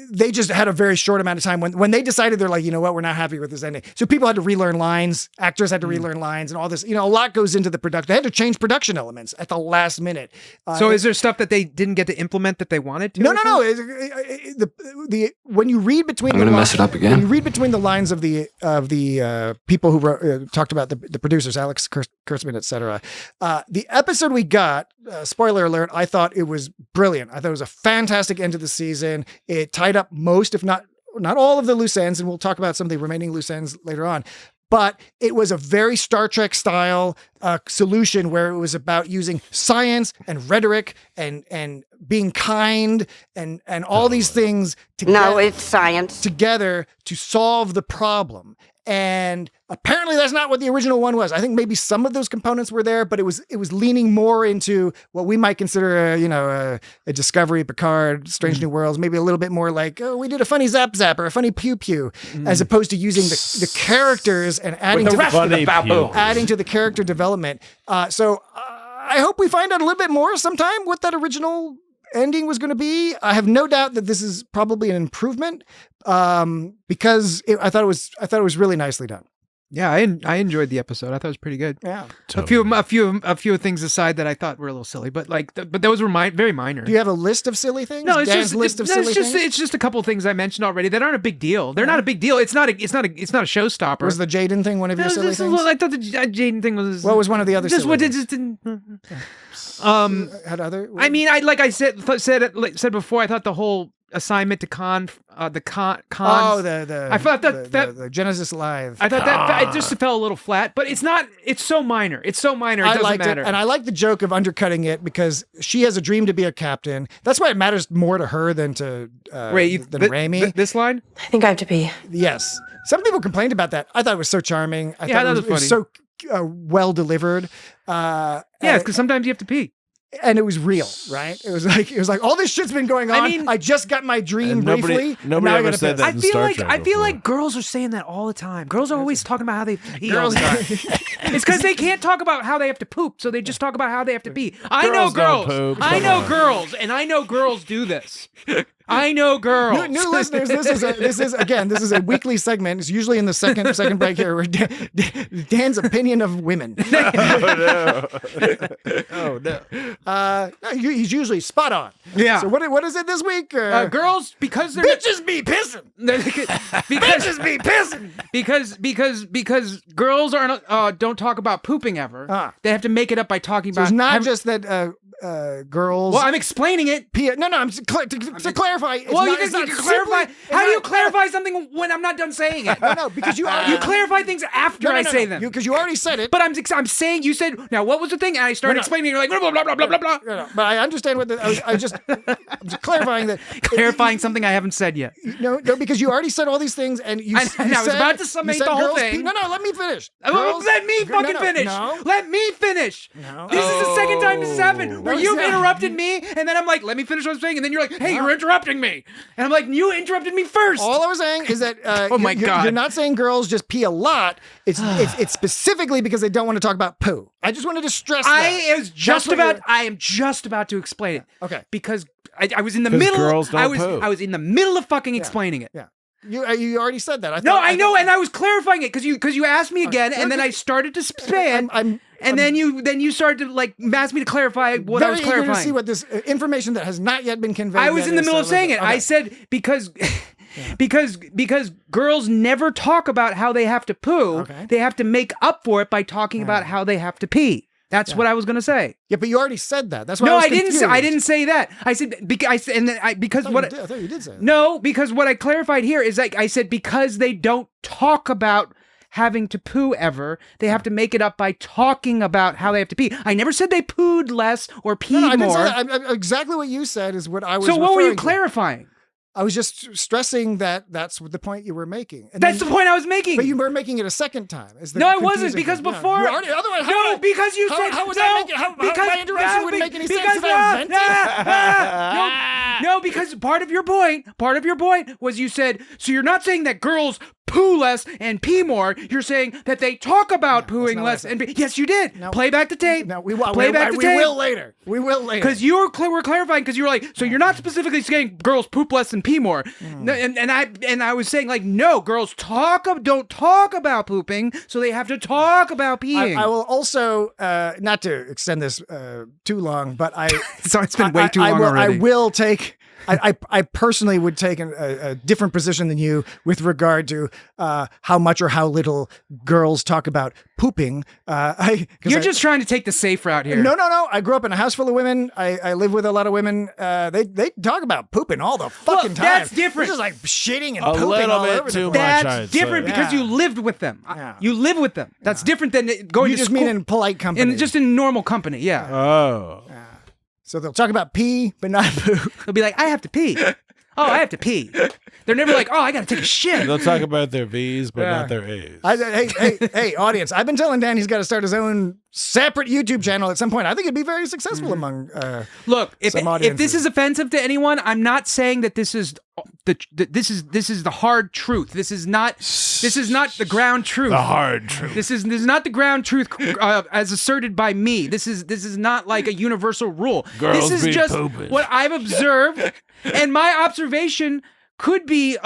Speaker 5: they just had a very short amount of time when they decided, they're like, you know what, we're not happy with this ending. So people had to relearn lines, actors had to relearn lines, and all this, a lot goes into the production. They had to change production elements at the last minute.
Speaker 6: So is there stuff that they didn't get to implement that they wanted to?
Speaker 5: No. When you read between
Speaker 8: I'm
Speaker 5: the
Speaker 8: gonna mess it up again.
Speaker 5: When you read between the lines of the people who talked about the producers, Alex Kurtzman, etc. The episode we got, spoiler alert, I thought it was brilliant. I thought it was a fantastic end to the season. It tied up most, if not all, of the loose ends, and we'll talk about some of the remaining loose ends later on. But it was a very Star Trek style solution where it was about using science and rhetoric and being kind and all these things
Speaker 4: No, it's science.
Speaker 5: together to solve the problem. And apparently that's not what the original one was. I think maybe some of those components were there, but it was leaning more into what we might consider a Discovery, Picard, Strange New Worlds, maybe a little bit more like, oh, we did a funny zap or a funny pew pew, as opposed to using the characters and adding to adding to the character development. So I hope we find out a little bit more sometime what that original ending was going to be. I have no doubt that this is probably an improvement because I thought it was really nicely done.
Speaker 6: Yeah, I enjoyed the episode. I thought it was pretty good.
Speaker 5: Yeah,
Speaker 6: a few things aside that I thought were a little silly, but but those were very minor.
Speaker 5: Do you have a list of silly things?
Speaker 6: No, it's
Speaker 5: Dan's
Speaker 6: just
Speaker 5: things?
Speaker 6: It's just a couple of things I mentioned already that aren't a big deal. They're not a big deal. It's not a showstopper.
Speaker 5: Was the Jaden thing one of your silly things?
Speaker 6: I thought the Jaden thing was.
Speaker 5: What was one of the other silly things?
Speaker 6: Just didn't.
Speaker 5: Had other?
Speaker 6: I mean, I said before. I thought the whole assignment to cons.
Speaker 5: Oh, the
Speaker 6: I thought that
Speaker 5: the Genesis Live.
Speaker 6: I thought that it just fell a little flat, but it's not. It's so minor. It doesn't matter.
Speaker 5: And I like the joke of undercutting it because she has a dream to be a captain. That's why it matters more to her than to Raimi.
Speaker 6: This line?
Speaker 11: I think I have to pee.
Speaker 5: Yes. Some people complained about that. I thought it was so charming. I thought it was so well delivered.
Speaker 6: Yeah, because sometimes you have to pee.
Speaker 5: And it was real, right? It was like all this shit's been going on. I mean, I just got my dream briefly.
Speaker 2: Nobody ever said that in Star Trek
Speaker 6: I feel like girls are saying that all the time. Girls are always talking about how they pee. It's because they can't talk about how they have to poop, so they just talk about how they have to pee. I know girls, and I know girls do this. I know girls.
Speaker 5: New listeners, this is a weekly segment. It's usually in the second break here, where Dan's opinion of women.
Speaker 2: Oh no.
Speaker 5: He's usually spot on.
Speaker 6: Yeah.
Speaker 5: So what is it this week?
Speaker 6: Girls, because they're
Speaker 5: bitches be pissing.
Speaker 6: bitches be pissing. Because girls don't talk about pooping ever. They have to make it up by talking
Speaker 5: So
Speaker 6: about.
Speaker 5: it's not just that girls.
Speaker 6: Well, I'm explaining it.
Speaker 5: No, I'm to clarify. It's
Speaker 6: Well,
Speaker 5: not,
Speaker 6: you can clarify. How do you clarify something when I'm not done saying it?
Speaker 5: No, because you already,
Speaker 6: you clarify things after I say them.
Speaker 5: Because you already said it.
Speaker 6: But I'm saying, you said, now what was the thing? And I started explaining, you're like, blah, blah, blah, blah, blah, blah.
Speaker 5: No, but I understand what I'm just clarifying that.
Speaker 6: Clarifying something I haven't said yet.
Speaker 5: No, because you already said all these things, and I was
Speaker 6: about to summate the whole thing.
Speaker 5: No, let me finish.
Speaker 6: Let me fucking finish.
Speaker 5: No.
Speaker 6: Let me finish.
Speaker 5: No.
Speaker 6: This is the second time this has happened where
Speaker 5: No,
Speaker 6: you've
Speaker 5: it's not.
Speaker 6: interrupted me, and then I'm like, let me finish what I'm saying, and then you're like, hey, you're interrupting me. And I'm like, you interrupted me first.
Speaker 5: All I was saying is that
Speaker 6: Oh my God.
Speaker 5: you're not saying girls just pee a lot. It's specifically because they don't want to talk about poo. I just wanted to stress that.
Speaker 6: I am just about to explain it.
Speaker 5: Okay.
Speaker 6: Because I was in the
Speaker 2: 'Cause
Speaker 6: middle.
Speaker 2: girls don't poo.
Speaker 6: I was in the middle of fucking explaining it.
Speaker 5: Yeah. You already said that.
Speaker 6: I know, and I was clarifying it because you asked me again, and then I started to expand, and then you started to like ask me to clarify what I was
Speaker 5: very eager
Speaker 6: clarifying.
Speaker 5: to see what this information that has not yet been conveyed.
Speaker 6: I was in the middle of saying it.
Speaker 5: Okay.
Speaker 6: I said because girls never talk about how they have to poo.
Speaker 5: Okay.
Speaker 6: They have to make up for it by talking about how they have to pee. That's what I was going to say.
Speaker 5: Yeah, but you already said that. That's why
Speaker 6: No,
Speaker 5: I was
Speaker 6: I didn't.
Speaker 5: confused.
Speaker 6: I didn't say that. I said because
Speaker 5: I
Speaker 6: what
Speaker 5: thought you did say that.
Speaker 6: No, because what I clarified here is like I said because they don't talk about having to poo ever, they have to make it up by talking about how they have to pee. I never said they pooed less or peed
Speaker 5: No, I didn't
Speaker 6: more.
Speaker 5: say that. Exactly what you said is what I was.
Speaker 6: So what were you
Speaker 5: referring to.
Speaker 6: clarifying?
Speaker 5: I was just stressing that that's the point you were making. And
Speaker 6: That's the point I was making.
Speaker 5: But you were making it a second time.
Speaker 6: No, I wasn't because before.
Speaker 5: You already, otherwise,
Speaker 6: no, because you said
Speaker 5: how would
Speaker 6: no.
Speaker 5: that make it? How my intervention wouldn't make any sense if I
Speaker 6: no, because part of your point was you said so. You're not saying that girls poo less and pee more. You're saying that they talk about pooing less and pee. Yes, you did.
Speaker 5: No.
Speaker 6: Play back the tape.
Speaker 5: No, we
Speaker 6: play back the tape.
Speaker 5: We will later. We will later.
Speaker 6: Because you were clarifying. Because you were like, so you're not specifically saying girls poop less and pee more. No, and I was saying like, no, girls don't talk about pooping, so they have to talk about peeing.
Speaker 5: I will also not to extend this too long, but
Speaker 6: so it's been way too long already.
Speaker 5: I will take. I personally would take a different position than you with regard to how much or how little girls talk about pooping.
Speaker 6: You're just trying to take the safe route here.
Speaker 5: No. I grew up in a house full of women. I live with a lot of women. They talk about pooping all the fucking time.
Speaker 6: That's different.
Speaker 5: This is like shitting and
Speaker 2: A
Speaker 5: pooping
Speaker 2: little
Speaker 5: all
Speaker 2: bit
Speaker 5: over
Speaker 2: too
Speaker 5: the
Speaker 2: much.
Speaker 5: place.
Speaker 6: That's different because you lived with them.
Speaker 5: Yeah.
Speaker 6: You live with them. That's different than going
Speaker 5: You
Speaker 6: to
Speaker 5: just
Speaker 6: school.
Speaker 5: mean in polite company.
Speaker 6: Just in normal company, yeah.
Speaker 2: Oh.
Speaker 5: So they'll talk about pee, but not poo.
Speaker 6: They'll be like, I have to pee. Oh, I have to pee. They're never like, oh, I got to take a shit.
Speaker 2: They'll talk about their V's, but not their A's.
Speaker 5: Hey, audience! I've been telling Dan he's got to start his own separate YouTube channel at some point. I think it'd be very successful among.
Speaker 6: Look, if
Speaker 5: some
Speaker 6: this is offensive to anyone, I'm not saying that this is this is the hard truth. This is not the ground truth.
Speaker 2: The hard truth.
Speaker 6: This is not the ground truth as asserted by me. This is not like a universal rule.
Speaker 2: Girls
Speaker 6: this is
Speaker 2: be
Speaker 6: just
Speaker 2: pooping.
Speaker 6: what I've observed, and my observation could be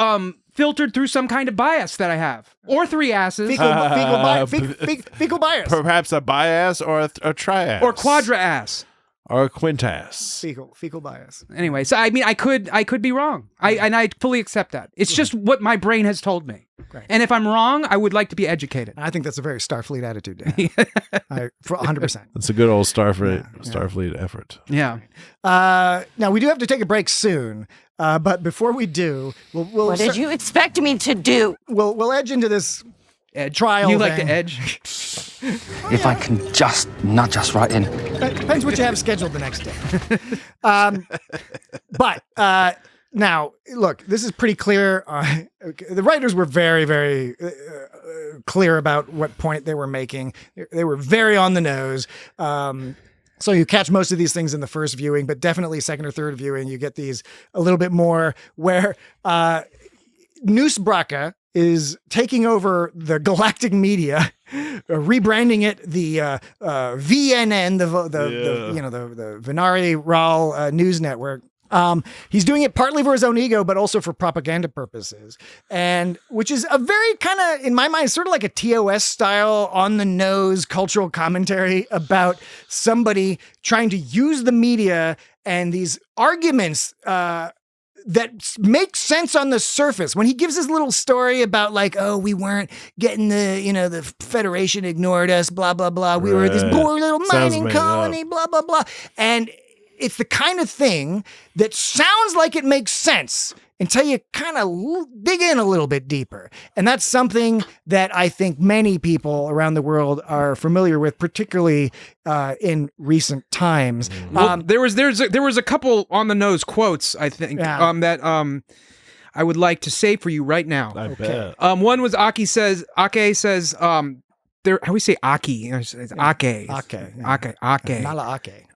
Speaker 6: filtered through some kind of bias that I have, or three asses,
Speaker 5: fecal bias,
Speaker 2: Perhaps a bias or a triass.
Speaker 6: or quadra ass.
Speaker 2: Or a quintass.
Speaker 5: fecal bias.
Speaker 6: Anyway, so I mean, I could be wrong. I fully accept that. It's just what my brain has told me.
Speaker 5: Right.
Speaker 6: And if I'm wrong, I would like to be educated.
Speaker 5: I think that's a very Starfleet attitude, Dan. For 100%.
Speaker 2: It's a good old Starfleet effort.
Speaker 6: Yeah.
Speaker 5: Now we do have to take a break soon, but before we do, we'll
Speaker 4: What did you expect me to do?
Speaker 5: We'll edge into this
Speaker 6: Edge.
Speaker 5: trial.
Speaker 6: You like
Speaker 5: thing.
Speaker 6: to edge?
Speaker 8: If I can just nudge us right in.
Speaker 5: Depends what you have scheduled the next day. But now, look, this is pretty clear. The writers were very, very clear about what point they were making. They were very on the nose. So you catch most of these things in the first viewing, but definitely second or third viewing, you get these a little bit more where Newsbraka is taking over the galactic media, rebranding it the VNN, the Venari Ral news network, He's doing it partly for his own ego, but also for propaganda purposes. And which is a very kind of, in my mind, sort of like a TOS style on the nose cultural commentary about somebody trying to use the media and these arguments, that makes sense on the surface. When he gives his little story about like, oh, we weren't getting the Federation ignored us, blah, blah, blah. We were this poor little mining colony, blah, blah, blah. And it's the kind of thing that sounds like it makes sense until you kind of dig in a little bit deeper. And that's something that I think many people around the world are familiar with, particularly in recent times.
Speaker 6: Well, there was a couple on the nose quotes, I think, that I would like to say for you right now.
Speaker 2: I bet.
Speaker 6: One was Ake says, how do we say Aki? It's Ake. Ake.
Speaker 5: Nala Ake.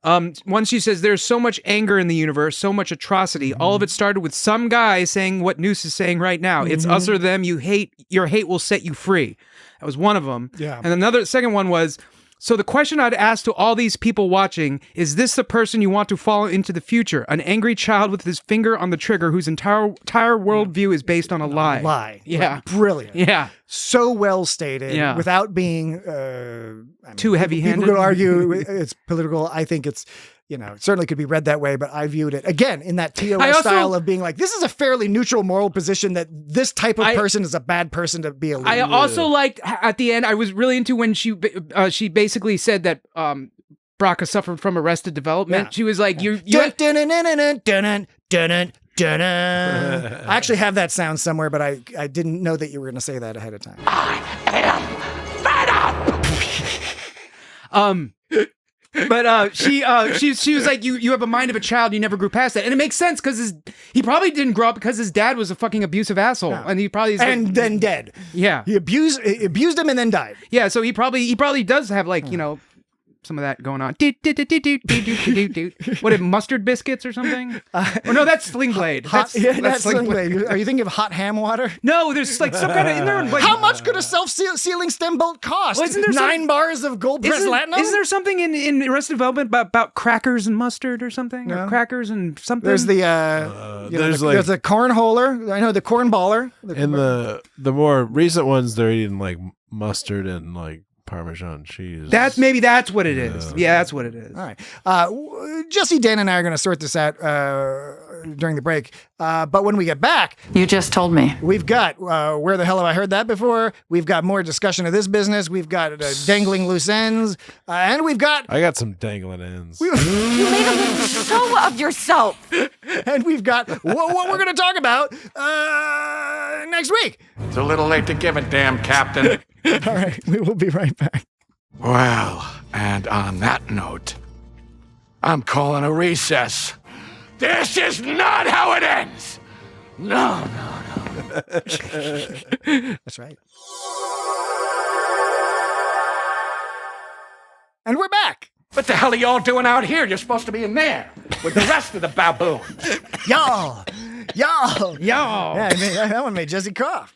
Speaker 6: One she says, there's so much anger in the universe, so much atrocity. All of it started with some guy saying what Noose is saying right now. It's us or them. Your hate will set you free. That was one of them.
Speaker 5: Yeah.
Speaker 6: And second one was, so the question I'd ask to all these people watching, is this the person you want to follow into the future? An angry child with his finger on the trigger whose entire worldview is based on a lie.
Speaker 5: Lie.
Speaker 6: Yeah.
Speaker 5: Brilliant.
Speaker 6: Yeah.
Speaker 5: So well stated without being
Speaker 6: too heavy-handed.
Speaker 5: People could argue it's political. I think it's, it certainly could be read that way, but I viewed it again in that TOS style of being like, this is a fairly neutral moral position that this type of person is a bad person to be a leader.
Speaker 6: I also liked at the end, I was really into when she basically said that Braca suffered from Arrested Development.
Speaker 5: Yeah.
Speaker 6: She was like, I
Speaker 5: actually have that sound somewhere, but I didn't know that you were going to say that ahead of time.
Speaker 3: I am fed up!
Speaker 6: But she was like, you have a mind of a child, you never grew past that. And it makes sense because he probably didn't grow up because his dad was a fucking abusive asshole.
Speaker 5: Yeah.
Speaker 6: And he probably is
Speaker 5: then dead.
Speaker 6: Yeah.
Speaker 5: He abused him and then died.
Speaker 6: Yeah, so he probably does have like, some of that going on. What, mustard biscuits or something? Or no, that's Sling Blade.
Speaker 5: That's Sling Blade. Are you thinking of hot ham water?
Speaker 6: No, there's like some kind of in there. Like,
Speaker 5: how much could a self-sealing stem bolt cost?
Speaker 6: Well, isn't there
Speaker 5: 9 bars of gold pressed latinum?
Speaker 6: Isn't there something in Arrested Development about crackers and mustard or something?
Speaker 5: No.
Speaker 6: Or crackers and something?
Speaker 5: There's there's a cornholer. I know the cornballer.
Speaker 2: In the more recent ones, they're eating like mustard and like Parmesan cheese.
Speaker 6: That's what it is. Yeah, that's what it is.
Speaker 5: All right. Jesse, Dan, and I are going to sort this out during the break. But when we get back,
Speaker 7: You just told me.
Speaker 5: we've got where the hell have I heard that before? We've got more discussion of this business. We've got dangling loose ends, and we've got
Speaker 2: I got some dangling ends.
Speaker 4: You made a little show of yourself.
Speaker 5: and we've got what we're going to talk about next week.
Speaker 3: It's a little late to give a damn, Captain.
Speaker 5: All right, we will be right back.
Speaker 3: Well, and on that note, I'm calling a recess. This is not how it ends. No.
Speaker 5: That's right. And we're back.
Speaker 3: What the hell are y'all doing out here? You're supposed to be in there with the rest of the baboons.
Speaker 5: Y'all.
Speaker 6: Y'all.
Speaker 5: Yeah, that one made Jesse cough.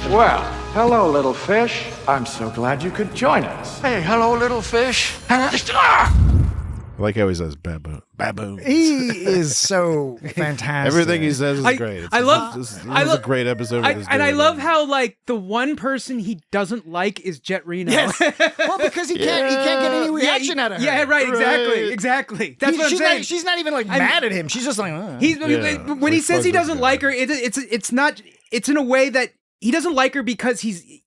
Speaker 3: Well, hello, little fish. I'm so glad you could join us. Hey, hello, little fish.
Speaker 2: I like how he says baboon. Baboon.
Speaker 5: He is so fantastic.
Speaker 2: Everything he says is great.
Speaker 6: I love
Speaker 2: a great episode.
Speaker 6: And I love how like the one person he doesn't like is Jet Reno.
Speaker 5: Yes. Well, because he can't get any reaction out of her.
Speaker 6: Yeah, right. Exactly. That's what I'm saying.
Speaker 5: She's not even like mad at him. She's just like,
Speaker 6: when he says he doesn't like her, it's not. It's in a way that he doesn't like her because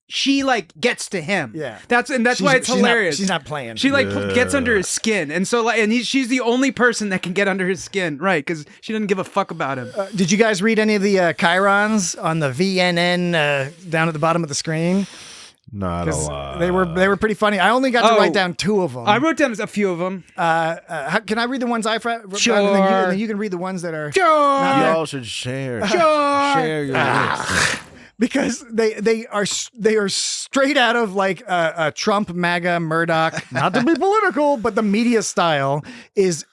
Speaker 6: she like gets to him.
Speaker 5: Yeah.
Speaker 6: That's why it's hilarious.
Speaker 5: She's not playing.
Speaker 6: She like gets under his skin, and so she's the only person that can get under his skin, right? Because she doesn't give a fuck about him.
Speaker 5: Did you guys read any of the chyrons on the VNN down at the bottom of the screen?
Speaker 2: Not a lot.
Speaker 5: They were pretty funny. I only got to write down 2 of them.
Speaker 6: I wrote down a few of them.
Speaker 5: Can I read the ones I wrote?
Speaker 6: Sure.
Speaker 5: And then you can read the ones that are.
Speaker 6: Sure.
Speaker 2: Y'all should share. Share your links.
Speaker 5: Because they are straight out of like a Trump, MAGA, Murdoch. Not to be political, but the media style is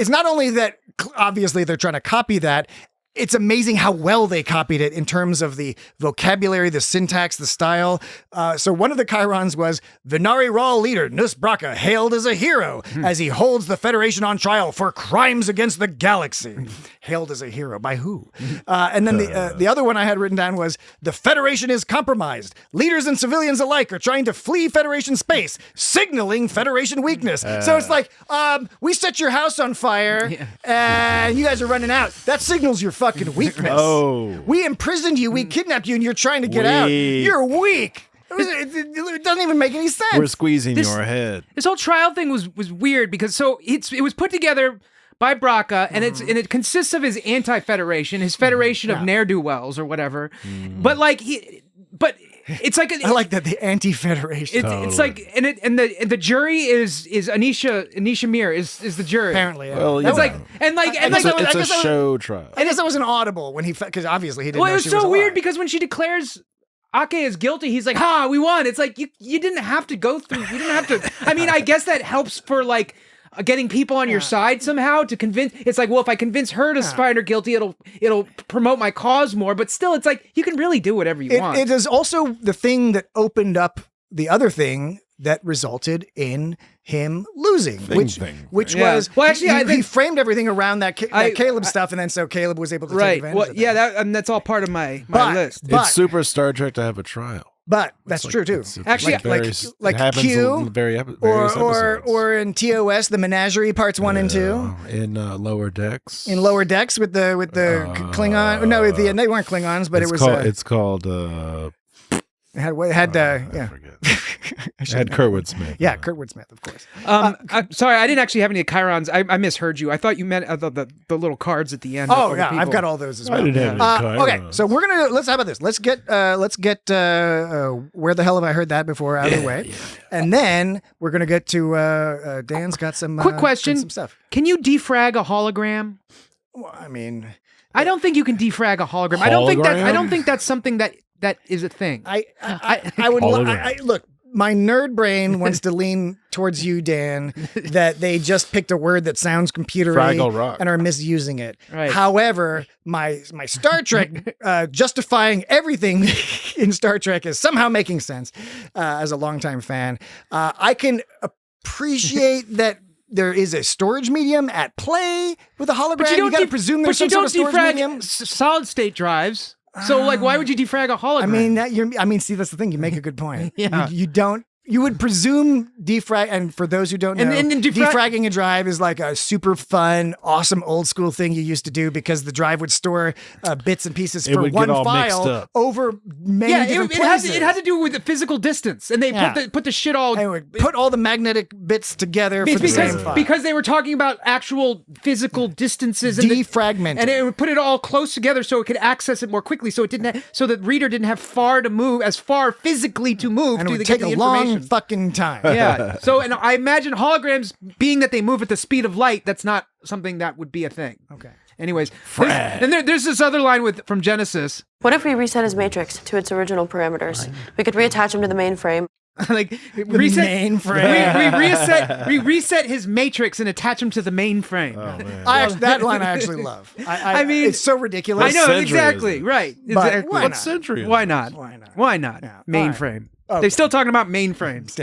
Speaker 5: not only that obviously they're trying to copy that, it's amazing how well they copied it in terms of the vocabulary, the syntax, the style. So one of the chyrons was Venari Raw leader Nus Braka hailed as a hero as he holds the Federation on trial for crimes against the galaxy. Hailed as a hero by who? And then the other one I had written down was the Federation is compromised. Leaders and civilians alike are trying to flee Federation space, signaling Federation weakness. So it's like, we set your house on fire and you guys are running out. That signals your fucking weakness.
Speaker 2: Oh.
Speaker 5: We imprisoned you, we kidnapped you, and you're trying to get out. You're weak. It doesn't even make any sense.
Speaker 2: We're squeezing your head.
Speaker 6: This whole trial thing was weird because it was put together by Braca, and it consists of his anti-federation, his federation of ne'er-do-wells or whatever. But it's like
Speaker 5: I like that, the anti-federation.
Speaker 6: It's like and the jury is Anisha Mir is the jury.
Speaker 5: Apparently, yeah.
Speaker 2: Well,
Speaker 6: It's like
Speaker 2: it's a show trial.
Speaker 5: I guess that was an audible when because obviously he didn't.
Speaker 6: Well,
Speaker 5: know
Speaker 6: it was
Speaker 5: she
Speaker 6: so
Speaker 5: alive.
Speaker 6: weird because when she declares Ake is guilty, he's like, "Ha, we won." It's like you didn't have to go through. You didn't have to. I mean, I guess that helps for like getting people on your side somehow to convince. It's like, well, if I convince her to find her guilty, it'll promote my cause more. But still, it's like you can really do whatever you want.
Speaker 5: It is also the thing that opened up the other thing that resulted in him losing, which was
Speaker 6: well, actually,
Speaker 5: he framed everything around that Caleb stuff, and then so Caleb was able to take advantage of that.
Speaker 6: That's all part of my list.
Speaker 2: It's super Star Trek to have a trial.
Speaker 5: But that's true too.
Speaker 6: Actually,
Speaker 5: like Q,
Speaker 2: in various episodes.
Speaker 5: or in TOS, the Menagerie parts 1 and 2.
Speaker 2: In Lower Decks.
Speaker 5: In Lower Decks with the Klingon. No, they weren't Klingons, but
Speaker 2: it's called.
Speaker 5: It had
Speaker 2: I forget. It had Kurtwood Smith.
Speaker 5: Yeah, Kurtwood Smith, of course.
Speaker 6: I'm sorry, I didn't actually have any chyrons. I misheard you. I thought you meant the little cards at the end.
Speaker 5: Oh yeah, I've got all those as well.
Speaker 2: I didn't have any
Speaker 5: okay, so we're gonna how about this? Let's get where the hell have I heard that before out of the way, and then we're gonna get to Dan's got some
Speaker 6: quick question.
Speaker 5: Some stuff.
Speaker 6: Can you defrag a hologram?
Speaker 5: Well, I mean,
Speaker 6: I don't think you can defrag a hologram. I don't think that's something that is a thing.
Speaker 5: I would look. My nerd brain wants to lean towards you, Dan, that they just picked a word that sounds computery and are misusing it.
Speaker 6: Right.
Speaker 5: However, my Star Trek justifying everything in Star Trek is somehow making sense as a longtime fan. I can appreciate that there is a storage medium at play with a hologram. But you got to presume there's some sort of storage medium.
Speaker 6: Solid state drives. So, why would you defrag a hologram?
Speaker 5: See, that's the thing. You make a good point.
Speaker 6: Yeah.
Speaker 5: You don't. You would presume defrag, and for those who don't know, defragging a drive is like a super fun, awesome old school thing you used to do because the drive would store bits and pieces for one file over many different places.
Speaker 6: It had to do with the physical distance, and they put the shit all.
Speaker 5: And would put all the magnetic bits together for the same file.
Speaker 6: Because they were talking about actual physical distances and
Speaker 5: defragmenting,
Speaker 6: and it would put it all close together so it could access it more quickly. So it didn't. So the reader didn't have far physically to move,
Speaker 5: and it
Speaker 6: to
Speaker 5: would
Speaker 6: get
Speaker 5: take
Speaker 6: the
Speaker 5: a
Speaker 6: information.
Speaker 5: long fucking time.
Speaker 6: Yeah. So, and I imagine holograms, being that they move at the speed of light, that's not something that would be a thing.
Speaker 5: Okay.
Speaker 6: Anyways, there's this other line from Genesis.
Speaker 12: What if we reset his matrix to its original parameters? We could reattach him to the mainframe.
Speaker 6: We reset his matrix and attach him to the mainframe.
Speaker 2: Oh, man.
Speaker 5: That line I actually love. I mean, it's so ridiculous.
Speaker 6: I know exactly right. Exactly.
Speaker 5: Why
Speaker 2: What
Speaker 5: not?
Speaker 2: century?
Speaker 6: Why not? Why not?
Speaker 5: Yeah.
Speaker 6: Mainframe.
Speaker 5: Okay.
Speaker 6: They're still talking about mainframes.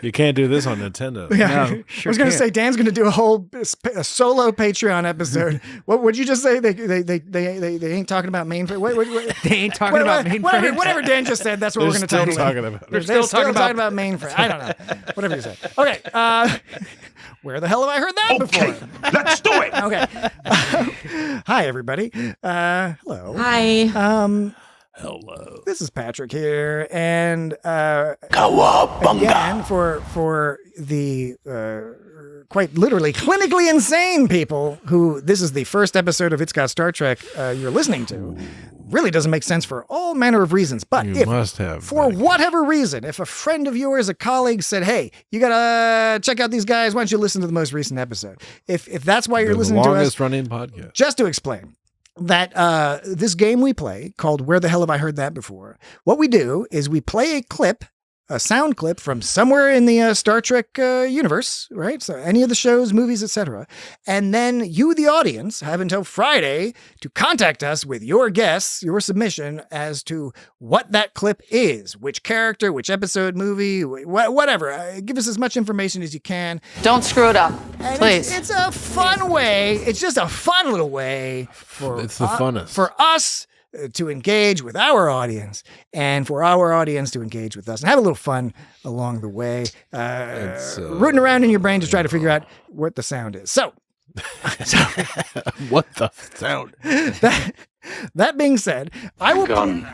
Speaker 2: You can't do this on Nintendo.
Speaker 5: Yeah.
Speaker 6: No,
Speaker 5: I was going to say Dan's going to do a solo Patreon episode. What would you just say? They ain't talking about mainframe. What?
Speaker 6: They ain't talking about mainframe.
Speaker 5: Whatever Dan just said, that's what we're going to talk about.
Speaker 6: They're still talking
Speaker 5: about mainframe. I don't know. Whatever you say. Okay. Where the hell have I heard that before?
Speaker 9: Let's do it.
Speaker 5: Okay. Hi, everybody. Hello.
Speaker 12: Hi.
Speaker 2: Hello.
Speaker 5: This is Patrick here, and again for the quite literally clinically insane people who this is the first episode of It's Got Star Trek you're listening to. Really doesn't make sense for all manner of reasons, but for whatever reason, if a friend of yours, a colleague said, "Hey, you gotta check out these guys," why don't you listen to the most recent episode? If that's why you're listening to us,
Speaker 2: longest running podcast.
Speaker 5: Just to explain that this game we play called Where the Hell Have I Heard That Before? What we do is we play a clip a sound clip from somewhere in the Star Trek universe, right? So any of the shows, movies, etc. And then you, the audience, have until Friday to contact us with your guess, your submission as to what that clip is, which character, which episode, movie, whatever. Give us as much information as you can.
Speaker 7: Don't screw it up,
Speaker 5: And
Speaker 7: please.
Speaker 5: It's a fun way. It's just a fun little way for
Speaker 2: It's the funnest.
Speaker 5: for us to engage with our audience and for our audience to engage with us and have a little fun along the way, rooting around in your brain to try to figure out what the sound is. So
Speaker 2: What the sound?
Speaker 5: that being said, I will
Speaker 3: Gone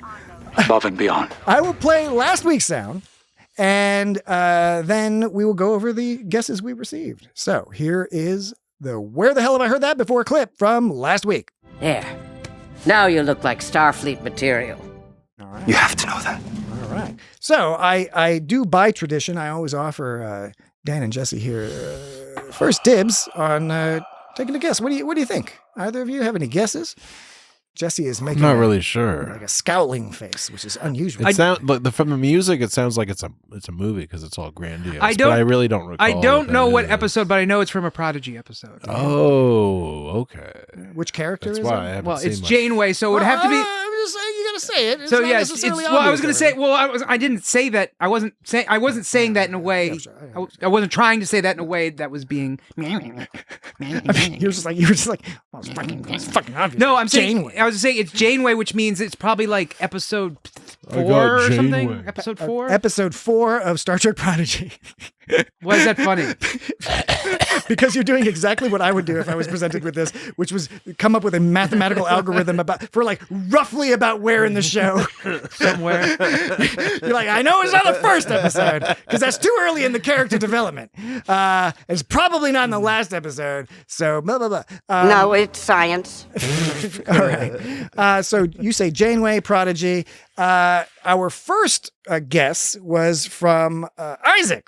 Speaker 3: above and beyond.
Speaker 5: I will play last week's sound, and then we will go over the guesses we received. So here is the Where the Hell Have I Heard That Before clip from last week.
Speaker 4: There. Now you look like Starfleet material.
Speaker 8: You have to know that.
Speaker 5: All right. So I do, by tradition, I always offer Dan and Jesse here first dibs on taking a guess. What do you think? Either of you have any guesses? Jesse is making
Speaker 2: I'm not really sure.
Speaker 5: like a scowling face, which is unusual.
Speaker 2: It sound like from the music. It sounds like it's a movie because it's all grandiose.
Speaker 6: I don't-
Speaker 2: But I really don't recall.
Speaker 6: I don't know what
Speaker 2: is.
Speaker 6: episode, but I know it's from a Prodigy episode.
Speaker 2: Oh, okay.
Speaker 5: Which character
Speaker 2: That's
Speaker 5: is
Speaker 2: why
Speaker 5: it?
Speaker 2: I haven't
Speaker 6: Well,
Speaker 2: seen
Speaker 6: it's
Speaker 2: much.
Speaker 6: Janeway, so it would have to be.
Speaker 5: I'm just saying you gotta say it. It's
Speaker 6: So
Speaker 5: not
Speaker 6: yes, it's
Speaker 5: necessarily
Speaker 6: well. I was
Speaker 5: obvious
Speaker 6: going to say.
Speaker 5: already.
Speaker 6: Well, I didn't say that. I wasn't saying that in a way. I wasn't trying to say that in a way that was being.
Speaker 5: I mean, you were just like, well, it's fucking obvious.
Speaker 6: No, I'm saying.
Speaker 5: Janeway.
Speaker 6: I was saying it's Janeway, which means it's probably like episode
Speaker 2: I got
Speaker 6: 4 or something.
Speaker 2: Janeway.
Speaker 6: Episode 4.
Speaker 5: Episode 4 of Star Trek Prodigy.
Speaker 6: Why is that funny?
Speaker 5: Because you're doing exactly what I would do if I was presented with this, which was come up with a mathematical algorithm for roughly about where in the show.
Speaker 6: Somewhere.
Speaker 5: You're like, I know it's not the first episode because that's too early in the character development. It's probably not in the last episode. So blah blah blah.
Speaker 4: No, it's science.
Speaker 5: All right. So you say Janeway, Prodigy. Our first guess was from Isaac.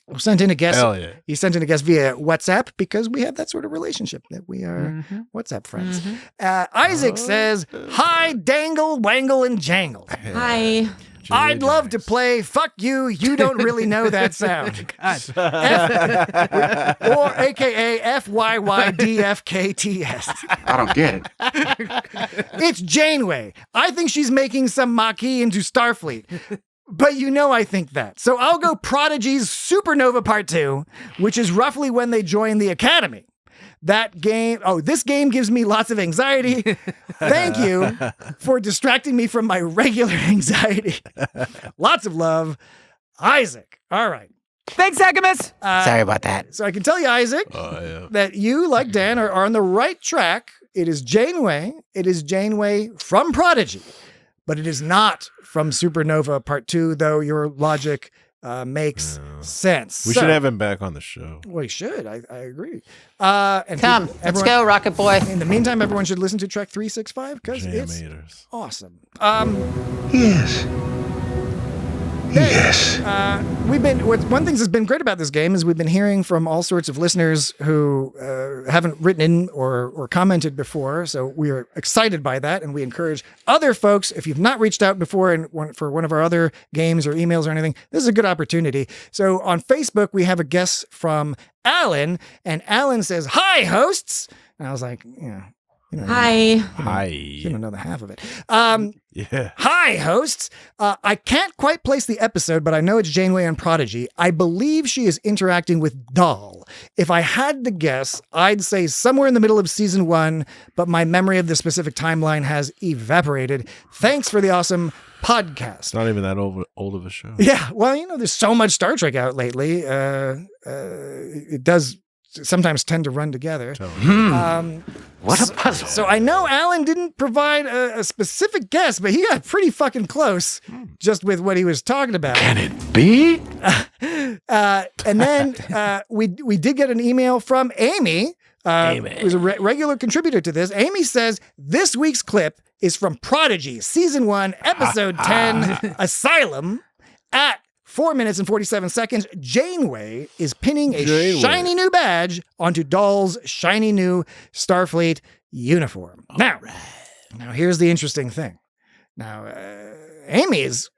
Speaker 5: Who sent in a guess.
Speaker 2: Hell yeah.
Speaker 5: He sent in a guess via WhatsApp because we have that sort of relationship that we are WhatsApp friends. Isaac says, "Hi, Dangle, Wangle, and Jangle.
Speaker 12: Hi.
Speaker 5: I'd love to play Fuck You, You Don't Really Know That Sound." Or AKA FYYDFKTS.
Speaker 3: I don't get it.
Speaker 5: It's Janeway. I think she's making some Maquis into Starfleet. But I think that. So I'll go Prodigy's Supernova Part 2, which is roughly when they join the Academy. That game, this game gives me lots of anxiety. Thank you for distracting me from my regular anxiety. Lots of love, Isaac. All right.
Speaker 6: Thanks, Agamus.
Speaker 8: Sorry about that.
Speaker 5: So I can tell you, Isaac, that you, like Dan, are on the right track. It is Janeway. It is Janeway from Prodigy. But it is not from Supernova Part 2, though your logic makes sense.
Speaker 2: We should have him back on the show.
Speaker 5: We should. I agree. And
Speaker 7: Come, let's go, Rocket Boy.
Speaker 5: In the meantime, everyone should listen to Trek 365 because it's
Speaker 2: Jam-eaters.
Speaker 5: awesome.
Speaker 3: Yes. Yes.
Speaker 5: One thing that's been great about this game is we've been hearing from all sorts of listeners who haven't written in or commented before. So we are excited by that, and we encourage other folks, if you've not reached out before for one of our other games or emails or anything, this is a good opportunity. So on Facebook, we have a guest from Alan, and Alan says, "Hi, hosts." And I was like,
Speaker 12: Hi.
Speaker 2: Hi.
Speaker 5: you don't know the half of it.
Speaker 2: Yeah.
Speaker 5: Hi, hosts. I can't quite place the episode, but I know it's Janeway and Prodigy. I believe she is interacting with Dahl. If I had to guess, I'd say somewhere in the middle of season 1, but my memory of the specific timeline has evaporated. Thanks for the awesome podcast.
Speaker 2: It's not even that old of a show.
Speaker 5: Yeah, well, there's so much Star Trek out lately. It does sometimes tend to run together.
Speaker 3: What a puzzle.
Speaker 5: So I know Alan didn't provide a specific guess, but he got pretty fucking close just with what he was talking about.
Speaker 3: Can it be?
Speaker 5: And then we did get an email from Amy, who's a regular contributor to this. Amy says, this week's clip is from Prodigy, Season 1, Episode 10, Asylum, at 4 minutes and 47 seconds. Janeway is pinning a shiny new badge onto Dahl's shiny new Starfleet uniform. Now, here's the interesting thing. Now, Amy is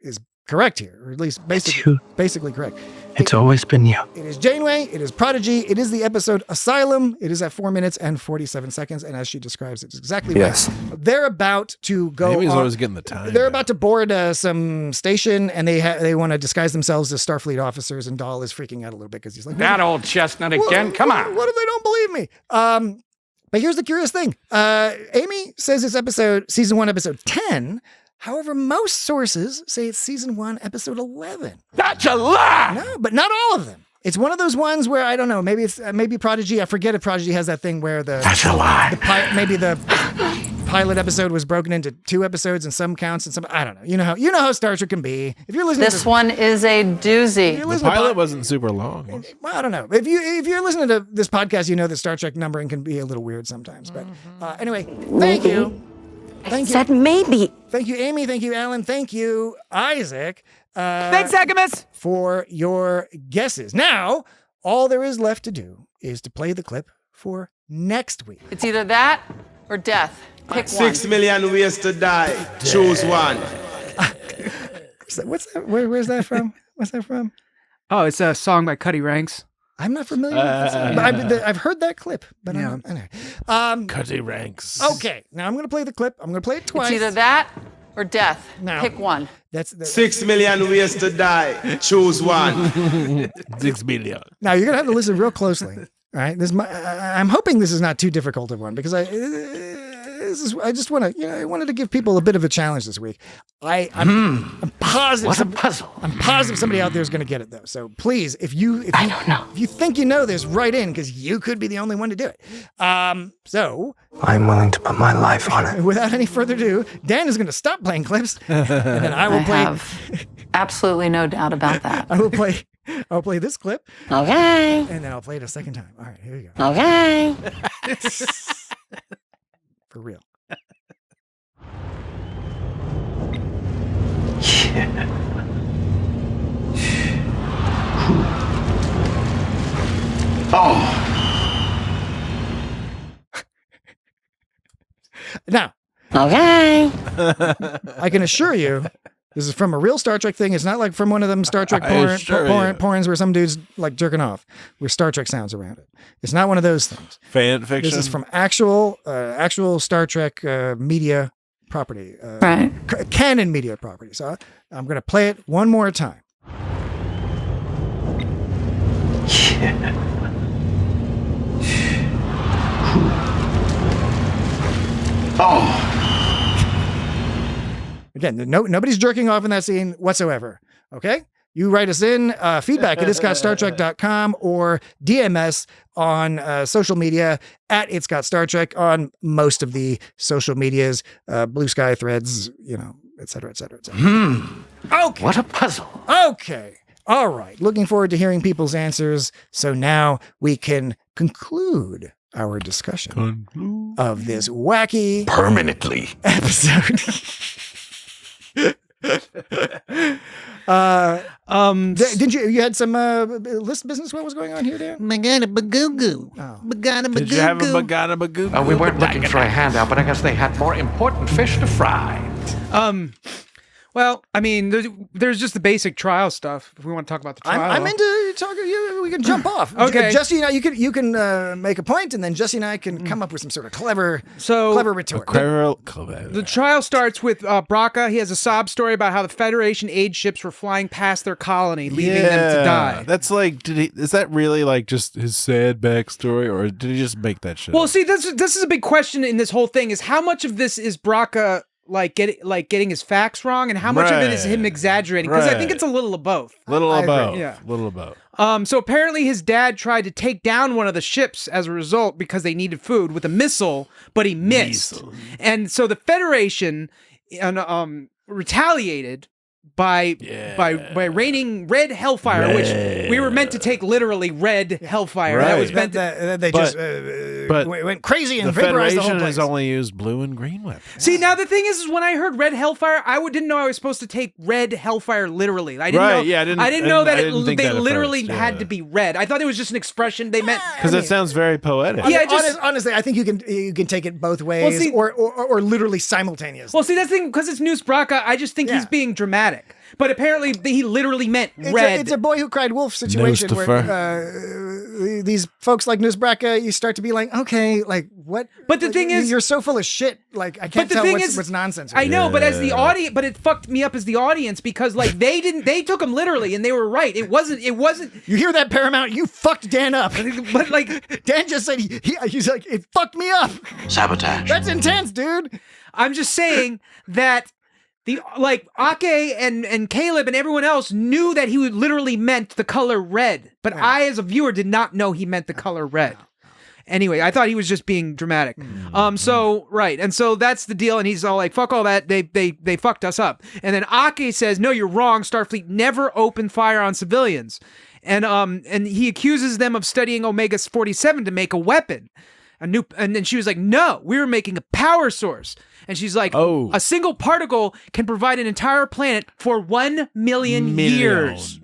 Speaker 5: correct here, or at least basically correct.
Speaker 8: It's always been you.
Speaker 5: It is Janeway. It is Prodigy. It is the episode Asylum. It is at 4 minutes and 47 seconds. And as she describes it, it's exactly
Speaker 8: Yes.
Speaker 5: right. They're about to go.
Speaker 2: Amy's
Speaker 5: on-
Speaker 2: always getting the time.
Speaker 5: They're about to board some station, and they want to disguise themselves as Starfleet officers. And Dahl is freaking out a little bit because he's like,
Speaker 3: That old chestnut again. Come on.
Speaker 5: What if they don't believe me? But here's the curious thing. Amy says it's season 1, episode 10. However, most sources say it's season 1, episode 11.
Speaker 3: That's a lie.
Speaker 5: No, but not all of them. It's one of those ones where I don't know. Maybe it's maybe Prodigy. I forget if Prodigy has that thing where
Speaker 3: That's a lie.
Speaker 5: Maybe the pilot episode was broken into 2 episodes and some counts and some. I don't know. You know how Star Trek can be. If you're listening,
Speaker 7: This one is a doozy.
Speaker 2: The pilot wasn't super long.
Speaker 5: Well, I don't know. If you're listening to this podcast, you know that Star Trek numbering can be a little weird sometimes. But anyway, thank you. Thank you.
Speaker 4: Said maybe.
Speaker 5: Thank you, Amy. Thank you, Alan. Thank you, Isaac.
Speaker 6: Thanks, Agamus.
Speaker 5: For your guesses. Now, all there is left to do is to play the clip for next week.
Speaker 7: It's either that or death. Pick
Speaker 13: 6 million ways to die. Choose one.
Speaker 5: What's that? Where's that from? What's that from?
Speaker 6: Oh, it's a song by Cuddy Ranks.
Speaker 5: I'm not familiar with that song, but I've heard that clip. But
Speaker 6: Yeah.
Speaker 5: anyway.
Speaker 2: Cuddy Ranks.
Speaker 5: Okay, now I'm going to play the clip. I'm going to play it twice.
Speaker 7: It's either that or death.
Speaker 5: No.
Speaker 7: Pick one.
Speaker 5: That's
Speaker 13: 6 million ways to die. Choose one.
Speaker 2: 6 million.
Speaker 5: Now you're gonna have to listen real closely. All right, I'm hoping this is not too difficult of one because I just want to I wanted to give people a bit of a challenge this week. I'm positive.
Speaker 3: What a puzzle.
Speaker 5: I'm positive somebody out there is going to get it though. So please, if you think you know this, write in because you could be the only one to do it. So
Speaker 8: I'm willing to put my life on it.
Speaker 5: without any further ado, Dan is going to stop playing clips, and then I will play.
Speaker 7: have absolutely no doubt about that.
Speaker 5: I'll play this clip.
Speaker 4: Okay.
Speaker 5: And then I'll play it a second time. All right, here you go.
Speaker 4: Okay.
Speaker 5: For real. Now,
Speaker 4: Okay.
Speaker 5: I can assure you, this is from a real Star Trek thing. It's not like from one of them Star Trek porns where some dude's like jerking off with Star Trek sounds around it. It's not one of those things.
Speaker 2: Fan fiction.
Speaker 5: This is from actual Star Trek media property,
Speaker 7: Right.
Speaker 5: canon media property. So I'm going to play it one more time. Again, nobody's jerking off in that scene whatsoever. Okay? You write us in, feedback at itsgotstartrek.com or DM us on social media at It's Got Star Trek on most of the social medias, Blue Sky, Threads, et cetera, et cetera, et cetera. Okay.
Speaker 3: What a puzzle.
Speaker 5: Okay. All right. Looking forward to hearing people's answers. So now we can conclude our discussion of this wacky
Speaker 3: Permanently.
Speaker 5: episode. Didn't you had some list business? What was going on here, Dan?
Speaker 14: Bagana bagoo.
Speaker 2: Did you have a bagana bagoo?
Speaker 3: We weren't looking for a handout, but I guess they had more important fish to fry.
Speaker 6: Well, I mean, there's just the basic trial stuff. If we want to talk about the trial,
Speaker 5: I'm into talking. We can jump off.
Speaker 6: Okay.
Speaker 5: Jesse and I, you can make a point, and then Jesse and I can come up with some sort of clever retort.
Speaker 6: The trial starts with Braca. He has a sob story about how the Federation aid ships were flying past their colony, leaving them to die.
Speaker 2: That's like, is that really like just his sad backstory, or did he just make that shit
Speaker 6: Well,
Speaker 2: up?
Speaker 6: see, this is a big question in this whole thing: is how much of this is Braca getting his facts wrong, and how much of it is him exaggerating? Because I think it's a little of both.
Speaker 2: Little of both.
Speaker 6: Yeah.
Speaker 2: Little of both.
Speaker 6: So apparently his dad tried to take down one of the ships as a result because they needed food with a missile, but he missed. And so the Federation retaliated by raining red hellfire, which we were meant to take literally red hellfire.
Speaker 2: Right.
Speaker 6: That was meant
Speaker 5: They just went crazy and
Speaker 2: the
Speaker 5: vaporized the whole
Speaker 2: Federation
Speaker 5: place.
Speaker 2: has only used blue and green weapons.
Speaker 6: See, now the thing is when I heard red hellfire, I didn't know I was supposed to take red hellfire literally. I didn't know.
Speaker 2: Yeah,
Speaker 6: I didn't know that
Speaker 2: think
Speaker 6: they
Speaker 2: that at
Speaker 6: literally
Speaker 2: first,
Speaker 6: had to be red. I thought it was just an expression they meant.
Speaker 2: Because it sounds very poetic.
Speaker 6: Yeah,
Speaker 5: honestly, I think you can take it both ways,
Speaker 6: see-
Speaker 5: or literally simultaneously.
Speaker 6: Well, see, that's the thing, because it's News Braca, I just think he's being dramatic. But apparently he literally meant red.
Speaker 5: It's a boy who cried wolf situation where these folks like Newsbraka, you start to be like, okay, like what?
Speaker 6: But the thing is,
Speaker 5: you're so full of shit. Like I can't tell what's nonsense.
Speaker 6: I know, but as the audience, but it fucked me up as the audience because like they took him literally and they were right. It wasn't.
Speaker 5: You hear that, Paramount? You fucked Dan up.
Speaker 6: But like
Speaker 5: Dan just said he's like, it fucked me up.
Speaker 3: Sabotage.
Speaker 5: That's intense, dude.
Speaker 6: I'm just saying that Ake and Caleb and everyone else knew that he literally meant the color red, but I, as a viewer, did not know he meant the color red. Anyway, I thought he was just being dramatic. So right, and so that's the deal. And he's all like, "Fuck all that. They fucked us up." And then Ake says, "No, you're wrong. Starfleet never opened fire on civilians." And he accuses them of studying Omega 47 to make a weapon. And then she was like, "No, we were making a power source." And she's like, "A single particle can provide an entire planet for 1 million years."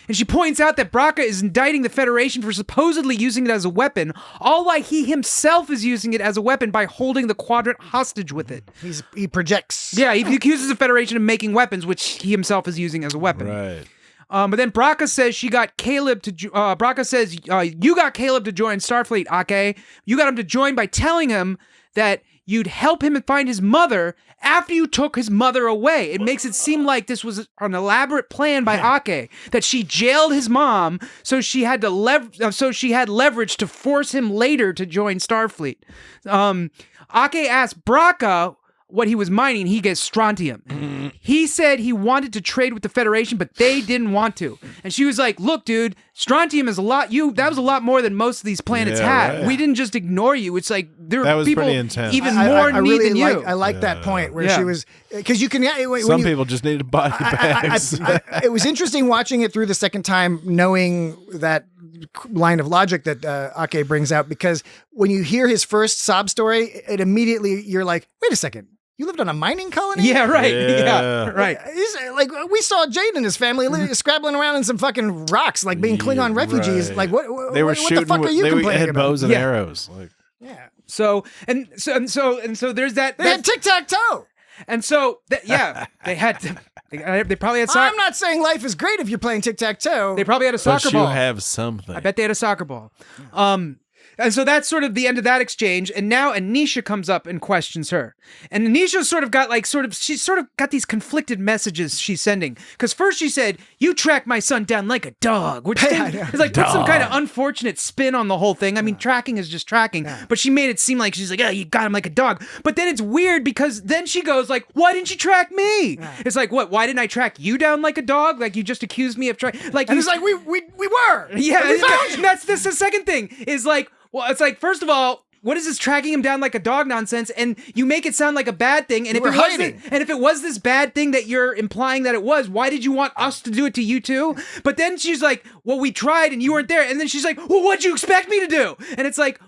Speaker 6: And she points out that Braca is indicting the Federation for supposedly using it as a weapon, all while he himself is using it as a weapon by holding the Quadrant hostage with it.
Speaker 5: He projects.
Speaker 6: Yeah, he accuses the Federation of making weapons, which he himself is using as a weapon.
Speaker 2: Right.
Speaker 6: But then Braca says she got Caleb to. Braca says you got Caleb to join Starfleet. Ake, you got him to join by telling him that you'd help him find his mother after you took his mother away. It makes it seem like this was an elaborate plan by Ake, that she jailed his mom, so she had leverage to force him later to join Starfleet. Ake asked Braca what he was mining. He gets strontium. He said he wanted to trade with the Federation, but they didn't want to. And she was like, "Look, dude, strontium is a lot. That was a lot more than most of these planets had. Right. We didn't just ignore you. It's like there were people even more in need than you."
Speaker 5: I like that point where she was, because you can.
Speaker 2: Some people just needed body bags.
Speaker 5: It was interesting watching it through the second time, knowing that line of logic that Ake brings out, because when you hear his first sob story, it immediately you're like, wait a second. You lived on a mining colony?
Speaker 6: Yeah, right. Yeah, right.
Speaker 5: Like we saw Jade and his family scrabbling around in some fucking rocks, like being Klingon refugees. Like what?
Speaker 2: They were shooting.
Speaker 5: What the fuck are you complaining
Speaker 2: they had
Speaker 5: about?
Speaker 2: bows and arrows. Like
Speaker 6: So there's that.
Speaker 5: They had tic-tac-toe.
Speaker 6: And so they had to. They probably had soccer.
Speaker 5: I'm not saying life is great if you're playing tic-tac-toe.
Speaker 6: They probably had a soccer ball.
Speaker 2: But you have something.
Speaker 6: I bet they had a soccer ball. And so that's sort of the end of that exchange. And now Anisha comes up and questions her. And Anisha's she's sort of got these conflicted messages she's sending. Because first she said, "You tracked my son down like a dog," which is like put some kind of unfortunate spin on the whole thing. I mean, tracking is just tracking. But she made it seem like she's like, "Oh, you got him like a dog." But then it's weird because then she goes like, "Why didn't you track me?" It's like, what? Why didn't I track you down like a dog? Like you just accused me of tracking. Like,
Speaker 5: and it's like we were.
Speaker 6: Yeah, that's the second thing is like, well, it's like, first of all, what is this tracking him down like a dog nonsense? And you make it sound like a bad thing. And if it was this bad thing that you're implying that it was, why did you want us to do it to you too? But then she's like, "Well, we tried and you weren't there." And then she's like, "Well, what'd you expect me to do?" And it's like,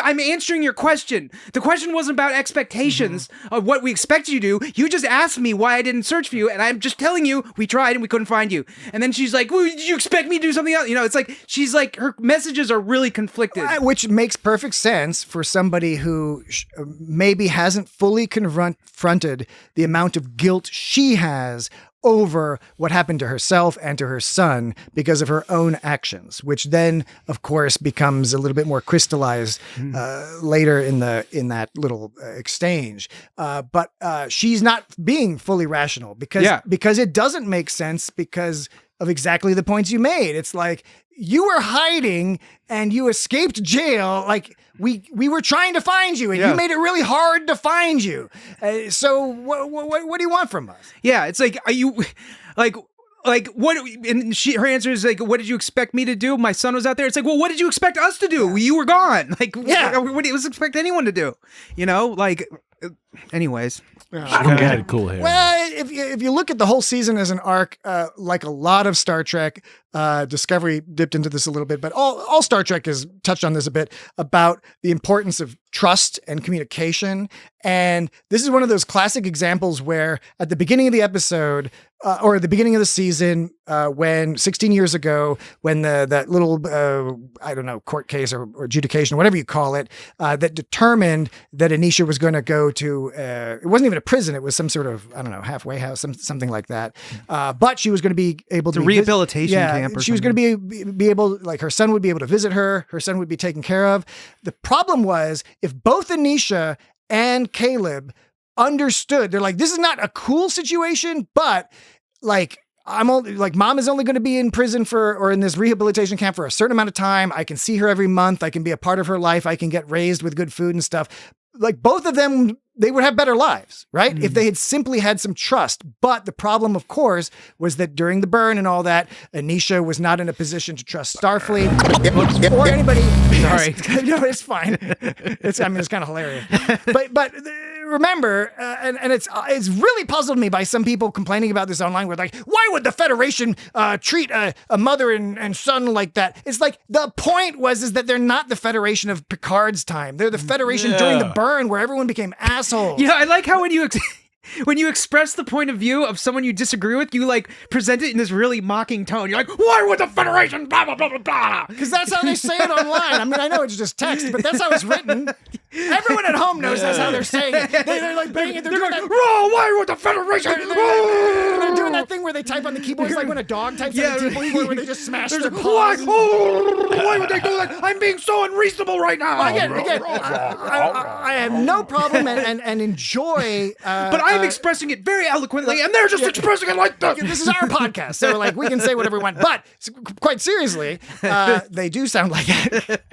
Speaker 6: I'm answering your question. The question wasn't about expectations of what we expected you to do. You just asked me why I didn't search for you, and I'm just telling you we tried and we couldn't find you. And then she's like, "Well, did you expect me to do something else?" You know, it's like she's like, her messages are really conflicted.
Speaker 5: Which makes perfect sense for somebody who maybe hasn't fully confronted the amount of guilt she has over what happened to herself and to her son because of her own actions, which then, of course, becomes a little bit more crystallized later in that little exchange. But she's not being fully rational because it doesn't make sense because of exactly the points you made. It's like, you were hiding and you escaped jail. Like we were trying to find you, and you made it really hard to find you. So what do you want from us?
Speaker 6: Yeah, it's like, are you like what? And her answer is like, "What did you expect me to do? My son was out there." It's like, well, what did you expect us to do? You were gone. Like, what do you expect anyone to do? You know, like. Anyways,
Speaker 2: I don't get it. Cool hair.
Speaker 5: Well, if you look at the whole season as an arc, like a lot of Star Trek, Discovery dipped into this a little bit, but all Star Trek has touched on this a bit about the importance of trust and communication. And this is one of those classic examples where at the beginning of the episode, or at the beginning of the season, when 16 years ago, when that little, I don't know, court case or adjudication, whatever you call it, that determined that Anisha was going to go to, it wasn't even a prison. It was some sort of, I don't know, halfway house, something like that. But she was going to be able to
Speaker 6: a rehabilitation camp. Or
Speaker 5: she was going to be able, like her son would be able to visit her. Her son would be taken care of. The problem was if both Anisha and Caleb understood, they're like, this is not a cool situation, but like, mom is only going to be in prison or in this rehabilitation camp for a certain amount of time. I can see her every month. I can be a part of her life. I can get raised with good food and stuff. Like both of them, they would have better lives, right? If they had simply had some trust. But the problem, of course, was that during the burn and all that, Anisha was not in a position to trust Starfleet or anybody.
Speaker 6: Sorry.
Speaker 5: No, it's fine. It's kind of hilarious. But remember, and it's really puzzled me by some people complaining about this online. We're like, why would the Federation treat a mother and son like that? It's like the point is that they're not the Federation of Picard's time. They're the Federation during the burn where everyone became assholes.
Speaker 6: Yeah, I like how when you express the point of view of someone you disagree with, you like present it in this really mocking tone. You're like, why would the Federation blah, blah, blah, blah, blah?
Speaker 5: Because that's how they say it online. I mean, I know it's just text, but that's how it's written. Everyone at home knows that's how they're saying it. They're like banging it. They're doing
Speaker 3: like,
Speaker 5: that.
Speaker 3: why would the Federation?
Speaker 5: They're doing that thing where they type on the keyboard. It's like when a dog types on the keyboard where they just smash their paws.
Speaker 3: Why would they do that? I'm being so unreasonable right now.
Speaker 5: Again, I have no problem and enjoy.
Speaker 6: But I'm expressing it very eloquently,
Speaker 3: and they're just expressing it like this.
Speaker 5: This is our podcast, so like we can say whatever we want. But quite seriously, they do sound like it.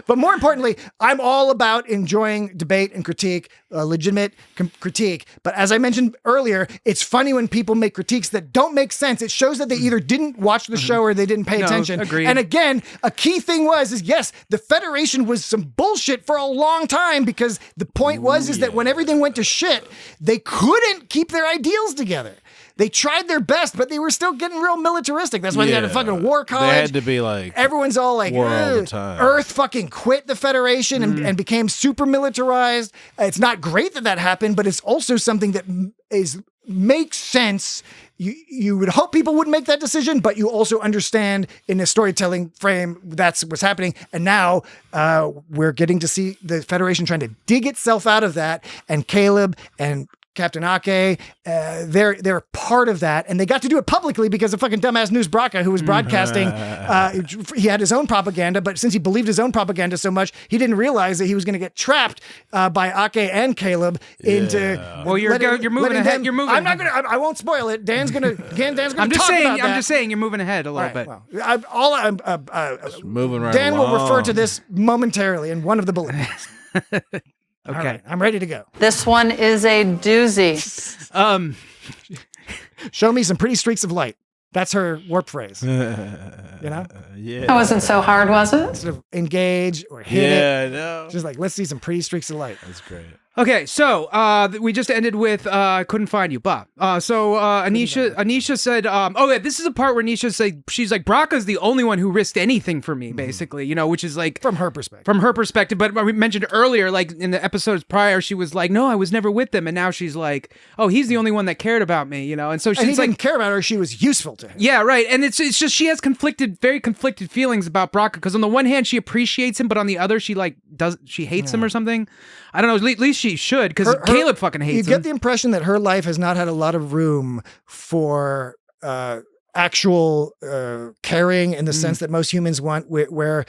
Speaker 5: But more importantly, I'm all about enjoying debate and critique, legitimate critique. But as I mentioned earlier, it's funny when people make critiques that don't make sense. It shows that they either didn't watch the show or they didn't pay attention.
Speaker 6: Agreed.
Speaker 5: And again, a key thing is yes, the Federation was some bullshit for a long time because the point is that when everything went to shit, they couldn't keep their ideals together. They tried their best, but they were still getting real militaristic. That's why they had a fucking war college.
Speaker 2: They had to be like,
Speaker 5: everyone's all like,
Speaker 2: war all the time.
Speaker 5: Earth fucking quit the Federation and became super militarized. It's not great that happened, but it's also something that makes sense. You would hope people wouldn't make that decision, but you also understand in a storytelling frame that's what's happening. And now we're getting to see the Federation trying to dig itself out of that. And Caleb and Captain Ake, they're part of that, and they got to do it publicly because of fucking dumbass News Braca, who was broadcasting. He had his own propaganda, but since he believed his own propaganda so much, he didn't realize that he was going to get trapped by Ake and Caleb into.
Speaker 6: Well, you're moving ahead. You're moving.
Speaker 5: I'm not gonna. I won't spoil it. Dan's gonna.
Speaker 6: I'm just saying you're moving ahead a little bit.
Speaker 5: Well,
Speaker 2: moving right
Speaker 5: Dan
Speaker 2: along.
Speaker 5: will refer to this momentarily in one of the bullet points.
Speaker 6: Okay,
Speaker 5: right, I'm ready to go.
Speaker 7: This one is a doozy.
Speaker 5: Show me some pretty streaks of light. That's her warp phrase. You know?
Speaker 2: Yeah.
Speaker 7: That wasn't so hard, was it?
Speaker 5: Sort of engage or hit it.
Speaker 2: Yeah, I know.
Speaker 5: Just like, let's see some pretty streaks of light.
Speaker 2: That's great.
Speaker 6: Okay, so we just ended with couldn't find you, Bob. So Anisha said, this is a part where Anisha said she's like, Braca's the only one who risked anything for me, basically, which is like
Speaker 5: from her perspective.
Speaker 6: From her perspective, but we mentioned earlier, like in the episodes prior, she was like, no, I was never with them, and now she's like, oh, he's the only one that cared about me, and so she's
Speaker 5: he didn't care about her. She was useful to him.
Speaker 6: Yeah, right, and it's just she has very conflicted feelings about Braca because on the one hand she appreciates him, but on the other she hates him or something. I don't know. At least she should, because Caleb fucking hates him.
Speaker 5: You get the impression that her life has not had a lot of room for actual caring in the sense that most humans want. Where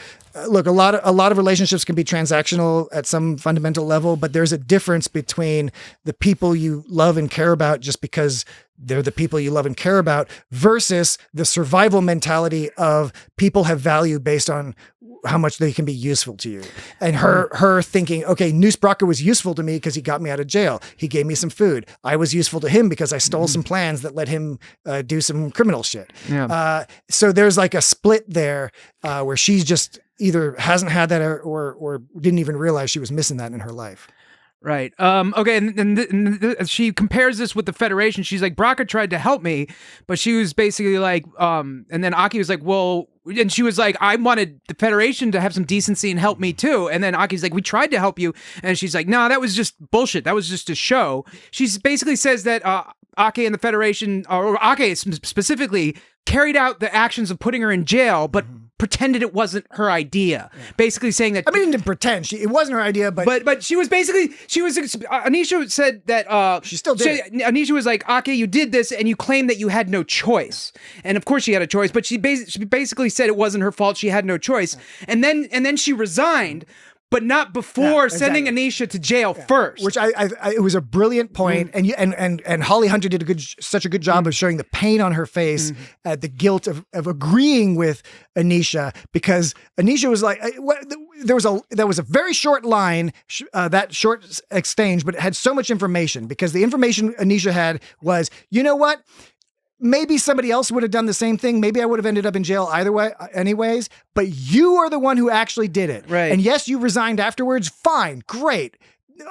Speaker 5: look, a lot of relationships can be transactional at some fundamental level, but there's a difference between the people you love and care about just because they're the people you love and care about versus the survival mentality of people have value based on how much they can be useful to you. And her thinking, okay, Noose Braca was useful to me because he got me out of jail. He gave me some food. I was useful to him because I stole some plans that let him do some criminal shit.
Speaker 6: Yeah.
Speaker 5: So there's like a split there where she's just either hasn't had that or didn't even realize she was missing that in her life.
Speaker 6: Right. Okay. And she compares this with the Federation. She's like, Braca tried to help me, but she was basically like, and then Aki was like, well, and she was like, I wanted the Federation to have some decency and help me too. And then Aki's like, we tried to help you. And she's like, no, that was just bullshit. That was just a show. She basically says that Ake and the Federation, or Ake specifically, carried out the actions of putting her in jail, but pretended it wasn't her idea. Basically saying that...
Speaker 5: I mean, didn't pretend. It wasn't her idea,
Speaker 6: but she was basically... Anisha said that...
Speaker 5: she still did it.
Speaker 6: Anisha was like, Ake, you did this, and you claimed that you had no choice. And of course she had a choice, but she basically said it wasn't her fault, she had no choice. And then she resigned, but not before sending Anisha to jail first.
Speaker 5: Which it was a brilliant point, and Holly Hunter did such a good job of showing the pain on her face at the guilt of agreeing with Anisha, because Anisha was like, there was a very short line, that short exchange, but it had so much information, because the information Anisha had was, you know what? Maybe somebody else would have done the same thing. Maybe I would have ended up in jail either way, anyways. But you are the one who actually did it.
Speaker 6: Right.
Speaker 5: And yes, you resigned afterwards. Fine. Great.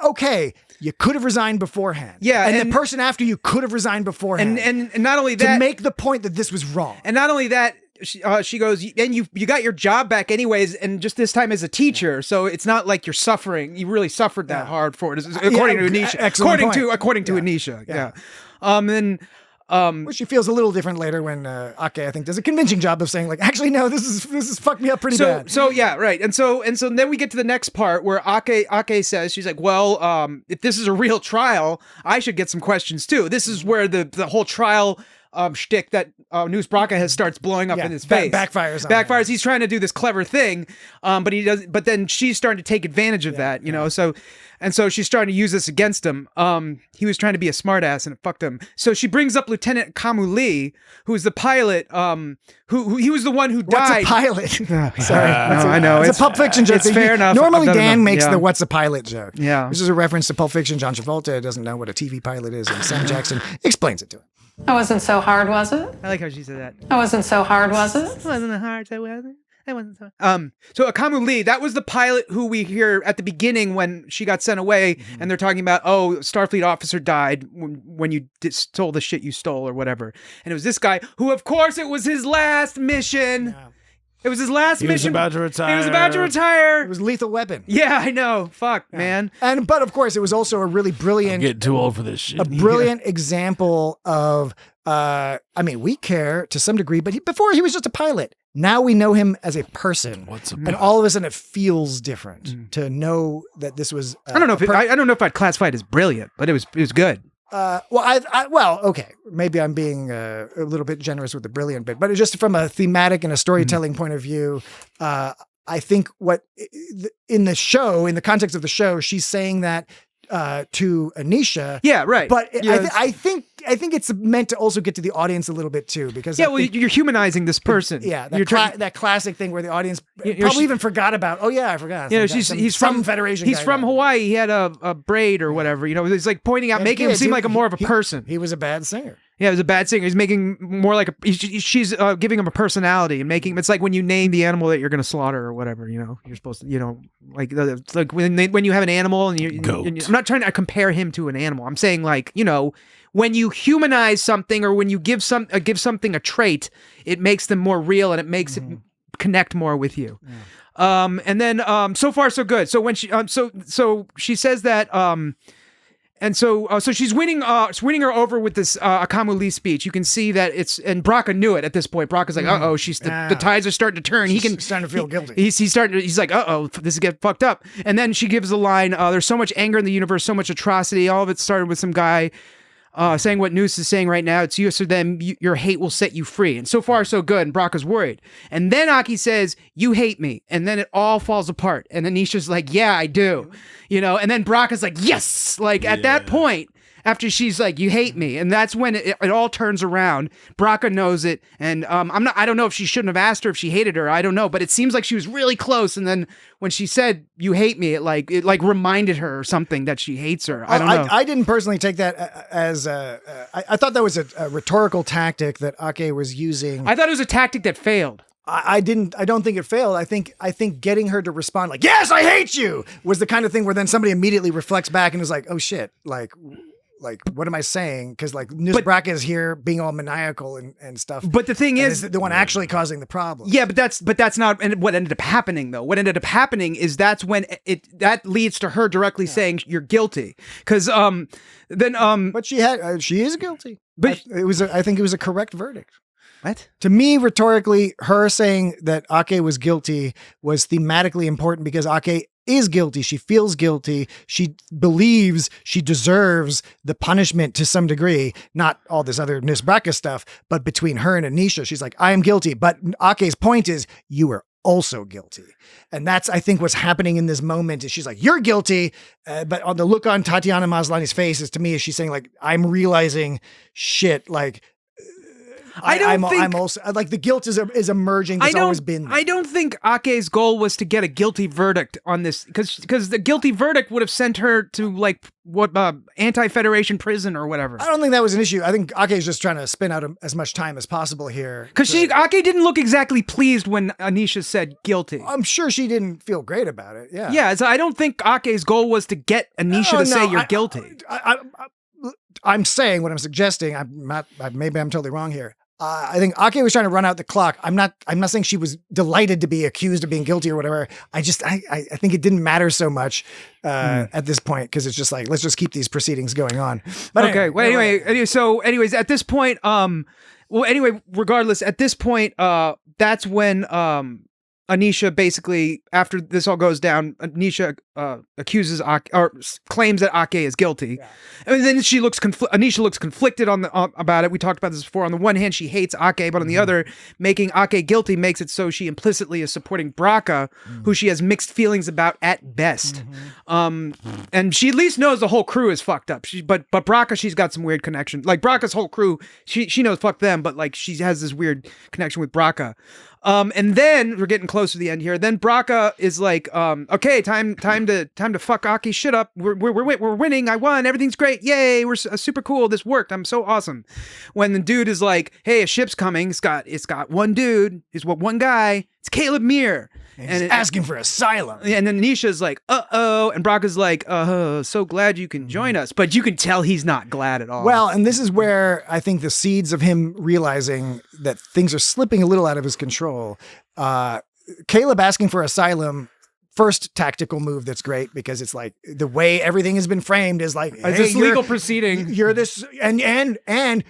Speaker 5: Okay. You could have resigned beforehand.
Speaker 6: Yeah.
Speaker 5: And the person after you could have resigned beforehand.
Speaker 6: And not only that...
Speaker 5: to make the point that this was wrong.
Speaker 6: And not only that, she goes, and you got your job back anyways, and just this time as a teacher, so it's not like you're suffering. You really suffered that hard for it, according to Anisha. According to Anisha. Yeah.
Speaker 5: Which she feels a little different later when Ake, I think, does a convincing job of saying, like, actually, no, this is fucked me up pretty bad.
Speaker 6: So yeah, right. And so then we get to the next part where Ake says, she's like, well, if this is a real trial, I should get some questions too. This is where the whole trial shtick that News Braca has starts blowing up in his face.
Speaker 5: Backfires.
Speaker 6: He's trying to do this clever thing, but he does. But then she's starting to take advantage of that, you know. So she's starting to use this against him. He was trying to be a smartass and it fucked him. So she brings up Lieutenant Kamu Lee, who is the pilot. Who he was the one who died.
Speaker 5: What's a pilot? Sorry,
Speaker 6: I know
Speaker 5: it's a Pulp Fiction joke.
Speaker 6: It's fair enough.
Speaker 5: Normally, Dan makes the "What's a pilot" joke.
Speaker 6: Yeah,
Speaker 5: this is a reference to Pulp Fiction. John Travolta doesn't know what a TV pilot is, and Sam Jackson explains it to him.
Speaker 7: That wasn't so hard, was it?
Speaker 6: I like how she said that.
Speaker 7: That wasn't so hard, was it?
Speaker 6: It wasn't hard, so was it? That wasn't so. So Akamu Lee, that was the pilot who we hear at the beginning when she got sent away, and they're talking about, oh, Starfleet officer died when you stole the shit you stole or whatever, and it was this guy who, of course, it was his last mission. Yeah. It was his last mission. He was about to retire.
Speaker 5: It was Lethal Weapon.
Speaker 6: Yeah, I know. Fuck, man.
Speaker 5: But of course, it was also a really brilliant...
Speaker 2: I'm getting too old for this shit.
Speaker 5: A brilliant example of... I mean, we care to some degree, but before he was just a pilot. Now we know him as a person. And all of a sudden it feels different to know that this was...
Speaker 6: I don't know if I'd classify it as brilliant, but it was good.
Speaker 5: Okay. Maybe I'm being a little bit generous with the brilliant bit, but just from a thematic and a storytelling point of view, I think in the context of the show, she's saying that to Anisha.
Speaker 6: Yeah, right.
Speaker 5: But I think it's meant to also get to the audience a little bit too, because
Speaker 6: you're humanizing this person.
Speaker 5: That classic thing where the audience probably even forgot about. Oh yeah, I forgot.
Speaker 6: You know, he's from Federation. He's from Hawaii. He had a braid or whatever. You know, it's like pointing out, making him seem like more of a person.
Speaker 5: He was a bad singer.
Speaker 6: Yeah, he was a bad singer. He's making more like she's giving him a personality and making him. It's like when you name the animal that you're going to slaughter or whatever. You know, you're supposed to. You know, like it's like when you have an animal and I'm not trying to compare him to an animal. I'm saying, like, you know, when you humanize something or when you give something a trait, it makes them more real and it makes it connect more with you. Yeah. And then so far so good. So when she so she says that and so she's winning her over with this Akamu Lee speech. You can see that and Braca knew it at this point. Braca's like, uh-oh, the tides are starting to turn. He's
Speaker 5: starting to feel guilty.
Speaker 6: He's like, uh-oh, this is getting fucked up. And then she gives a line, there's so much anger in the universe, so much atrocity. All of it started with some guy saying what Noose is saying right now. It's you or them. Your hate will set you free. And so far, so good. And Braca's worried. And then Aki says, you hate me. And then it all falls apart. And Anisha's like, yeah, I do. You know, and then Braca's like, yes. Like at that point, after she's like, you hate me. And that's when it all turns around. Braca knows it. And I don't know if she shouldn't have asked her if she hated her. I don't know. But it seems like she was really close. And then when she said, you hate me, it reminded her or something that she hates her. I don't know.
Speaker 5: I didn't personally take that as I thought that was a rhetorical tactic that Ake was using.
Speaker 6: I thought it was a tactic that failed.
Speaker 5: I don't think it failed. I think getting her to respond like, yes, I hate you, was the kind of thing where then somebody immediately reflects back and is like, oh shit, like, like, what am I saying? Because like Nusbraka is here being all maniacal and stuff.
Speaker 6: But the thing is
Speaker 5: the one actually causing the problem.
Speaker 6: Yeah, but that's not what ended up happening though. What ended up happening is that's when that leads to her directly saying you're guilty. Because
Speaker 5: but she is guilty. But I think it was a correct verdict.
Speaker 6: What?
Speaker 5: To me, rhetorically, her saying that Ake was guilty was thematically important because Ake is guilty. She feels guilty. She believes she deserves the punishment to some degree, not all this other Nusbraka stuff, but between her and Anisha, she's like, I am guilty. But Ake's point is, you were also guilty. And that's, I think, what's happening in this moment is she's like, you're guilty. But on the look on Tatiana Maslany's face is to me, is she's saying like, I'm realizing shit, like, I'm also like the guilt is emerging. It's always been there.
Speaker 6: I don't think Ake's goal was to get a guilty verdict on this because the guilty verdict would have sent her to like anti-Federation prison or whatever.
Speaker 5: I don't think that was an issue. I think Ake is just trying to spin out as much time as possible here.
Speaker 6: Because Ake didn't look exactly pleased when Anisha said guilty.
Speaker 5: I'm sure she didn't feel great about it. Yeah.
Speaker 6: Yeah. So I don't think Ake's goal was to get Anisha to say you're guilty.
Speaker 5: I'm saying what I'm suggesting. Maybe I'm totally wrong here. I think Ake was trying to run out the clock. I'm not saying she was delighted to be accused of being guilty or whatever. I think it didn't matter so much at this point because it's just like, let's just keep these proceedings going on. But
Speaker 6: okay. Anyways, at this point, regardless, at this point, that's when Anisha basically, after this all goes down, Anisha accuses Ake, or claims that Ake is guilty, and then Anisha looks conflicted about it. We talked about this before. On the one hand, she hates Ake, but on the other, making Ake guilty makes it so she implicitly is supporting Braca, who she has mixed feelings about at best. And she at least knows the whole crew is fucked up. But Braca, she's got some weird connection. Like Braca's whole crew, she knows fuck them, but like she has this weird connection with Braca. And then we're getting close to the end here. Then Braca is like, okay, time to fuck Aki's shit up. We're winning. I won. Everything's great. Yay. We're super cool. This worked. I'm so awesome. When the dude is like, hey, a ship's coming. It's got one dude. One guy. It's Caleb Meir.
Speaker 5: And he's asking for asylum.
Speaker 6: And then Anisha's like, uh-oh. And Braca's like, so glad you can join us. But you can tell he's not glad at all.
Speaker 5: Well, and this is where I think the seeds of him realizing that things are slipping a little out of his control. Caleb asking for asylum, first tactical move that's great because it's like the way everything has been framed is like,
Speaker 6: it's this legal proceeding.
Speaker 5: You're this and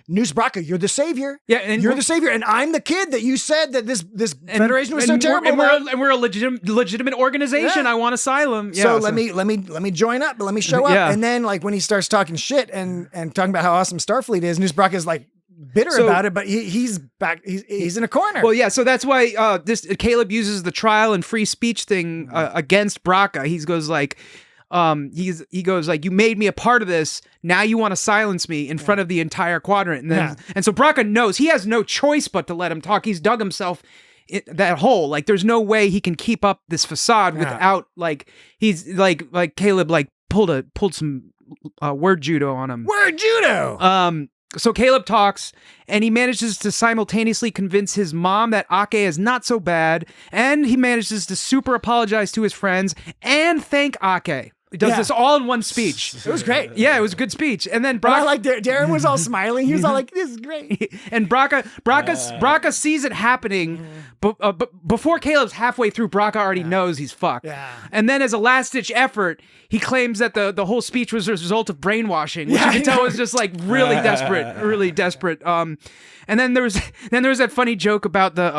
Speaker 5: Nusbraka, you're the savior.
Speaker 6: Yeah, and
Speaker 5: you're the savior, and I'm the kid that you said that this federation was so terrible.
Speaker 6: And we're a legitimate organization. Yeah. I want asylum. Yeah,
Speaker 5: so let me join up, let me show up. Yeah. And then like when he starts talking shit and talking about how awesome Starfleet is, Nusbraka is like bitter about it, but he's back. He's in a corner.
Speaker 6: Well, yeah. So that's why Caleb uses the trial and free speech thing against Braca. He goes like, you made me a part of this. Now you want to silence me in front of the entire quadrant. And so Braca knows he has no choice but to let him talk. He's dug himself that hole. Like there's no way he can keep up this facade without like he's like Caleb like pulled some word judo on him.
Speaker 5: Word judo.
Speaker 6: So Caleb talks, and he manages to simultaneously convince his mom that Ake is not so bad, and he manages to super apologize to his friends and thank Ake. He does this all in one speech.
Speaker 5: It was great.
Speaker 6: Yeah, it was a good speech. And then
Speaker 5: I like Darren was all smiling. He was all like, "This is great."
Speaker 6: And Braca sees it happening, but before Caleb's halfway through, Braca already knows he's fucked.
Speaker 5: Yeah.
Speaker 6: And then as a last-ditch effort, he claims that the whole speech was a result of brainwashing, which you can tell was just like really desperate. And then there was that funny joke about the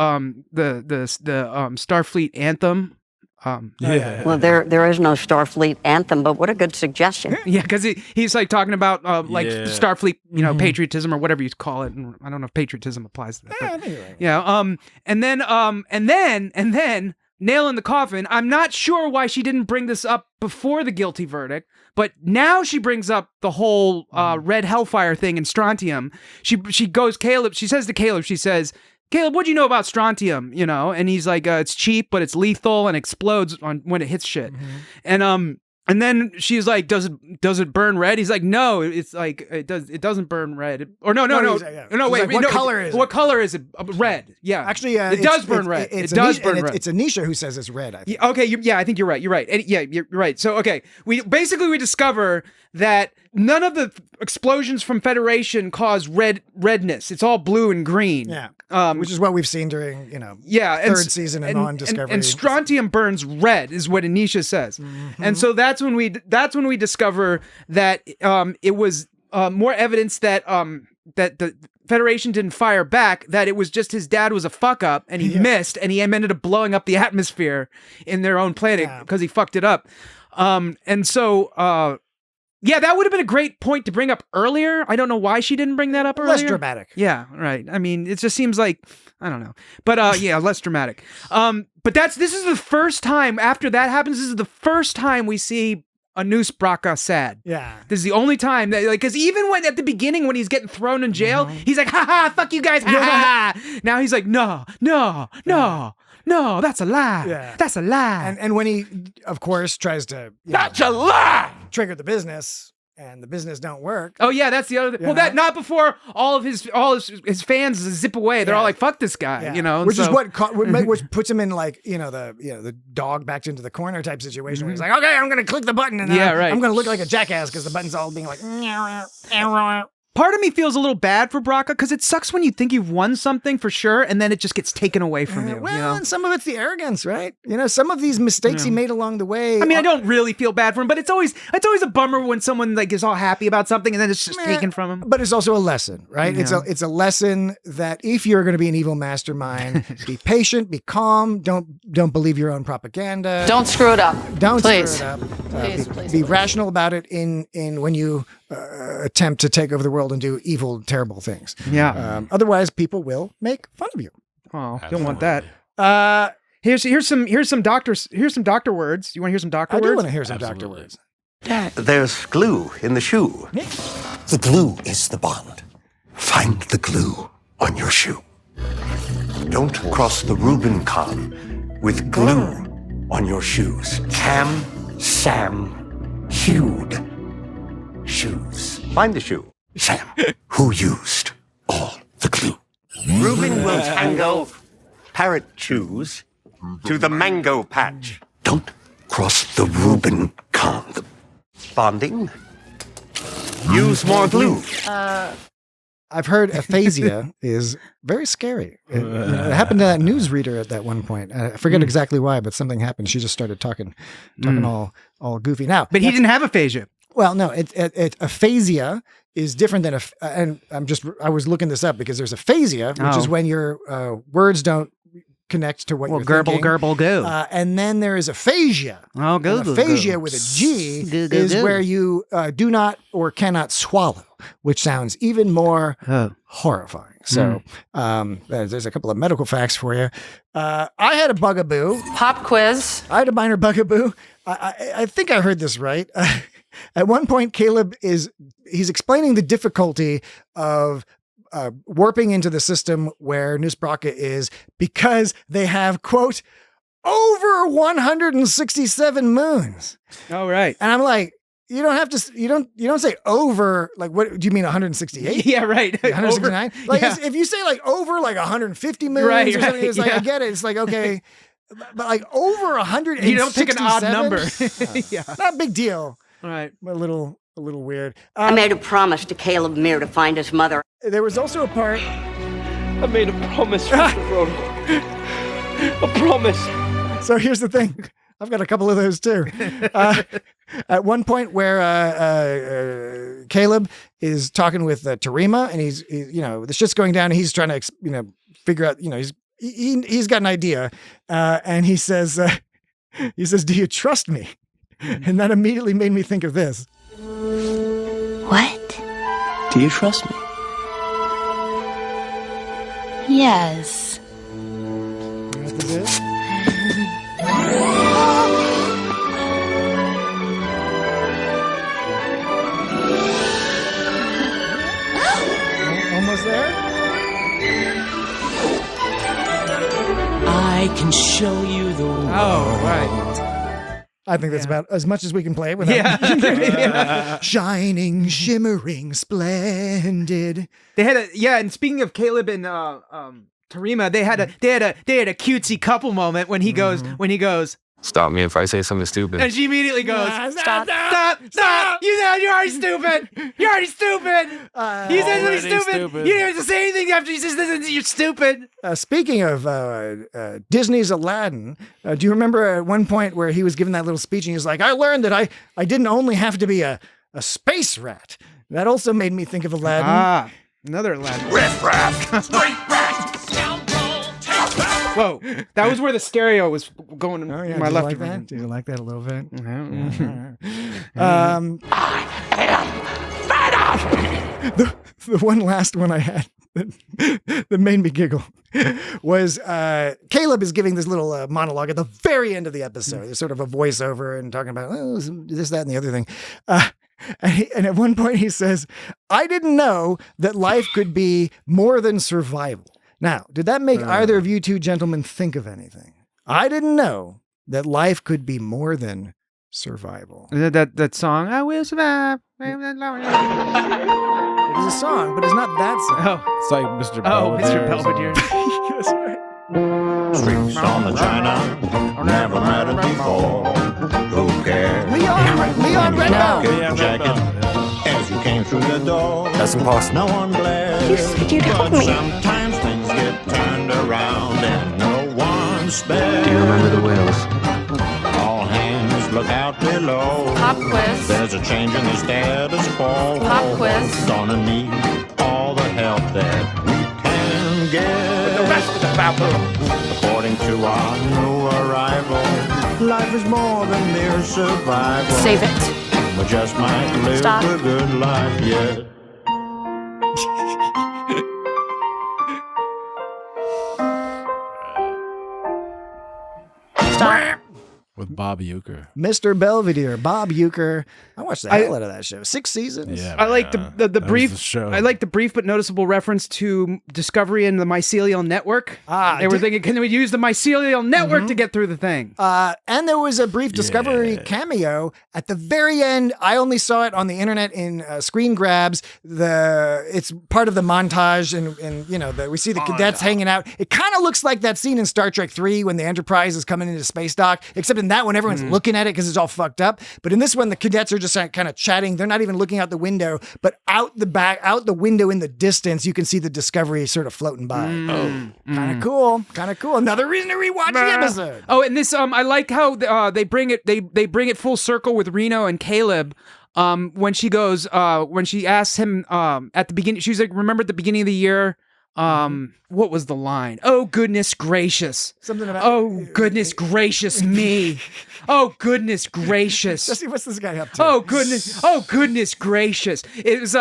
Speaker 6: Starfleet anthem.
Speaker 4: Well, there is no Starfleet anthem, but what a good suggestion.
Speaker 6: Yeah, because he's like talking about Starfleet, patriotism or whatever you call it. And I don't know if patriotism applies to that. But,
Speaker 5: anyway.
Speaker 6: Yeah. And then nail in the coffin. I'm not sure why she didn't bring this up before the guilty verdict, but now she brings up the whole red hellfire thing in strontium. She says to Caleb, Caleb, what do you know about strontium? And he's like, it's cheap, but it's lethal and explodes when it hits shit. And And then she's like, "Does it burn red?" He's like, "No, it's like it doesn't burn red." Or no. Wait,
Speaker 5: what color is it?
Speaker 6: What color is it? Red. Yeah,
Speaker 5: Actually,
Speaker 6: it does burn red. It does burn red.
Speaker 5: It's Anisha who says it's red. I think.
Speaker 6: Okay, I think you're right. You're right. And you're right. So okay, we discover that none of the explosions from Federation cause redness. It's all blue and green.
Speaker 5: Yeah. Which is what we've seen during, third season and on Discovery.
Speaker 6: And strontium burns red, is what Anisha says.
Speaker 5: Mm-hmm.
Speaker 6: And so that's when we discover that it was more evidence that that the Federation didn't fire back, that it was just his dad was a fuck up and he missed, and he ended up blowing up the atmosphere in their own planet because he fucked it up. And so yeah, that would have been a great point to bring up earlier. I don't know why she didn't bring that up earlier.
Speaker 5: Less dramatic.
Speaker 6: Yeah, right. I mean, it just seems like, I don't know. But yeah, less dramatic. But this is the first time after that happens, this is the first time we see a Noose Braca sad.
Speaker 5: Yeah.
Speaker 6: This is the only time that, like, because even when at the beginning when he's getting thrown in jail, he's like, ha ha, fuck you guys, ha ha. Now he's like, no, that's a lie.
Speaker 5: Yeah.
Speaker 6: That's a lie.
Speaker 5: And when he, of course, tries to
Speaker 3: That's a lie!
Speaker 5: trigger the business, and the business don't work.
Speaker 6: Oh yeah, that's the other thing. Well, that not before all of his fans zip away. They're all like, "Fuck this guy,"
Speaker 5: Which is what which puts him in like the dog backed into the corner type situation where he's like, okay, I'm gonna click the button and I'm gonna look like a jackass because the button's all being like.
Speaker 6: Part of me feels a little bad for Braca because it sucks when you think you've won something for sure and then it just gets taken away from you.
Speaker 5: Well, and some of it's the arrogance, right? Some of these mistakes he made along the way.
Speaker 6: I mean, I don't really feel bad for him, but it's always a bummer when someone like is all happy about something and then it's just taken from him.
Speaker 5: But it's also a lesson, right?
Speaker 6: Yeah.
Speaker 5: It's a lesson that if you're going to be an evil mastermind, be patient, be calm, don't believe your own propaganda.
Speaker 7: Don't screw it up.
Speaker 5: Don't
Speaker 7: Please.
Speaker 5: screw it up.
Speaker 7: Please.
Speaker 5: Be rational about it in when you attempt to take over the world and do evil, terrible things.
Speaker 6: Yeah.
Speaker 5: Otherwise, people will make fun of you.
Speaker 6: Oh, don't want that. Here's some doctor words. You want to hear some doctor words?
Speaker 5: I do want to hear some doctor words.
Speaker 14: There's glue in the shoe. The glue is the bond. Find the glue on your shoe. Don't cross the Rubincon with glue on your shoes. Sam hewed shoes. Find the shoe. Sam, who used all the glue? Reuben will tango parrot shoes to the mango patch. Don't cross the Rubincon. The bonding. Use more glue.
Speaker 5: I've heard aphasia is very scary. It happened to that newsreader at that one point. I forget exactly why, but something happened. She just started talking all goofy. Now,
Speaker 6: but he didn't have aphasia.
Speaker 5: Well, no, aphasia is different than and I was looking this up because there's aphasia, which is when your words don't connect to what you're thinking.
Speaker 6: Gerbil, go.
Speaker 5: And then there is aphasia.
Speaker 6: Oh, go.
Speaker 5: Aphasia with a G is where you do not or cannot swallow, which sounds even more horrifying. So there's a couple of medical facts for you. I had a bugaboo.
Speaker 7: Pop quiz.
Speaker 5: I had a minor bugaboo. I think I heard this right. At one point, Caleb he's explaining the difficulty of warping into the system where Noose Braca is because they have, quote, over 167 moons.
Speaker 6: Oh, right.
Speaker 5: And I'm like, you don't have to, you don't say over, like, what do you mean 168?
Speaker 6: Yeah, right.
Speaker 5: 169? Like, if you say like over like 150 moons or something, it's like, I get it. It's like, okay, but like over 167.
Speaker 6: You don't pick an odd number.
Speaker 5: Yeah. Not a big deal.
Speaker 6: Right.
Speaker 5: A little weird.
Speaker 4: I made a promise to Caleb Muir to find his mother.
Speaker 5: There was also a part.
Speaker 15: I made a promise, Mr. A promise.
Speaker 5: So here's the thing. I've got a couple of those too. At one point where Caleb is talking with Tarima, and he's the shit's going down, and he's trying to figure out, he's got an idea, and he says, "Do you trust me?" And that immediately made me think of this.
Speaker 16: What?
Speaker 15: Do you trust me?
Speaker 16: Yes.
Speaker 5: Almost there?
Speaker 15: I can show you the world.
Speaker 6: Oh, right.
Speaker 5: I think that's about as much as we can play without shining, shimmering, splendid.
Speaker 6: They had and speaking of Caleb and Tarima, they had a cutesy couple moment when he goes,
Speaker 17: Stop me if I say something stupid.
Speaker 6: and she immediately goes, stop. You're already stupid. You're already stupid. You said something stupid. You didn't have to say anything after you said you're stupid.
Speaker 5: Speaking of Disney's Aladdin, do you remember at one point where he was giving that little speech and he was like, I learned that I didn't only have to be a space rat. That also made me think of Aladdin.
Speaker 6: Ah, another Aladdin.
Speaker 3: Riff raff, street rat.
Speaker 6: Whoa, that was where the stereo was going in my
Speaker 5: Did
Speaker 6: left.
Speaker 5: you like that? Did you like that a little bit?
Speaker 3: I am fed up.
Speaker 5: The one last one I had that made me giggle was Caleb is giving this little monologue at the very end of the episode. There's sort of a voiceover and talking about this, that, and the other thing. And at one point he says, I didn't know that life could be more than survival. Now, did that make either of you two gentlemen think of anything? I didn't know that life could be more than survival.
Speaker 6: That song, I will survive.
Speaker 5: It is a song, but it's not that song.
Speaker 6: Oh,
Speaker 2: It's like Mr. Belvedere.
Speaker 6: Mr. Belvedere.
Speaker 5: That's right.
Speaker 13: Streets on the China, never met it before. Who cares?
Speaker 5: Leon Redbone.
Speaker 13: Jacket, as you came through the door.
Speaker 17: That's impossible.
Speaker 13: No one glares.
Speaker 11: You said you'd help
Speaker 13: But
Speaker 11: me.
Speaker 13: sometimes things get turned around and no one spares.
Speaker 17: Do you remember the whales?
Speaker 13: All hands look out below.
Speaker 7: Pop quiz.
Speaker 13: There's a change in the status quo.
Speaker 7: Pop quiz.
Speaker 13: Gonna need all the help that we can get.
Speaker 3: The rest of the bathroom.
Speaker 13: According to our new arrival, life is more than mere survival.
Speaker 12: Save it.
Speaker 13: We just might live
Speaker 12: Stop.
Speaker 13: a good life yet.
Speaker 12: Stop.
Speaker 2: With Bob Uecker.
Speaker 5: Mr. Belvedere, Bob Uecker. I watched the hell out of that show. 6 seasons.
Speaker 2: Yeah,
Speaker 6: I like the
Speaker 2: that was
Speaker 6: brief.
Speaker 2: the show.
Speaker 6: I like the brief but noticeable reference to Discovery and the mycelial network. They were thinking, can we use the mycelial network to get through the thing?
Speaker 5: And there was a brief Discovery cameo at the very end. I only saw it on the internet in screen grabs. It's part of the montage, and you know we see the cadets hanging out. It kind of looks like that scene in Star Trek 3 when the Enterprise is coming into space dock, except in that one everyone's looking at it because it's all fucked up. But in this one, the cadets are just kind of chatting. They're not even looking out the window, but out the window in the distance, you can see the Discovery sort of floating by. Kind of cool. Kind of cool. Another reason to rewatch the episode.
Speaker 6: Oh, and this I like how they bring it full circle with Reno and Caleb. When she goes when she asks him at the beginning, she's like, remember at the beginning of the year, what was the line? Oh goodness gracious.
Speaker 5: Something about
Speaker 6: oh goodness gracious me. Oh goodness gracious.
Speaker 5: Jesse, what's this guy up to?
Speaker 6: Oh goodness gracious. It was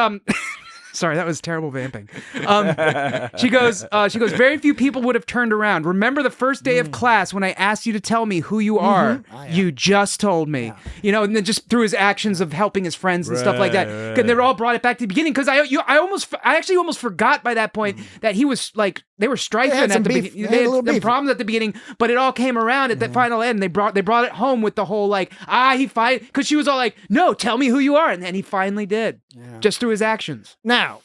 Speaker 6: sorry, that was terrible vamping. She goes, very few people would have turned around. Remember the first day of class when I asked you to tell me who you are? You just told me. Yeah. You know, and then just through his actions of helping his friends and stuff like that. And they were all brought it back to the beginning because I actually almost forgot by that point that he was like, they were strifing at the beginning. They had the problems at the beginning, but it all came around at the final end. They brought it home with the whole like, he fight, because she was all like, no, tell me who you are. And then he finally did, just through his actions.
Speaker 5: Now,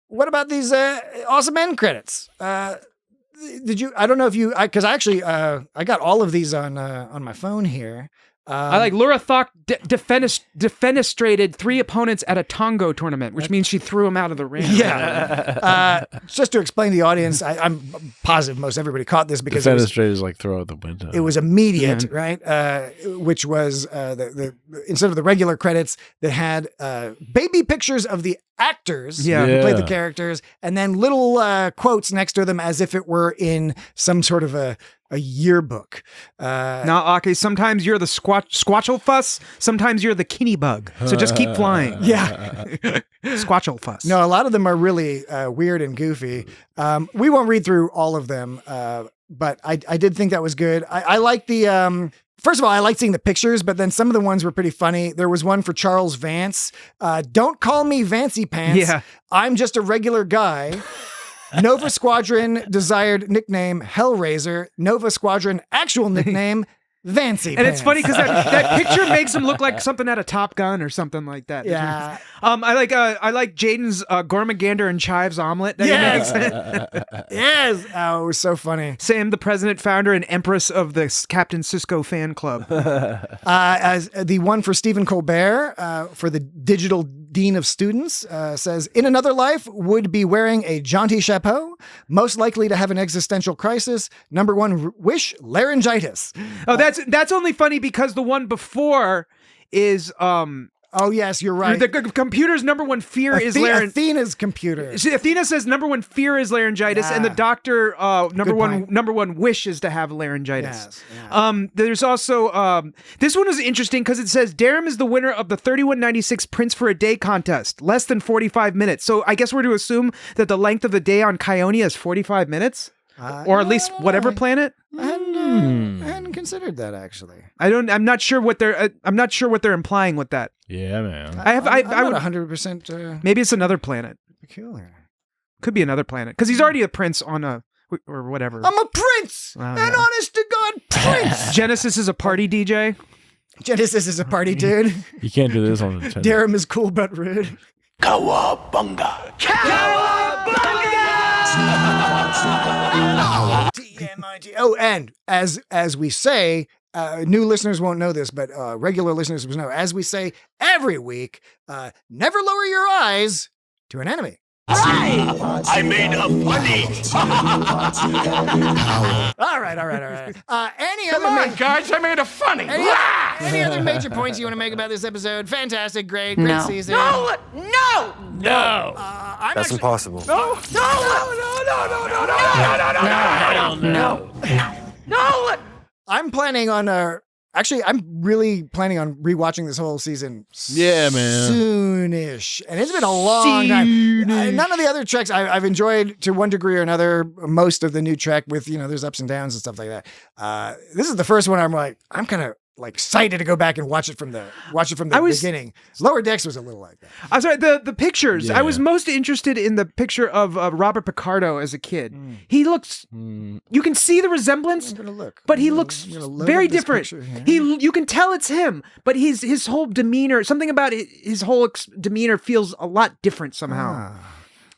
Speaker 5: what about these awesome end credits? Did you? I don't know if you, because I got all of these on my phone here.
Speaker 6: I like Laura Thok defenestrated 3 opponents at a Tongo tournament, which means she threw him out of the ring.
Speaker 5: Yeah. Just to explain to the audience, I'm positive most everybody caught this because
Speaker 2: defenestrators like throw out the window.
Speaker 5: It was immediate, right? Which was instead of the regular credits that had baby pictures of the actors who played the characters, and then little quotes next to them as if it were in some sort of a yearbook.
Speaker 6: Now, okay, sometimes you're the squatchel fuss, sometimes you're the kinney bug. So just keep flying.
Speaker 5: Yeah.
Speaker 6: Squatchel fuss.
Speaker 5: No, a lot of them are really weird and goofy. We won't read through all of them, but I did think that was good. I like the... First of all, I liked seeing the pictures, but then some of the ones were pretty funny. There was one for Charles Vance. Don't call me Vancy Pants.
Speaker 6: Yeah.
Speaker 5: I'm just a regular guy. Nova Squadron desired nickname Hellraiser. Nova Squadron actual nickname Fancy
Speaker 6: And it's funny because that picture makes him look like something out of Top Gun or something like that.
Speaker 5: Yeah.
Speaker 6: I like Jaden's Gormagander and Chives omelet. That
Speaker 5: Yes.
Speaker 6: he makes.
Speaker 5: Yes. Oh, it was so funny.
Speaker 6: Sam, the president, founder, and empress of the Captain Sisko fan club.
Speaker 5: As the one for Stephen Colbert, for the digital dean of students, says, in another life, would be wearing a jaunty chapeau, most likely to have an existential crisis. Number one wish, laryngitis.
Speaker 6: Oh, that's only funny because the one before is
Speaker 5: oh yes, you're right.
Speaker 6: The computer's number one fear is laryngitis.
Speaker 5: Athena's computer.
Speaker 6: See, Athena says number one fear is laryngitis, and the doctor number one wish is to have laryngitis. Yes, there's also this one is interesting because it says Darum is the winner of the 3196 Prince for a Day contest, less than 45 minutes. So I guess we're to assume that the length of the day on Kionia is 45 minutes. Or at least whatever planet.
Speaker 5: I hadn't considered that actually.
Speaker 6: I'm not sure what they're implying with that.
Speaker 2: Yeah, man.
Speaker 5: I would 100%.
Speaker 6: Maybe it's another planet.
Speaker 5: Peculiar.
Speaker 6: Could be another planet because he's already a prince on a or whatever.
Speaker 5: I'm a prince, honest to God prince.
Speaker 6: Genesis is a party DJ.
Speaker 5: Genesis is a party dude.
Speaker 2: You can't do this on Nintendo.
Speaker 5: Darum is cool but rude.
Speaker 3: Cowabunga.
Speaker 5: TMIT. Oh, and as we say, new listeners won't know this, but regular listeners will know. As we say every week, never lower your eyes to an enemy.
Speaker 3: I made a funny.
Speaker 5: All right.
Speaker 3: Come on, guys, I made a funny.
Speaker 5: Any other major points you want to make about this episode? Fantastic, great season.
Speaker 3: No.
Speaker 17: That's impossible.
Speaker 3: No.
Speaker 5: I'm planning on actually, I'm really planning on rewatching this whole season.
Speaker 2: Yeah, man.
Speaker 5: Soonish, and it's been a long time. None of the other Treks I've enjoyed to one degree or another. Most of the new Trek, with there's ups and downs and stuff like that. This is the first one I'm kind of excited to go back and watch it from the beginning. Lower Decks was a little like that.
Speaker 6: I'm sorry, the pictures.
Speaker 2: Yeah.
Speaker 6: I was most interested in the picture of Robert Picardo as a kid. He looks. You can see the resemblance, but he looks very different. You can tell it's him, but his whole demeanor, something about his whole demeanor feels a lot different somehow.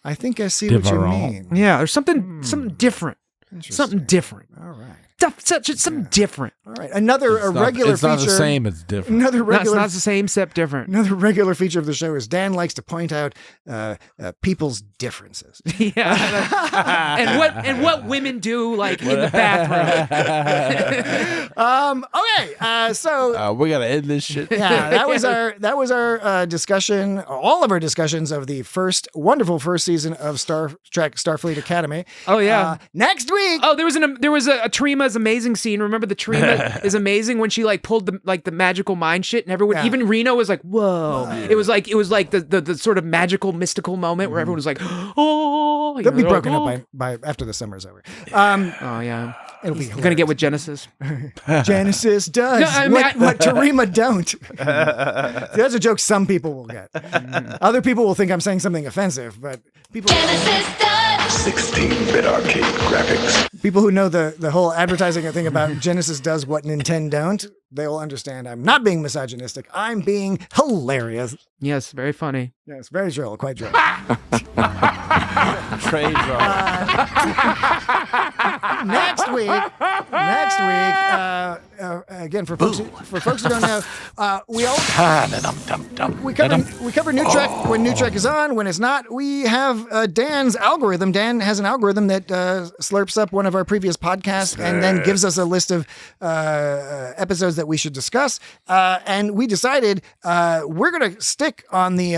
Speaker 5: I think I see what you mean.
Speaker 6: Yeah, there's something different. Something different.
Speaker 5: All right.
Speaker 6: Something different.
Speaker 5: All right. Another regular feature.
Speaker 2: It's not the same, it's different.
Speaker 6: It's not the same, except different.
Speaker 5: Another regular feature of the show is Dan likes to point out people's differences.
Speaker 6: Yeah. and what women do in the bathroom.
Speaker 5: Okay. So
Speaker 2: we gotta end this shit.
Speaker 5: Yeah, that was our discussion, all of our discussions of the wonderful first season of Star Trek Starfleet Academy.
Speaker 6: Oh yeah.
Speaker 5: Next week.
Speaker 6: Oh, there was a Trima's amazing scene. Remember the Trima is amazing when she pulled the magical mind shit, and everyone, even Reno, was like, "Whoa!" It was like the sort of magical mystical moment where everyone was like, "Oh!"
Speaker 5: They'll be broken up by after the summer's over.
Speaker 6: Oh yeah,
Speaker 5: it'll be.
Speaker 6: I'm gonna get with Genesis.
Speaker 5: Genesis does what Tarima don't. That's a joke some people will get. Other people will think I'm saying something offensive, but people.
Speaker 10: Genesis does.
Speaker 3: 16-bit arcade graphics.
Speaker 5: People who know the whole advertising thing about Genesis does what Nintendo don't, they'll understand I'm not being misogynistic. I'm being hilarious.
Speaker 6: Yes, very funny.
Speaker 5: Yes, very droll, quite droll.
Speaker 2: Trade
Speaker 5: Next week, again for folks who don't know, we cover New Trek when New Trek is on. When it's not, we have Dan's algorithm. Dan has an algorithm that slurps up one of our previous podcasts and then gives us a list of episodes that we should discuss. And we decided we're going to stick on the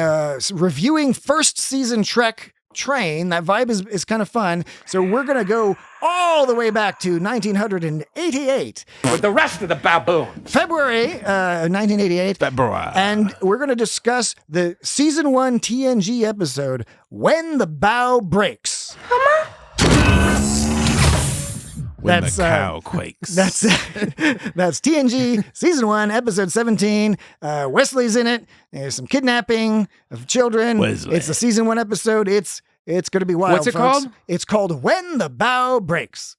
Speaker 5: reviewing first season Trek train. That vibe is kind of fun. So we're going to go all the way back to 1988.
Speaker 3: With the rest of the baboon.
Speaker 5: February 1988.
Speaker 2: February.
Speaker 5: And we're going to discuss the season 1 TNG episode, When the Bough Breaks.
Speaker 2: When the cow quakes.
Speaker 5: That's TNG season 1 episode 17. Wesley's in it. There's some kidnapping of children.
Speaker 2: Wesley.
Speaker 5: It's the season 1 episode. It's going to be wild.
Speaker 6: What's it
Speaker 5: folks.
Speaker 6: called?
Speaker 5: It's called When the Bough Breaks.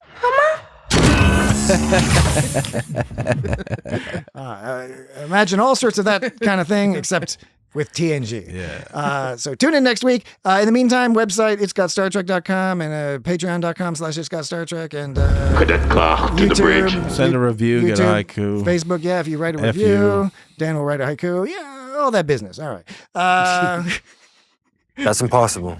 Speaker 5: Imagine all sorts of that kind of thing, except with TNG.
Speaker 2: Yeah.
Speaker 5: So tune in next week. In the meantime, website, itsgotstartrek.com and patreon.com/itsgotstartrek and
Speaker 3: Cadet Clark to the bridge.
Speaker 2: Send a review, get a
Speaker 5: YouTube,
Speaker 2: haiku.
Speaker 5: Facebook, yeah, if you write a
Speaker 2: F
Speaker 5: review,
Speaker 2: you.
Speaker 5: Dan will write a haiku. Yeah, all that business. All right.
Speaker 17: That's impossible.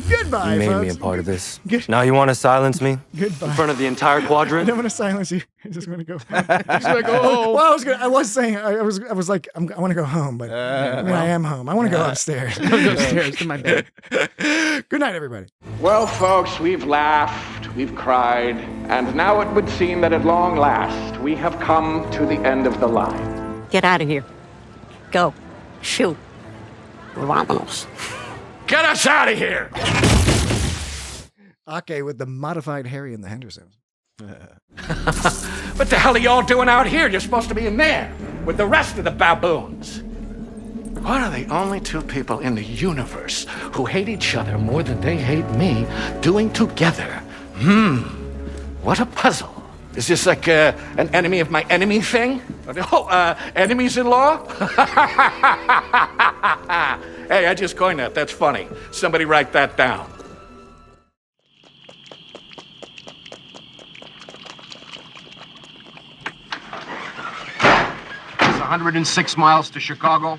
Speaker 5: Goodbye,
Speaker 17: You made
Speaker 5: folks.
Speaker 17: me a part of this. Now you want to silence me?
Speaker 5: Goodbye.
Speaker 17: In front of the entire quadrant?
Speaker 5: I don't want to silence you. I just want to go home. Well, I was saying, I was like, I want to go home, but I am home. I want to go upstairs.
Speaker 6: I'll go upstairs to my bed.
Speaker 5: Good night, everybody.
Speaker 3: Well, folks, we've laughed, we've cried, and now it would seem that at long last we have come to the end of the line.
Speaker 4: Get out of here. Go. Shoot. Vámonos.
Speaker 3: Get us out of here!
Speaker 5: Okay, with the modified Harry and the Hendersons.
Speaker 3: What the hell are y'all doing out here? You're supposed to be in there with the rest of the baboons. What are the only two people in the universe who hate each other more than they hate me doing together? What a puzzle. Is this like an enemy of my enemy thing? Oh, enemies-in-law? Hey, I just coined that. That's funny. Somebody write that down.
Speaker 18: It's 106 miles to Chicago.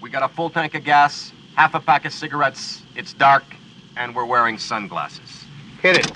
Speaker 18: We got a full tank of gas, half a pack of cigarettes. It's dark, and we're wearing sunglasses.
Speaker 14: Hit it.